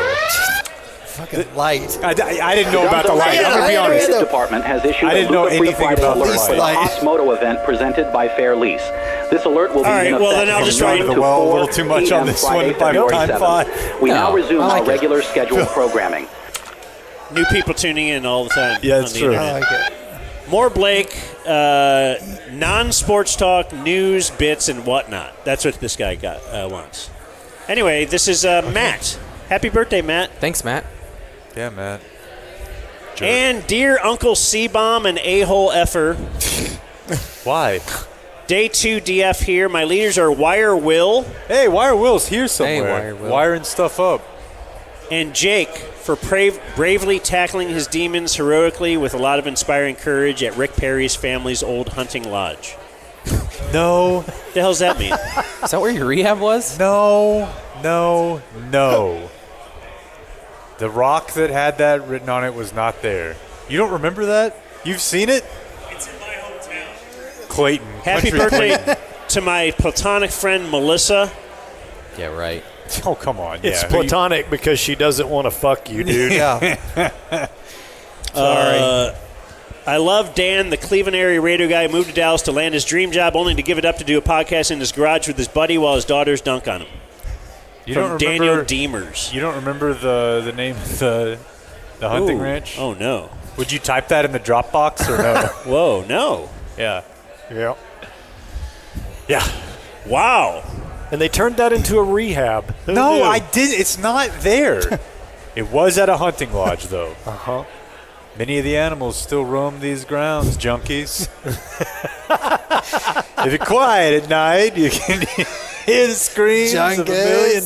Fucking light. I didn't know about the light. I'm going to be honest. The department has issued I didn't a know Luca Free anything Friday about the alert for the light. Haas Moto event presented by Fair Lease. This alert will be All right, in well, effect then I'll from just 9 write to the 4 well, a little too much on p.m. this Friday, one by February time 7th. five. We No, now resume I like our it. regular scheduled programming. New people tuning in all the time. Yeah, on it's the true. internet. I like it. More Blake, non-sports talk, news, bits, and whatnot. That's what this guy wants. Anyway, this is Matt. Happy birthday, Matt. Thanks, Matt. Yeah, man. And dear Uncle C-Bomb and A-hole effer. Why? Day 2 DF here. My leaders are Wire Will Hey, Wire Will's here somewhere. Wire Will. Wiring stuff up. and Jake for bravely tackling his demons heroically with a lot of inspiring courage at Rick Perry's family's old hunting lodge. No. The hell's that mean? Is that where your rehab was? No. The rock that had that written on it was not there. You don't remember that? You've seen it? It's in my hometown. Clayton. Happy Country birthday Clayton. to my platonic friend Melissa. Yeah, right. Oh, come on. It's yeah. platonic because she doesn't want to fuck you, dude. Yeah. Sorry. I love Dan, the Cleveland area radio guy, moved to Dallas to land his dream job, only to give it up to do a podcast in his garage with his buddy while his daughters dunk on him. You From don't Daniel remember, Deemers. You don't remember the name of the hunting Ooh. ranch? Oh, no. Would you type that in the Dropbox or no? Whoa, no. Yeah. Yeah. Yeah. Wow. And they turned that into a rehab. Who No, knew? I didn't. It's not there. It was at a hunting lodge, though. Uh-huh. Many of the animals still roam these grounds, junkies. If you're quiet at night, you can hear the screams of a million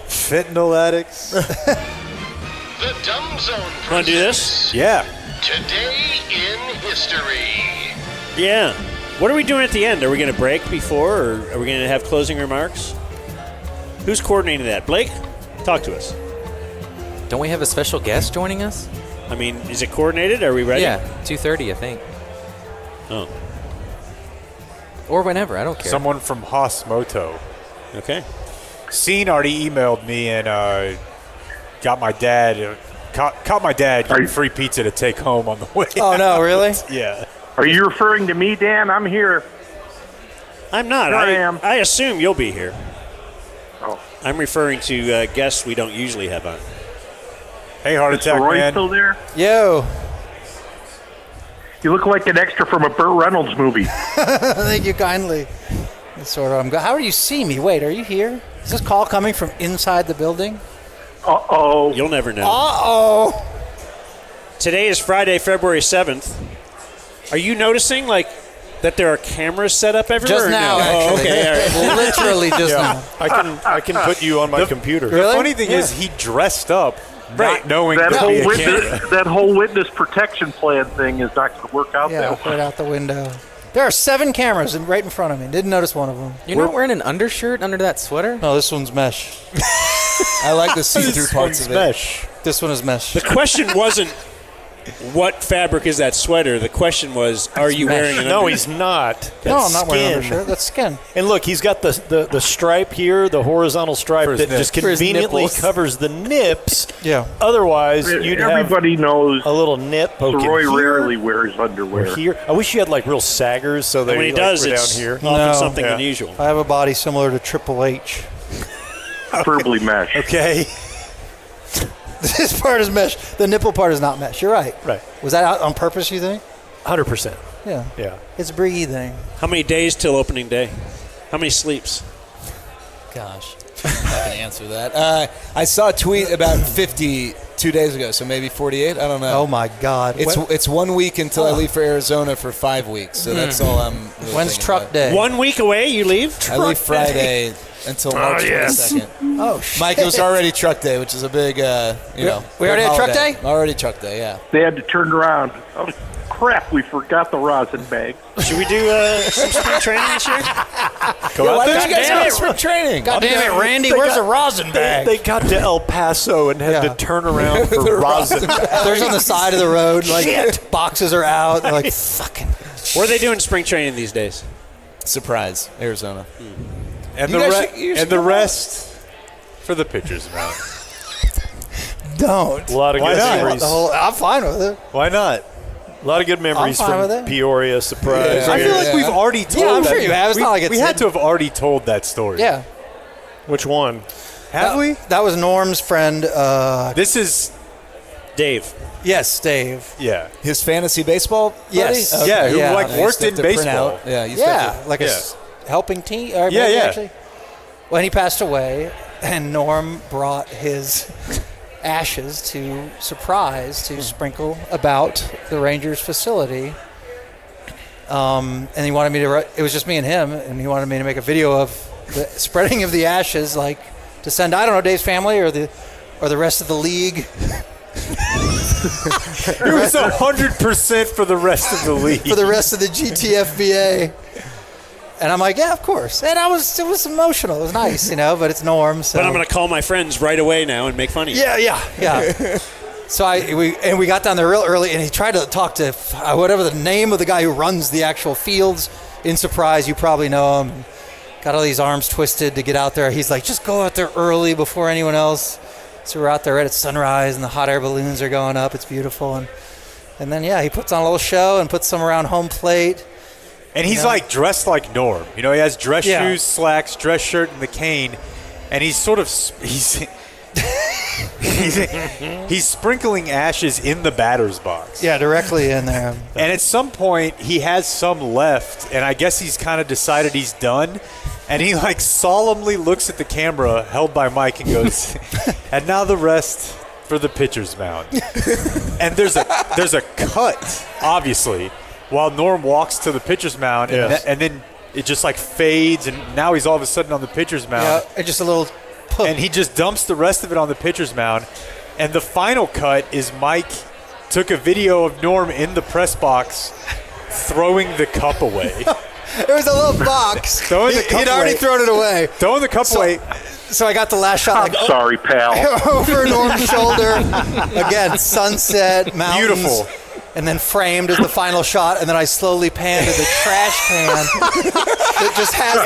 fentanyl addicts. The Dumb Zone Want to do this? Yeah. Today in History. Yeah. What are we doing at the end? Are we going to break before, or are we going to have closing remarks? Who's coordinating that? Blake, talk to us. Don't we have a special guest joining us? I mean, is it coordinated? Are we ready? Yeah, 2:30, I think. Oh. Or whenever, I don't care. Someone from Haas Moto. Okay. Scene already emailed me and got my dad. Caught my dad getting free pizza to take home on the way. Oh, no, really? Yeah. Are you referring to me, Dan? I'm here. I'm not. Here I am. I assume you'll be here. Oh. I'm referring to guests we don't usually have on. Hey, Heart Is Attack Sirois Man. still there? Yo. You look like an extra from a Burt Reynolds movie. Thank you kindly. Sort of. How do you see me? Wait, are you here? Is this call coming from inside the building? Uh-oh. You'll never know. Uh-oh. Today is Friday, February 7th. Are you noticing, that there are cameras set up everywhere? Just now, actually. Oh, okay, all right. Literally just now. I can put you on my computer. The funny thing is, he dressed up, not knowing that there'd be a whole camera. that whole witness protection plan thing is not going to work out Yeah, that right out the window. There are 7 cameras right in front of me. Didn't notice one of them. You're not wearing an undershirt under that sweater? No, this one's mesh. I like the see-through parts of it. Mesh. This one is mesh. The question wasn't what fabric is that sweater. The question was, are you wearing an No, under- he's not. No, That's I'm not wearing an skin. undershirt. That's skin. And look, he's got the stripe here, the horizontal stripe his that nips. just For his conveniently nipples. covers the nips. Yeah. Otherwise, you'd have Everybody knows a little nip poking Roy here rarely wears underwear. or here. I wish you had real saggers so they And when he like, does, were it's down here. often something Yeah. unusual. I have a body similar to Triple H. Preferably mesh. Okay. This part is mesh. The nipple part is not mesh. You're right. Right. Was that out on purpose, you think? 100%. Yeah. Yeah. It's breathing. How many days till opening day? How many sleeps? Gosh, I'm not going to answer that. I saw a tweet about 50 2 days ago, so maybe 48. I don't know. Oh my God! It's 1 week until I leave for Arizona for 5 weeks, so that's all I'm. Really When's thinking truck about. day? 1 week away, you leave? I leave Friday until March 22nd. Oh shit! Mike, it was already truck day, which is a big, We already big had truck holiday. day? Already truck day, yeah. They had to turn around. Oh, crap, we forgot the rosin bag. Should we do some spring training this year? Why did you guys go to spring training? God damn it, Randy! Where's the rosin bag? They got to El Paso and had Yeah. to turn around for rosin. There's on the side of the road, like boxes are out. They're like fucking. What are they doing spring training these days? Surprise, Arizona. And You the, guys should- you should and the come rest for the pitchers round. Don't. A lot of Why good not? memories. I'm fine with it. Why not? A lot of good memories I'm fine with from it. Peoria. Surprise. I feel like Yeah. we've already told Yeah, I'm that. sure you have. It's we, not like it's we had hidden. to have already told that story. Yeah. Which one? Have we? That was Norm's friend. This is, Dave. Yes, Dave. yeah. His fantasy baseball buddy? Yes. Okay. Yeah, who Yeah. like Yeah, you worked still have in to print baseball. out. Yeah, you still have Yeah, to- like a helping team. Or Yeah, maybe yeah. Actually. When he passed away, and Norm brought his ashes to sprinkle about the Rangers facility. And he wanted me to. It was just me and him, and he wanted me to make a video of the spreading of the ashes, like to send. I don't know, Dave's family or the rest of the league. It was 100% for the rest of the league. For the rest of the GTFBA. And I'm like, yeah, of course. And it was emotional. It was nice, but it's Norm. So. But I'm going to call my friends right away now and make fun of you. Yeah. So we got down there real early, and he tried to talk to whatever the name of the guy who runs the actual fields in Surprise. You probably know him. Got all these arms twisted to get out there. He's like, just go out there early before anyone else. So we're out there right at sunrise, and the hot air balloons are going up. It's beautiful. And then, he puts on a little show and puts some around home plate. And he's like dressed like Norm. He has dress Yeah. shoes, slacks, dress shirt, and the cane. And he's sort of he's sprinkling ashes in the batter's box. Yeah, directly in there. And at some point, he has some left, and I guess he's kind of decided he's done. And he solemnly looks at the camera held by Mike and goes, "And now the rest for the pitcher's mound." And there's a cut, obviously, while Norm walks to the pitcher's mound, and then it just fades, and now he's all of a sudden on the pitcher's mound. Yeah, and just a little poof. And he just dumps the rest of it on the pitcher's mound. And the final cut is Mike took a video of Norm in the press box throwing the cup away. It was a little box. Throwing the cup He'd already away. thrown it away. Throwing the cup away. So I got the last shot. I'm sorry, pal. Over Norm's shoulder. Again, sunset, mountains. Beautiful. And then framed as the final shot. And then I slowly panned to the trash can that just has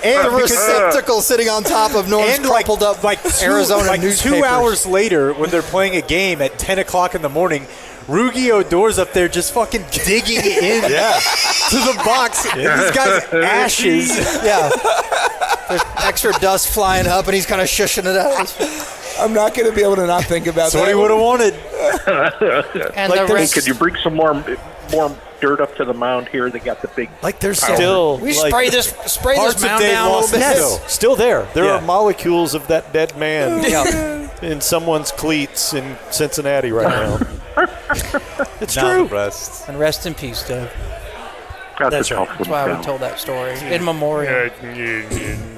And the receptacle sitting on top of Norm's crumpled up Arizona newspapers. 2 hours later, when they're playing a game at 10 o'clock in the morning, Rugi Odor's up there just fucking digging in to the box. And these guys' ashes. Yeah. There's extra dust flying up, and he's kind of shushing it out. I'm not going to be able to not think about That's what he would have wanted. And the rest- could you bring some more dirt up to the mound here. They got the big. Like there's powder. still We like, spray this parts of mound Dave down a little Lawson bit. still there. There Yeah. are molecules of that dead man Yeah. in someone's cleats in Cincinnati right now. It's true. Rest. And rest in peace, Doug. That's right. That's why we told that story in memorial.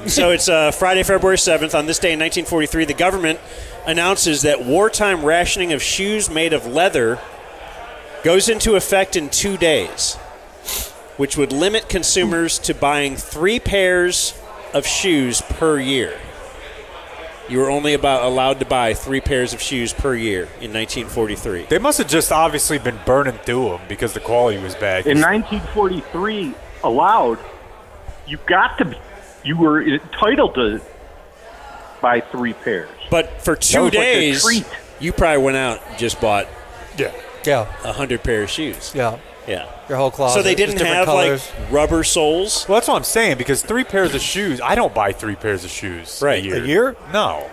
So it's Friday, February 7th. On this day in 1943, the government announces that wartime rationing of shoes made of leather goes into effect in 2 days, which would limit consumers to buying 3 pairs of shoes per year. You were only allowed to buy 3 pairs of shoes per year in 1943. They must have just obviously been burning through them because the quality was bad. In 1943, allowed, you were entitled to buy 3 pairs. But for That 2 was like a days, treat. you probably went out and just bought Yeah. 100 pair of shoes. Yeah. Yeah. Your whole closet. So they Just didn't different have colors. like rubber soles? Well, that's what I'm saying, because 3 pairs of shoes, I don't buy 3 pairs of shoes Right. a year. A year? No.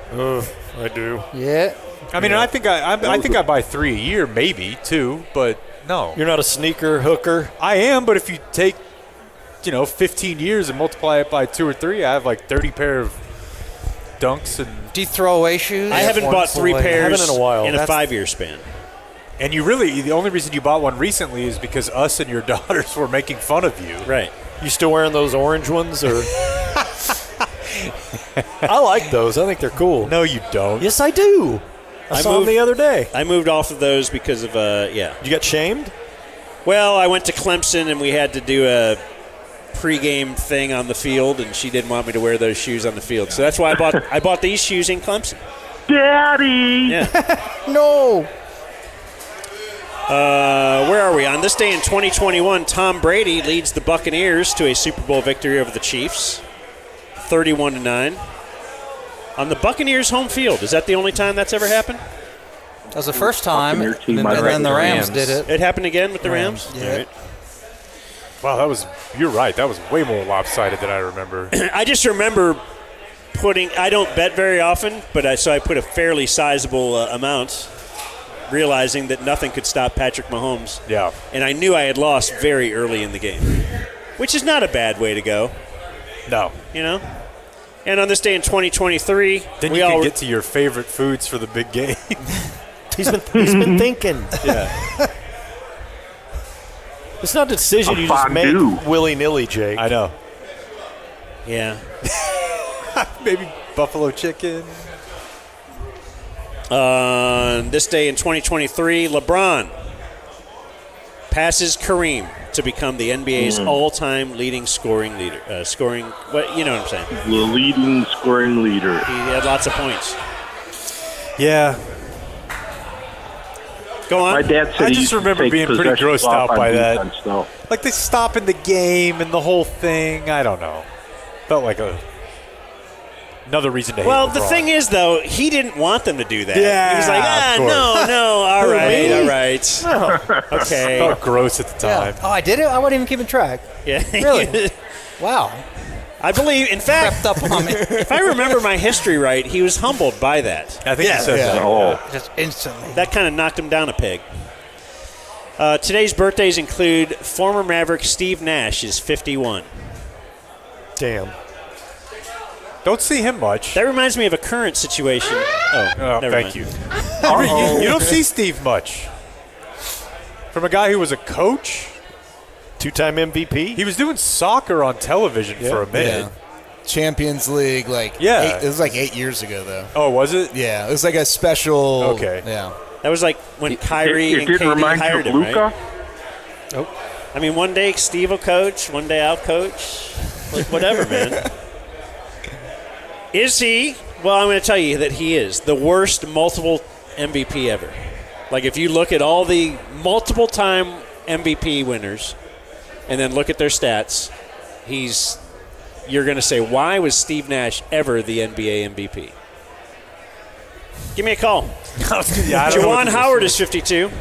I do. Yeah. I mean, I think I buy 3 a year, maybe 2, but no. You're not a sneaker hooker. I am, but if you take, 15 years and multiply it by 2 or 3, I have like 30 pair of Dunks and. Do you throw away shoes? I haven't bought 3 pairs haven't in a while. in a That's- 5-year span. And the only reason you bought one recently is because us and your daughters were making fun of you. Right. You still wearing those orange ones, or? I like those. I think they're cool. No, you don't. Yes, I do. I saw them the other day. I moved off of those because of, You got shamed? Well, I went to Clemson and we had to do a pregame thing on the field, and she didn't want me to wear those shoes on the field. So that's why I bought these shoes in Clemson. Daddy! Yeah. No. Where are we? On this day in 2021, Tom Brady leads the Buccaneers to a Super Bowl victory over the Chiefs, 31-9. On the Buccaneers' home field. Is that the only time that's ever happened? That was the first time, and team, then the Rams did it. It happened again with the Rams? Yeah. All right. Wow, you're right. That was way more lopsided than I remember. I just remember I don't bet very often, but so I put a fairly sizable amount, realizing that nothing could stop Patrick Mahomes. Yeah. And I knew I had lost very early in the game, which is not a bad way to go. No. And on this day in 2023, Then you can get to your favorite foods for the big game. He's been thinking. Yeah. It's not a decision you just make willy-nilly, Jake. I know. Yeah. Maybe buffalo chicken. On this day in 2023, LeBron passes Kareem to become the NBA's all-time leading scoring leader. You know what I'm saying? The leading scoring leader. He had lots of points. Yeah. Go on. My dad said I he just used to remember take being pretty possession grossed off out on by that. defense, though. Like they stop in the game and the whole thing. I don't know. Felt like another reason to hate Well, the LeBron. thing is, though, he didn't want them to do that. Yeah, he was like, of course. no, all right. Okay. Felt gross at the time. Oh, I did it? I wasn't even keeping track. Yeah. Really? Wow. I believe, in fact, Crept up on me. if I remember my history right, he was humbled by that. I think he said that. Oh, Just instantly. That kind of knocked him down a peg. Today's birthdays include former Maverick Steve Nash is 51. Damn. Don't see him much. That reminds me of a current situation. Oh, never thank mind. you. You don't see Steve much. From a guy who was a coach, 2-time MVP. he was doing soccer on television for a minute. Yeah. Champions League, Yeah. it was like 8 years ago, though. Oh, was it? Yeah, it was like a special. Okay. Yeah. That was like when Kyrie it and didn't KD remind you hired of him, Luka? right? Oh. I mean, one day Steve will coach, one day I'll coach. Whatever, man. Is he? Well, I'm going to tell you that he is the worst multiple MVP ever. Like, if you look at all the multiple-time MVP winners and then look at their stats, you're going to say, why was Steve Nash ever the NBA MVP? Give me a call. Juwan Howard is 52.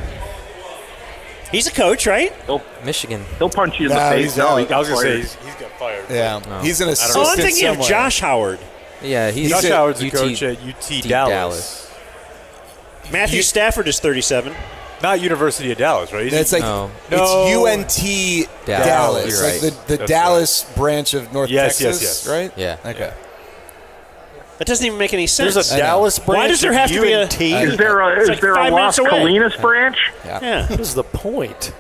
He's a coach, right? Michigan. He'll punch you in the No, face. he's No, out. he got I was going to fired. say, he's got fired. Yeah. No. He's an assistant Oh, I'm thinking somewhere. of Josh Howard. Yeah, he's Josh Howard's a UT coach at UT Dallas. Matthew Stafford is 37. Not University of Dallas, right? It's like it's UNT Dallas. You're right. Like the Dallas branch of North Texas, yes. right? Yeah. Okay. That doesn't even make any sense. There's a Dallas branch. Why does there have to be a? Is there a It's like 5 Las minutes away. Colinas branch? Yeah. What is the point?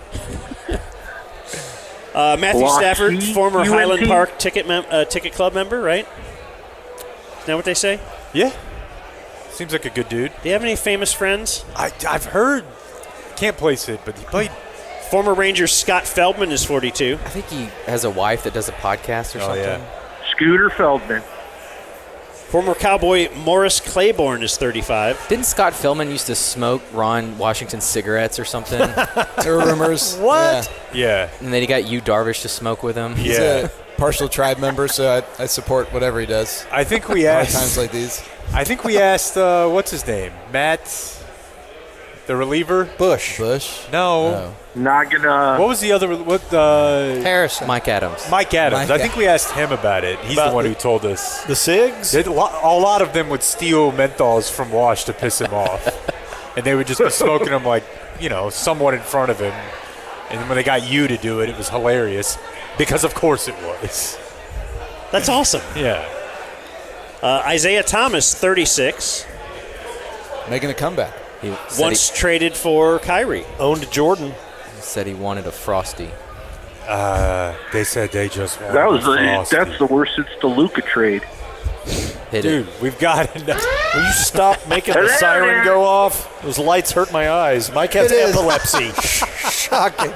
Matthew Lost Stafford, Key, former UNT? Highland Park ticket club member, right? Is that what they say? Yeah. Seems like a good dude. Do you have any famous friends? I've heard. Can't place it, but he played. Former Ranger Scott Feldman is 42. I think he has a wife that does a podcast or something. Yeah. Scooter Feldman. Former Cowboy Morris Claiborne is 35. Didn't Scott Philman used to smoke Ron Washington cigarettes or something? There were rumors. What? Yeah. And then he got Yu Darvish to smoke with him. He's a partial tribe member, so I support whatever he does. I think we Hard asked. times like these. I think we asked. What's his name? Matt, the reliever. Bush. No. Not gonna. What was the other? What? Harrison. Mike Adams. Mike Adams. Mike I think we asked him about it. He's About the one who told us. The cigs? A lot of them would steal menthols from Wash to piss him off, and they would just be smoking them like somewhat in front of him. And then when they got you to do it, it was hilarious because of course it was. That's awesome. Yeah. Isaiah Thomas, 36. Making a comeback. He said Once traded for Kyrie. Owned Jordan. he said he wanted a Frosty. They said they just wanted That was Frosty. that's the worst since the Luka trade. Hit Dude, it. we've got it. Will you stop making the siren go off? Those lights hurt my eyes. Mike has epilepsy. Shocking.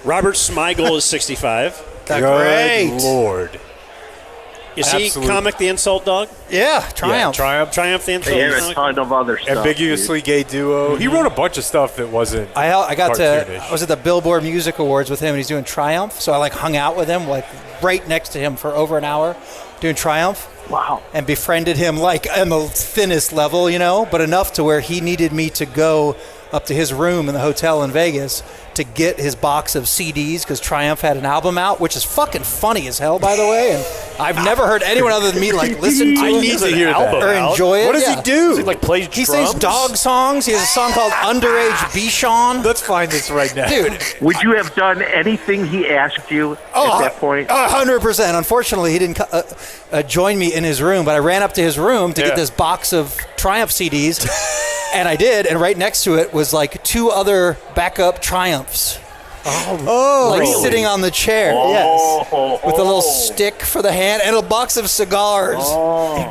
Robert Smigel is 65. Good Lord. Is he Absolute- Comic the Insult Dog? Yeah, Triumph. Triumph. Triumph the Insult They have a Dog? ton of other stuff. Ambiguously gay duo. He wrote a bunch of stuff that wasn't. I cartoonish. was at the Billboard Music Awards with him, and he's doing Triumph. So I hung out with him right next to him for over an hour, doing Triumph. Wow. And befriended him on the thinnest level, but enough to where he needed me to go up to his room in the hotel in Vegas to get his box of CDs because Triumph had an album out, which is fucking funny as hell, by the way. And I've never heard anyone other than me listen to I it need to hear that. or enjoy it. What does he do? Does he play He drums? sings dog songs. He has a song called Underage Bichon. Let's find this right now. Dude. Would you have done anything he asked you at that point? 100%. Unfortunately, he didn't join me in his room, but I ran up to his room to get this box of Triumph CDs, and I did, and right next to it was 2 other backup Triumphs. Really? Sitting on the chair, yes, with a little stick for the hand and a box of cigars.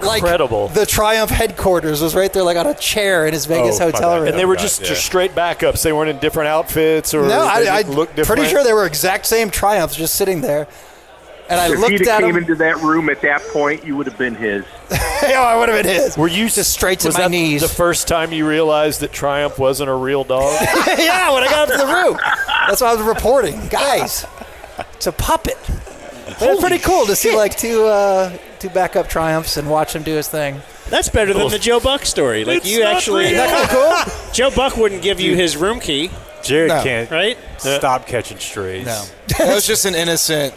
Incredible. The Triumph headquarters was right there, on a chair in his Vegas hotel room. And they were just straight backups. They weren't in different outfits or No, they I didn't look different. pretty sure they were exact same Triumphs just sitting there. And I If looked he'd at came him. into that room at that point, you would have been his. I would have been his. Were you just straight to was my that knees? the first time you realized that Triumph wasn't a real dog? Yeah, when I got up to the room. That's what I was reporting. Guys, it's a puppet. But it's pretty cool to see two backup Triumphs and watch him do his thing. That's better than the Joe Buck story. Isn't that kind of cool? Joe Buck wouldn't give you his room key. Jared can't right? stop catching strays. No. That was just an innocent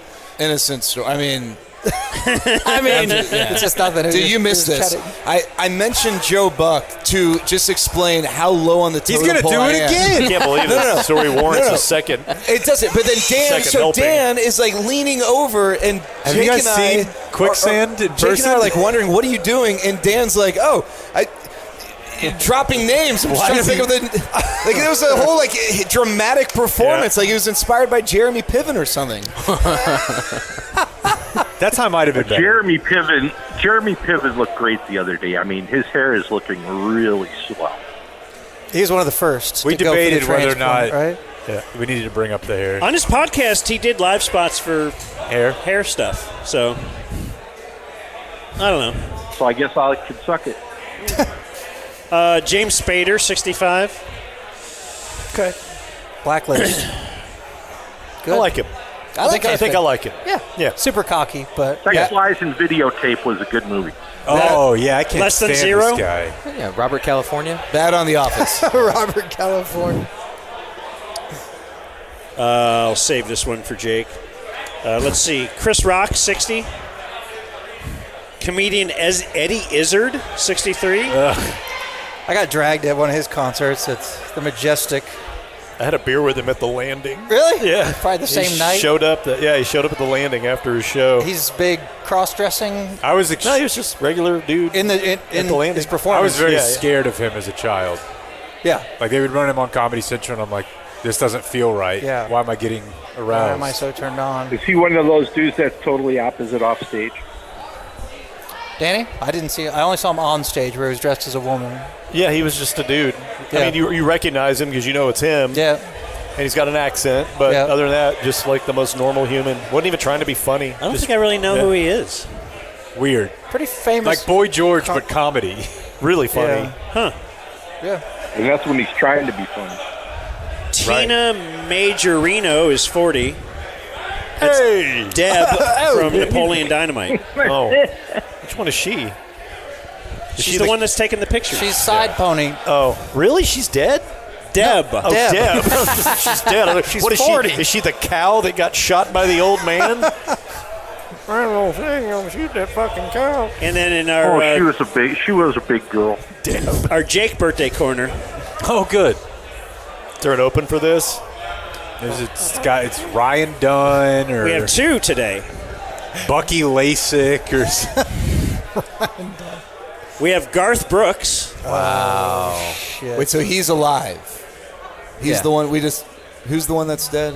story. I mean, it's just nothing. Dude, you missed this. I mentioned Joe Buck to just explain how low on the totem He's gonna pole do I it am. again. I can't believe this story warrants a second. It doesn't. But then Second helping. Dan is leaning over, and Have Jake you guys and seen I Quicksand in Jake and person? I are wondering, what are you doing? And Dan's dropping names. I'm just trying to think of the. There was a whole dramatic performance. He was inspired by Jeremy Piven or something. That time might have been better. Jeremy Piven looked great the other day. I mean, his hair is looking really swell. He was one of the first. We to go for the debated whether or not transplant, right? Yeah, we needed to bring up the hair. On his podcast, he did live spots for hair stuff. So, I don't know. So I guess I could suck it. James Spader, 65. Okay. Blacklist. I like him. I think I like him. Yeah. Super cocky, but Sex Lies and Videotape was a good movie. Oh, yeah, I can't Less than stand zero? this guy. Yeah, Robert California. Bad on The Office. Robert California. I'll save this one for Jake. Let's see. Chris Rock, 60. Comedian Eddie Izzard, 63. I got dragged at one of his concerts. It's the Majestic. I had a beer with him at the Landing. Really? Yeah. Probably the same night. He showed up at the Landing after his show. He's big cross-dressing. No, he was just regular dude in the Landing. his performance. I was very scared of him as a child. Yeah. Like they would run him on Comedy Central, and I'm like, this doesn't feel right. Yeah. Why am I getting aroused? Why am I so turned on? Is he one of those dudes that's totally opposite off stage? Danny? I didn't see. I only saw him on stage where he was dressed as a woman. Yeah, he was just a dude. Yeah. I mean, you recognize him because you know it's him. Yeah. And he's got an accent, but other than that, just like the most normal human. Wasn't even trying to be funny. I don't think I really know who he is. Weird. Pretty famous. Like Boy George, but comedy. Really funny. Yeah. Huh. Yeah. And that's when he's trying to be funny. Tina Majorino is 40. That's Hey! Deb from Napoleon Dynamite. Oh. Which one is she? She's the one that's taking the picture. She's side pony. Oh, really? She's dead? Deb. Oh, Deb. Deb. She's dead. She's what is 40. she? Is she the cow that got shot by the old man? I don't think shoot that fucking cow. And then in our she was a big girl. our Jake birthday corner. Oh, good. Is there an open for this? It's Ryan Dunn or We have two today. Bucky Lasik or We have Garth Brooks. Wow. Shit. Wait, so he's alive? He's Yeah. the one we just. Who's the one that's dead?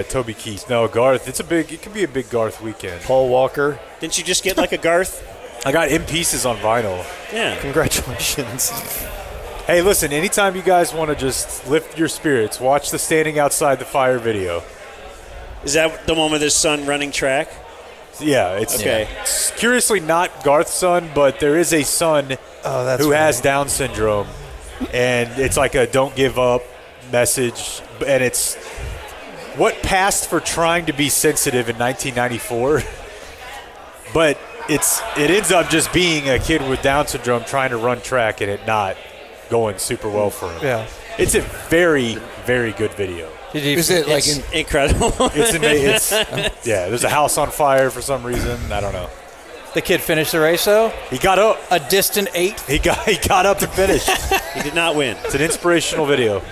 Toby Keith. No, Garth. It could be a big Garth weekend. Paul Walker. Didn't you just get like a Garth? I got In Pieces on vinyl. Yeah. Congratulations. Hey, listen, anytime you guys want to just lift your spirits, watch the Standing Outside the Fire video. Is that the one with his son running track? Yeah, it's Okay. It's curiously not Garth's son, but there is a son who has Down syndrome, and it's like a don't give up message, and it's what passed for trying to be sensitive in 1994, but it ends up just being a kid with Down syndrome trying to run track and it not going super well for him. Yeah. It's a very, very good video. Is it like It's incredible? It's yeah. There's a house on fire for some reason. I don't know. The kid finished the race, though? He got up. A distant 8. He got up and finished. He did not win. It's an inspirational video.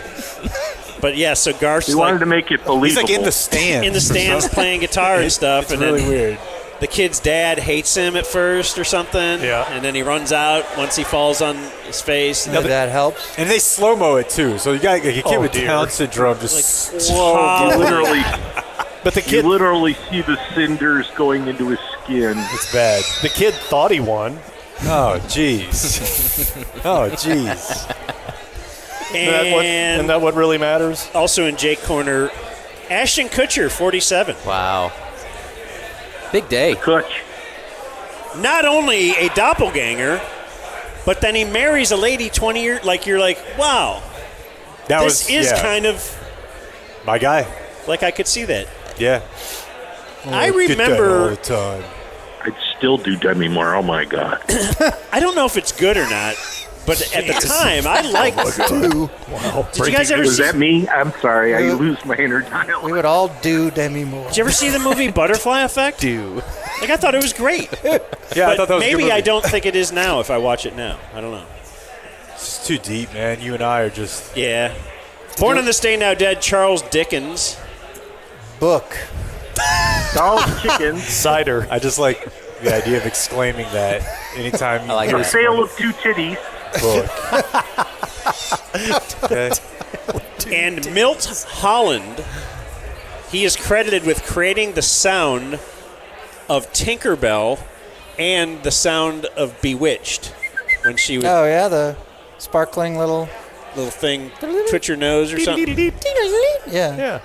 But yeah, so Garth's He wanted to make it believable. He's like in the stands. in the stands playing guitar and stuff. It's and really then weird. The kid's dad hates him at first or something. Yeah. And then he runs out once he falls on his face. That helps. And they slow mo it too. So you got like, a kid with Down syndrome just Whoa, you literally. But the You kid, literally see the cinders going into his skin. it's bad. the kid thought he won. Oh jeez. Oh jeez. And Isn't that what really matters? also in Jake Corner, Ashton Kutcher, 47. Wow. Big day. Kutch. Not only a doppelganger, but then he marries a lady 20 years. Like, you're like, wow, this is kind of my guy. like I could see that. Yeah. I Get that all remember, the time. I'd still do Demi Moore. Oh my God. I don't know if it's good or not, but at the time, I liked Wow. Did you guys ever Was see? that me? I'm sorry. I lose my inner dialogue. We would all do Demi Moore. Did you ever see the movie Butterfly Effect? Like, I thought it was great. Yeah, But I thought that was a good maybe movie. I don't think it is now if I watch it now. I don't know. It's too deep, man. You and I are just Yeah. Born on this day now dead, Charles Dickens. Book. Charles Chickens. Cider. I just like the idea of exclaiming that anytime you like hear A that. sale of 2 titties. book. Okay. And Milt Holland, he is credited with creating the sound of Tinkerbell and the sound of Bewitched when she would Oh, yeah, the sparkling little thing twitch your nose or something. Yeah.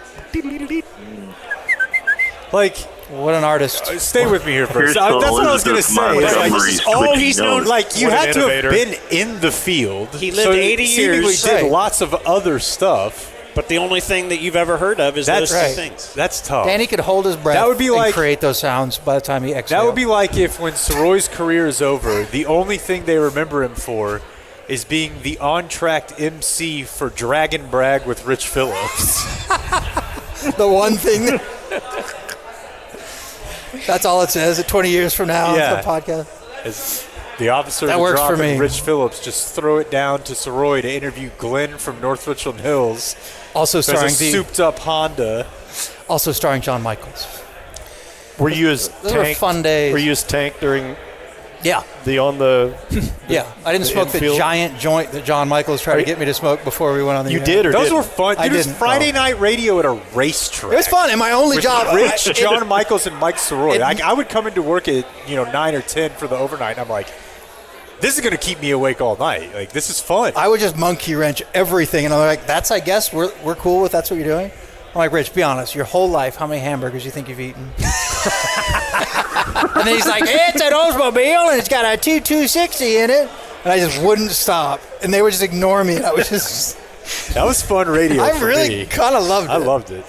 Like, what an artist. Stay with me here Here's first. That's the what I was going to Elizabeth say. Like, Montgomery's all twitchy he's known, nose. like, you What an had to have innovator. been in the field. He lived so 80 seemingly years. did Right. lots of other stuff. But the only thing that you've ever heard of is That's those two right. things. That's tough. Danny could hold his breath That would be and like- create those sounds by the time he exhaled. That would be like if when Sirois' career is over, the only thing they remember him for is being the on-track MC for Dragon Brag with Rich Phillips. the one thing that... That's all it says. 20 years from now, Yeah. it's the podcast. The officer That of the works drop for me. and Rich Phillips just throw it down to Sirois to interview Glenn from North Richland Hills. Also There's starring a souped-up Honda. Also starring John Michaels. Were you as Those were Tank? fun days. Were you as Tank during? Yeah. Yeah, I didn't smoke the infield? giant joint that John Michaels tried to get me to smoke before we went on the You air. did or Those didn't? were fun. I Dude, it was didn't. Friday night radio at a racetrack. It was fun, and my only With job. Rich, John Michaels, and Mike Sirois. I would come into work at 9 or 10 for the overnight, and I'm like, this is going to keep me awake all night. Like, this is fun. I would just monkey wrench everything, and I'm like, "That's, I guess, we're cool with. That's what you're doing." I'm like, "Rich, be honest. Your whole life, how many hamburgers you think you've eaten?" And then he's like, "It's an Oldsmobile, and it's got a 260 in it." And I just wouldn't stop, and they would just ignore me. And I was just that was fun radio. I for really me. kind of loved it. I loved it.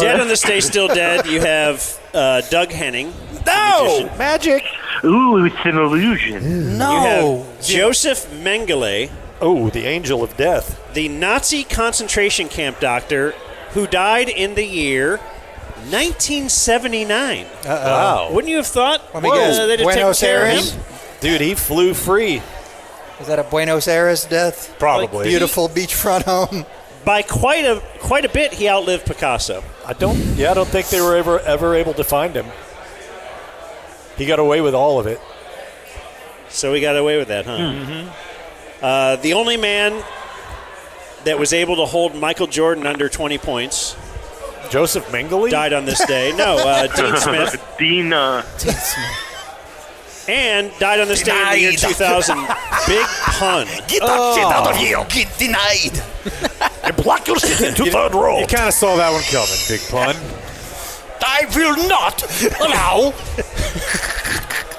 Dead on this day, still dead. You have Doug Henning. No magic. Ooh, it's an illusion. No. You have Joseph Mengele. Oh, the angel of death. The Nazi concentration camp doctor who died in the year 1979. Wow. Wouldn't you have thought Let me guess. they'd have taken Buenos care of Aires? him? Dude, he flew free. Is that a Buenos Aires death? Probably. Beautiful beachfront home. By quite a bit, he outlived Picasso. I don't think they were ever able to find him. He got away with all of it. So he got away with that, huh? Mm-hmm. The only man that was able to hold Michael Jordan under 20 points. Joseph Mengele? Died on this day. No, Dean Smith. Dean And died on this day in the year 2000. Big pun. Get that shit out of here. Get denied. And block your shit into third row. You kind of saw that one coming, big pun. I will not allow.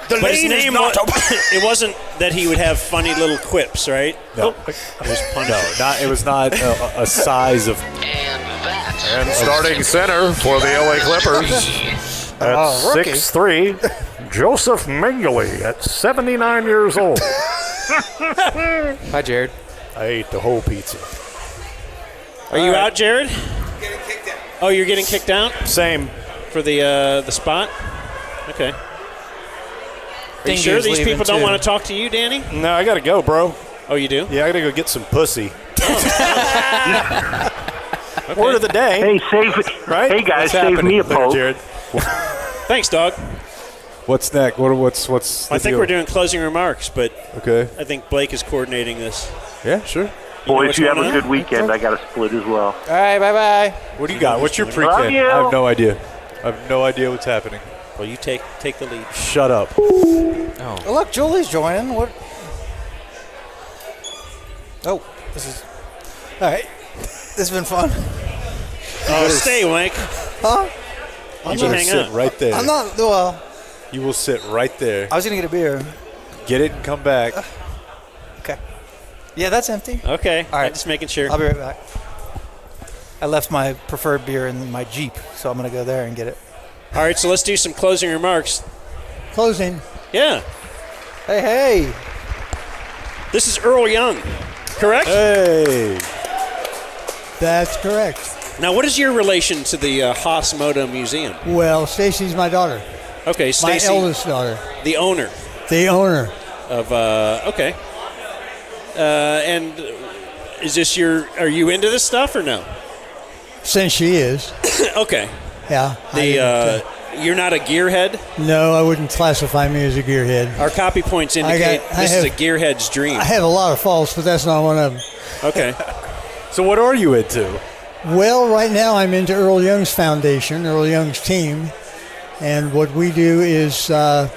But his name it wasn't that he would have funny little quips, right? No. It was pun. No, it was not a size of. And starting center for the LA Clippers at rookie. 6'3", Joseph Mengele at 79 years old. Hi, Jared. I ate the whole pizza. Are you out, Jared? Getting kicked out. Oh, you're getting kicked out Same. for the spot? Okay. Are you sure these people don't want to talk to you, Danny? No, I got to go, bro. Oh, you do? Yeah, I got to go get some pussy. Word of the day. Hey, right? Hey guys, What's save happening? me a Later, poke. Jared. Thanks, dog. What's next? What's the I think deal? we're doing closing remarks, but Okay. I think Blake is coordinating this. Yeah, sure. Boys, what's you have going a on? good weekend. I got to split as well. All right, bye-bye. What do you got? What's your Love pre-can? you. I have no idea. I have no idea what's happening. Well, you take the lead. Shut up. Oh, look, Julie's joining. What? Oh, this is... All right. This has been fun. Oh, stay, Wank. Huh? You better sit right there. I'm not... Well, You will sit right there. I was going to get a beer. Get it and come back. Okay. Yeah, that's empty. Okay. All right. Just making sure. I'll be right back. I left my preferred beer in my Jeep, so I'm going to go there and get it. All right, so let's do some closing remarks. Closing. Yeah. Hey. This is Earl Young, correct? Hey. That's correct. Now, what is your relation to the Haas Moto Museum? Well, Stacy's my daughter. Okay, Stacy. My eldest daughter. The owner. The owner. Of, okay. And is this are you into this stuff or no? Since she is. Okay. Yeah. You're not a gearhead? No, I wouldn't classify me as a gearhead. Our copy points indicate this is a gearhead's dream. I have a lot of faults, but that's not one of them. Okay. So what are you into? Well, right now I'm into Earl Young's foundation, Earl Young's team, and what we do is go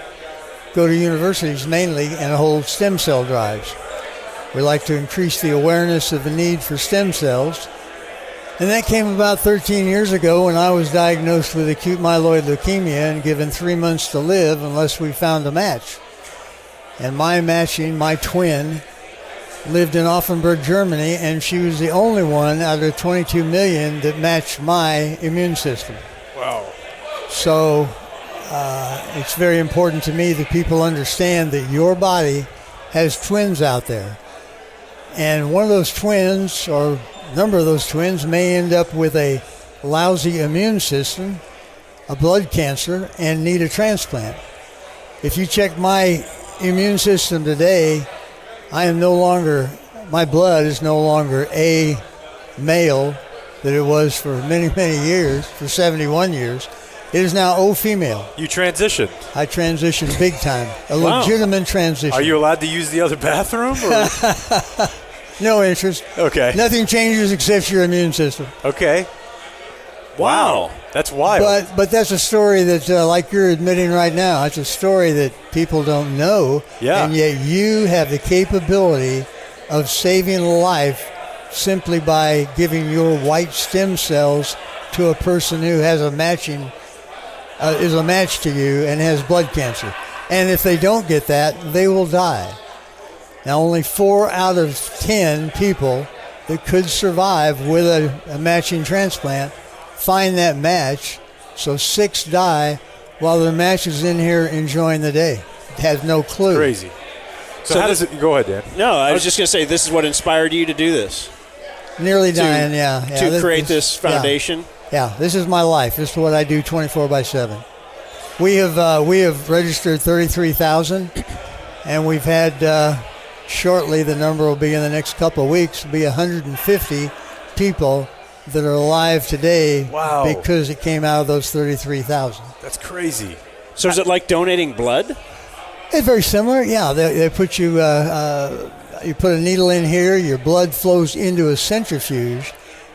to universities mainly and hold stem cell drives. We like to increase the awareness of the need for stem cells. And that came about 13 years ago when I was diagnosed with acute myeloid leukemia and given 3 months to live unless we found a match. And my twin, lived in Offenburg, Germany, and she was the only one out of 22 million that matched my immune system. Wow. So it's very important to me that people understand that your body has twins out there. And one of those twins, or a number of those twins, may end up with a lousy immune system, a blood cancer, and need a transplant. If you check my immune system today, my blood is no longer A, male, that it was for many, many years, for 71 years. It is now O, female. You transitioned. I transitioned big time. A Wow. legitimate transition. Are you allowed to use the other bathroom? Or? No interest. Okay. Nothing changes except your immune system. Okay. Wow. That's wild. But that's a story that, like you're admitting right now, it's a story that people don't know. Yeah. And yet you have the capability of saving life simply by giving your white stem cells to a person who has is a match to you and has blood cancer. And if they don't get that, they will die. Now, only 4 out of 10 people that could survive with a matching transplant find that match, so 6 die while their match is in here enjoying the day. It has no clue. Crazy. So how does it go ahead, Dan? No, I was just going to say this is what inspired you to do this. Nearly dying, yeah. To create this foundation. Yeah, this is my life. This is what I do 24/7. We have registered 33,000, and we've had shortly, the number will be in the next couple of weeks, be 150 people that are alive today. Wow. Because it came out of those 33,000. That's crazy. So is it like donating blood? It's very similar. Yeah, they put you you put a needle in here, your blood flows into a centrifuge,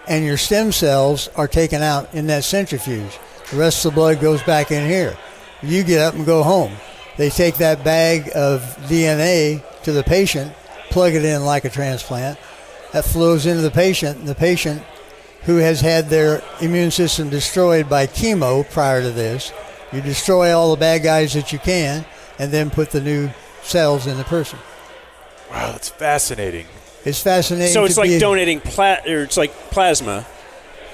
and your stem cells are taken out in that centrifuge. The rest of the blood goes back in here. You get up and go home. They take that bag of DNA to the patient, plug it in like a transplant. That flows into the patient, and the patient who has had their immune system destroyed by chemo prior to this, you destroy all the bad guys that you can, and then put the new cells in the person. Wow, that's fascinating. It's fascinating. So it's like donating it's like plasma,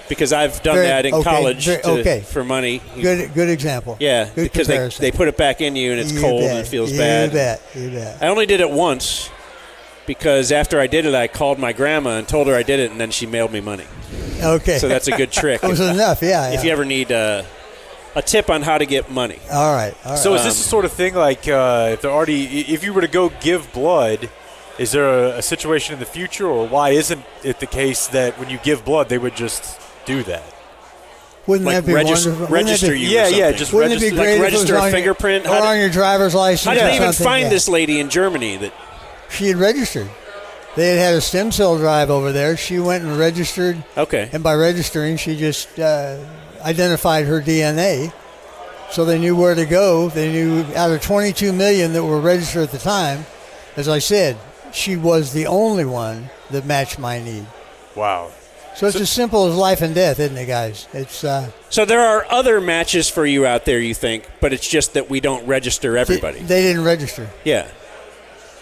because I've done that in college for money. Good example. Yeah, Good because comparison. they put it back in you and it's cold and it feels bad. You bet. I only did it once because after I did it, I called my grandma and told her I did it, and then she mailed me money. Okay. So that's a good trick. It was enough, yeah. If you ever need a tip on how to get money. All right. So is this the sort of thing like if you were to go give blood, is there a situation in the future, or why isn't it the case that when you give blood they would just do that? Wouldn't that be wonderful? Register you? Just wouldn't register. it be great if it was register a on fingerprint or on your driver's license? How did they even find Yeah. this lady in Germany that She had registered. They had a stem cell drive over there. She went and registered. Okay. And by registering, she just identified her DNA. So they knew where to go. They knew out of 22 million that were registered at the time, as I said, she was the only one that matched my need. Wow. So it's as simple as life and death, isn't it, guys? It's So there are other matches for you out there, you think, but it's just that we don't register everybody. They didn't register. Yeah.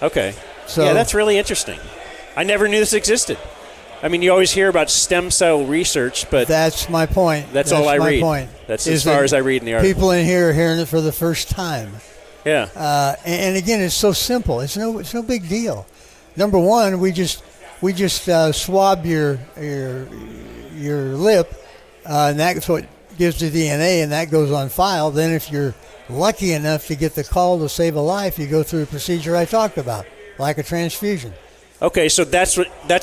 Okay. So- yeah, that's really interesting. I never knew this existed. I mean, you always hear about stem cell research, but that's my point. That's all I my read. Point. That's Is as far that as I read in the article. People in here are hearing it for the first time. Yeah. And again, it's so simple. It's no big deal. Number one, we just swab your lip, and that's what gives the DNA, and that goes on file. Then, if you're lucky enough to get the call to save a life, you go through a procedure I talked about, like a transfusion. Okay, so that's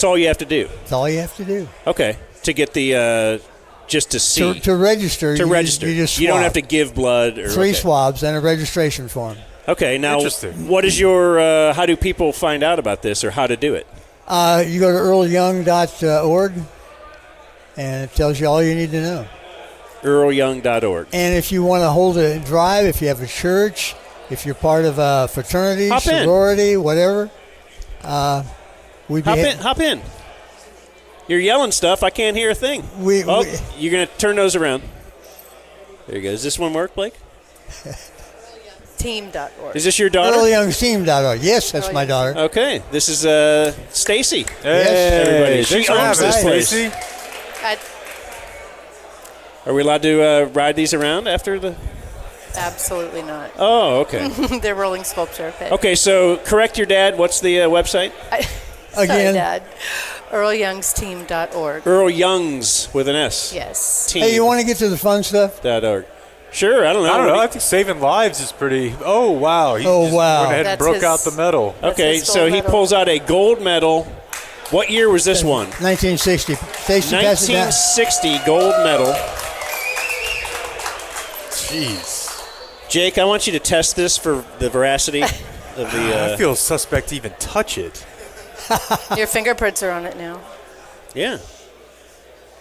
all you have to do. That's all you have to do. Okay, to get the just to see To register. To register, you just you don't swab. have to give blood or 3 okay. swabs and a registration form. Okay, now Interesting. what is your? How do people find out about this, or how to do it? You go to earlyoung.org, and it tells you all you need to know. earlyoung.org. And if you want to hold a drive, if you have a church, if you're part of a fraternity, Hop in. sorority, whatever, we'd be Hop in. You're yelling stuff. I can't hear a thing. You're going to turn those around. There you go. Does this one work, Blake? Team.org. Is this your daughter? earlyoungsteam.org. Yes, that's my daughter. Okay. This is Stacy. Yes. Everybody. Thanks She for owns having this us, place. Stacy. Are we allowed to ride these around after the? Absolutely not. Oh, okay. They're rolling sculpture. Okay, so correct your dad. What's the website? Sorry, Again? Dad. earlyoungsteam.org. Earl Young's with an S. Yes. Team. Hey, you want to get to the fun stuff? .org. Sure, I don't know. I don't know. I think saving lives is pretty. Oh wow! He just went ahead and broke out the medal. Okay, so he pulls out a gold medal. What year was this one? 1960. Stacy, pass it down. 1960 gold medal. Jeez. Jake, I want you to test this for the veracity of the. I feel suspect to even touch it. Your fingerprints are on it now. Yeah.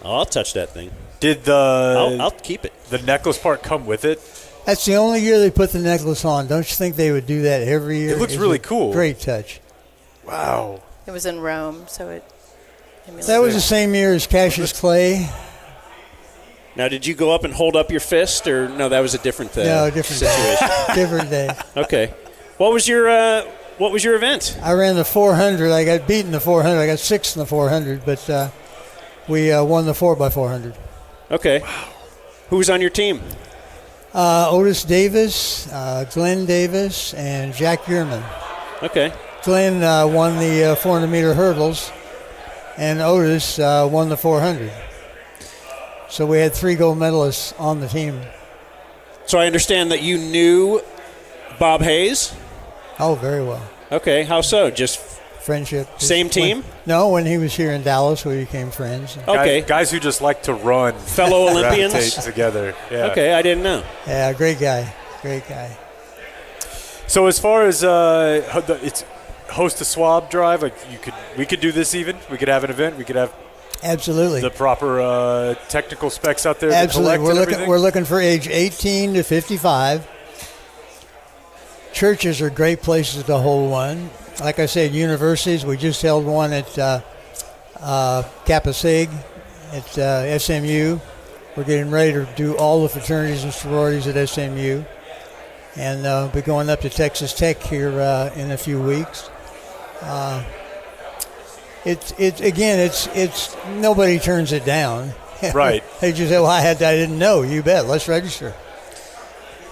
Oh, I'll touch that thing. Did the? I'll keep it. The necklace part come with it? That's the only year they put the necklace on. Don't you think they would do that every year? It looks really cool. Great touch. Wow. It was in Rome, so it. That was the same year as Cassius Clay. Now, did you go up and hold up your fist, or no? That was a different no, different situation. Day. Different day. Okay. What was your event? I ran the 400. I got beaten the 400. I got 6th in the 400, but we won the 4x400. Okay. Wow. Who was on your team? Otis Davis, Glenn Davis, and Jack Yearman. Okay. Glenn won the 400-meter hurdles, and Otis won the 400. So we had 3 gold medalists on the team. So I understand that you knew Bob Hayes? Oh, very well. Okay. How so? Just friendship. Same team? No, when he was here in Dallas, we became friends. Okay. Guys who just like to run. Fellow Olympians? gravitate together. Yeah. Okay, I didn't know. Yeah, great guy. Great guy. So as far as it's host a swab drive, like we could do this even. We could have an event. We could have absolutely the proper technical specs out there. Absolutely, to collect we're looking for age 18 to 55. Churches are great places to hold one. Like I said, universities. We just held one at Kappa Sig at SMU. We're getting ready to do all the fraternities and sororities at SMU, and we'll be going up to Texas Tech here in a few weeks. It's nobody turns it down. Right. They just say, well, I didn't know. You bet. Let's register.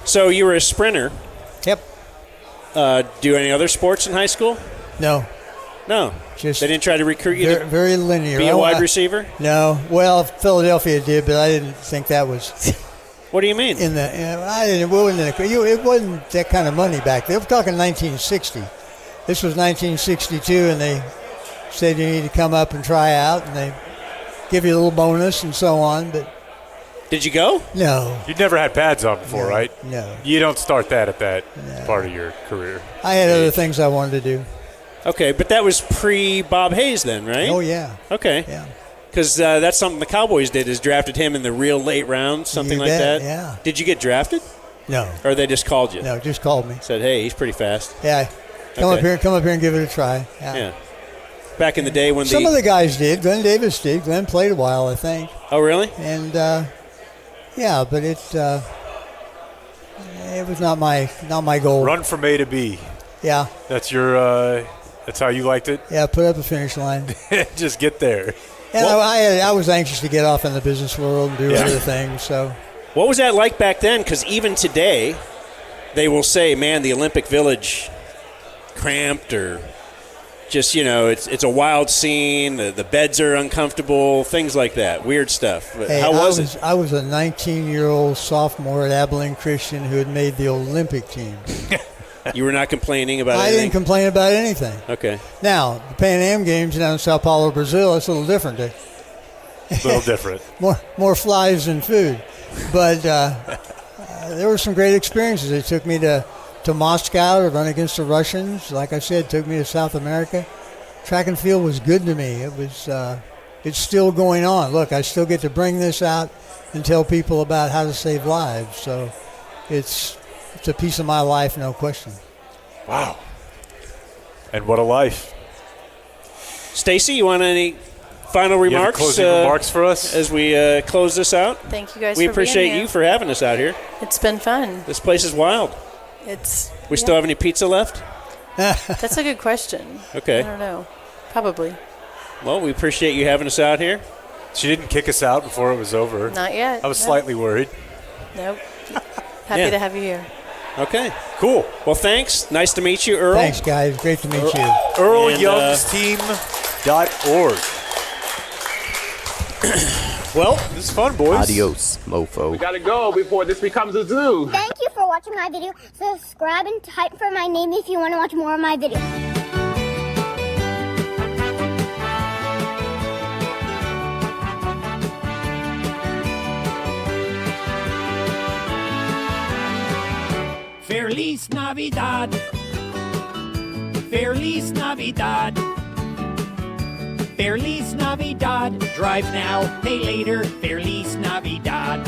So you were a sprinter. Yep. Do any other sports in high school? No. No. Just they didn't try to recruit you to very linear. Be a wide receiver? No. Well, Philadelphia did, but I didn't think that was. What do you mean? It wasn't that kind of money back then. We're talking 1960. This was 1962, and they said you need to come up and try out, and they give you a little bonus and so on. But did you go? No. You'd never had pads on before, right? No. You don't start that at that part of your career. I had other things I wanted to do. Okay, but that was pre-Bob Hayes then, right? Oh, yeah. Okay. Yeah. Because that's something the Cowboys did, is drafted him in the real late rounds, something like that. Yeah. Did you get drafted? No. Or they just called you? No, just called me. Said, hey, he's pretty fast. Yeah. Come up here and give it a try. Yeah. Back in the day when some of the guys did. Glenn Davis did. Glenn played a while, I think. Oh, really? And yeah, but it was not my goal. Run from A to B. Yeah. That's your. That's how you liked it. Yeah, put up the finish line. Just get there. And I was anxious to get off in the business world and do other things. So, what was that like back then? Because even today, they will say, "Man, the Olympic Village cramped," or just it's a wild scene. The beds are uncomfortable, things like that, weird stuff. But how was it? I was a 19-year-old sophomore at Abilene Christian who had made the Olympic team. You were not complaining about anything? I didn't complain about anything. Okay. Now, the Pan Am Games down in Sao Paulo, Brazil, it's a little different. A little different. more flies than food. But there were some great experiences. They took me to Moscow to run against the Russians. Like I said, took me to South America. Track and field was good to me. It was. It's still going on. Look, I still get to bring this out and tell people about how to save lives. So it's a piece of my life, no question. Wow. And what a life. Stacy, you want any final remarks? Closing remarks for us as we close this out? Thank you guys. We for appreciate being here. you for having us out here. It's been fun. This place is wild. We still have any pizza left? That's a good question. Okay. I don't know. Probably. Well, we appreciate you having us out here. She didn't kick us out before it was over. Not yet. I was slightly worried. Nope. Happy to have you here. Okay. Cool. Well, thanks. Nice to meet you, Earl. Thanks, guys. Great to meet you. EarlYoungsteam.org. Well, this is fun, boys. Adios, mofo. We gotta go before this becomes a zoo. Thank you for watching my video. Subscribe and type for my name if you want to watch more of my videos. Fair Lease Navidad. Fair Lease Navidad. Fair Lease Navidad. Drive now, pay later. Fair Lease Navidad.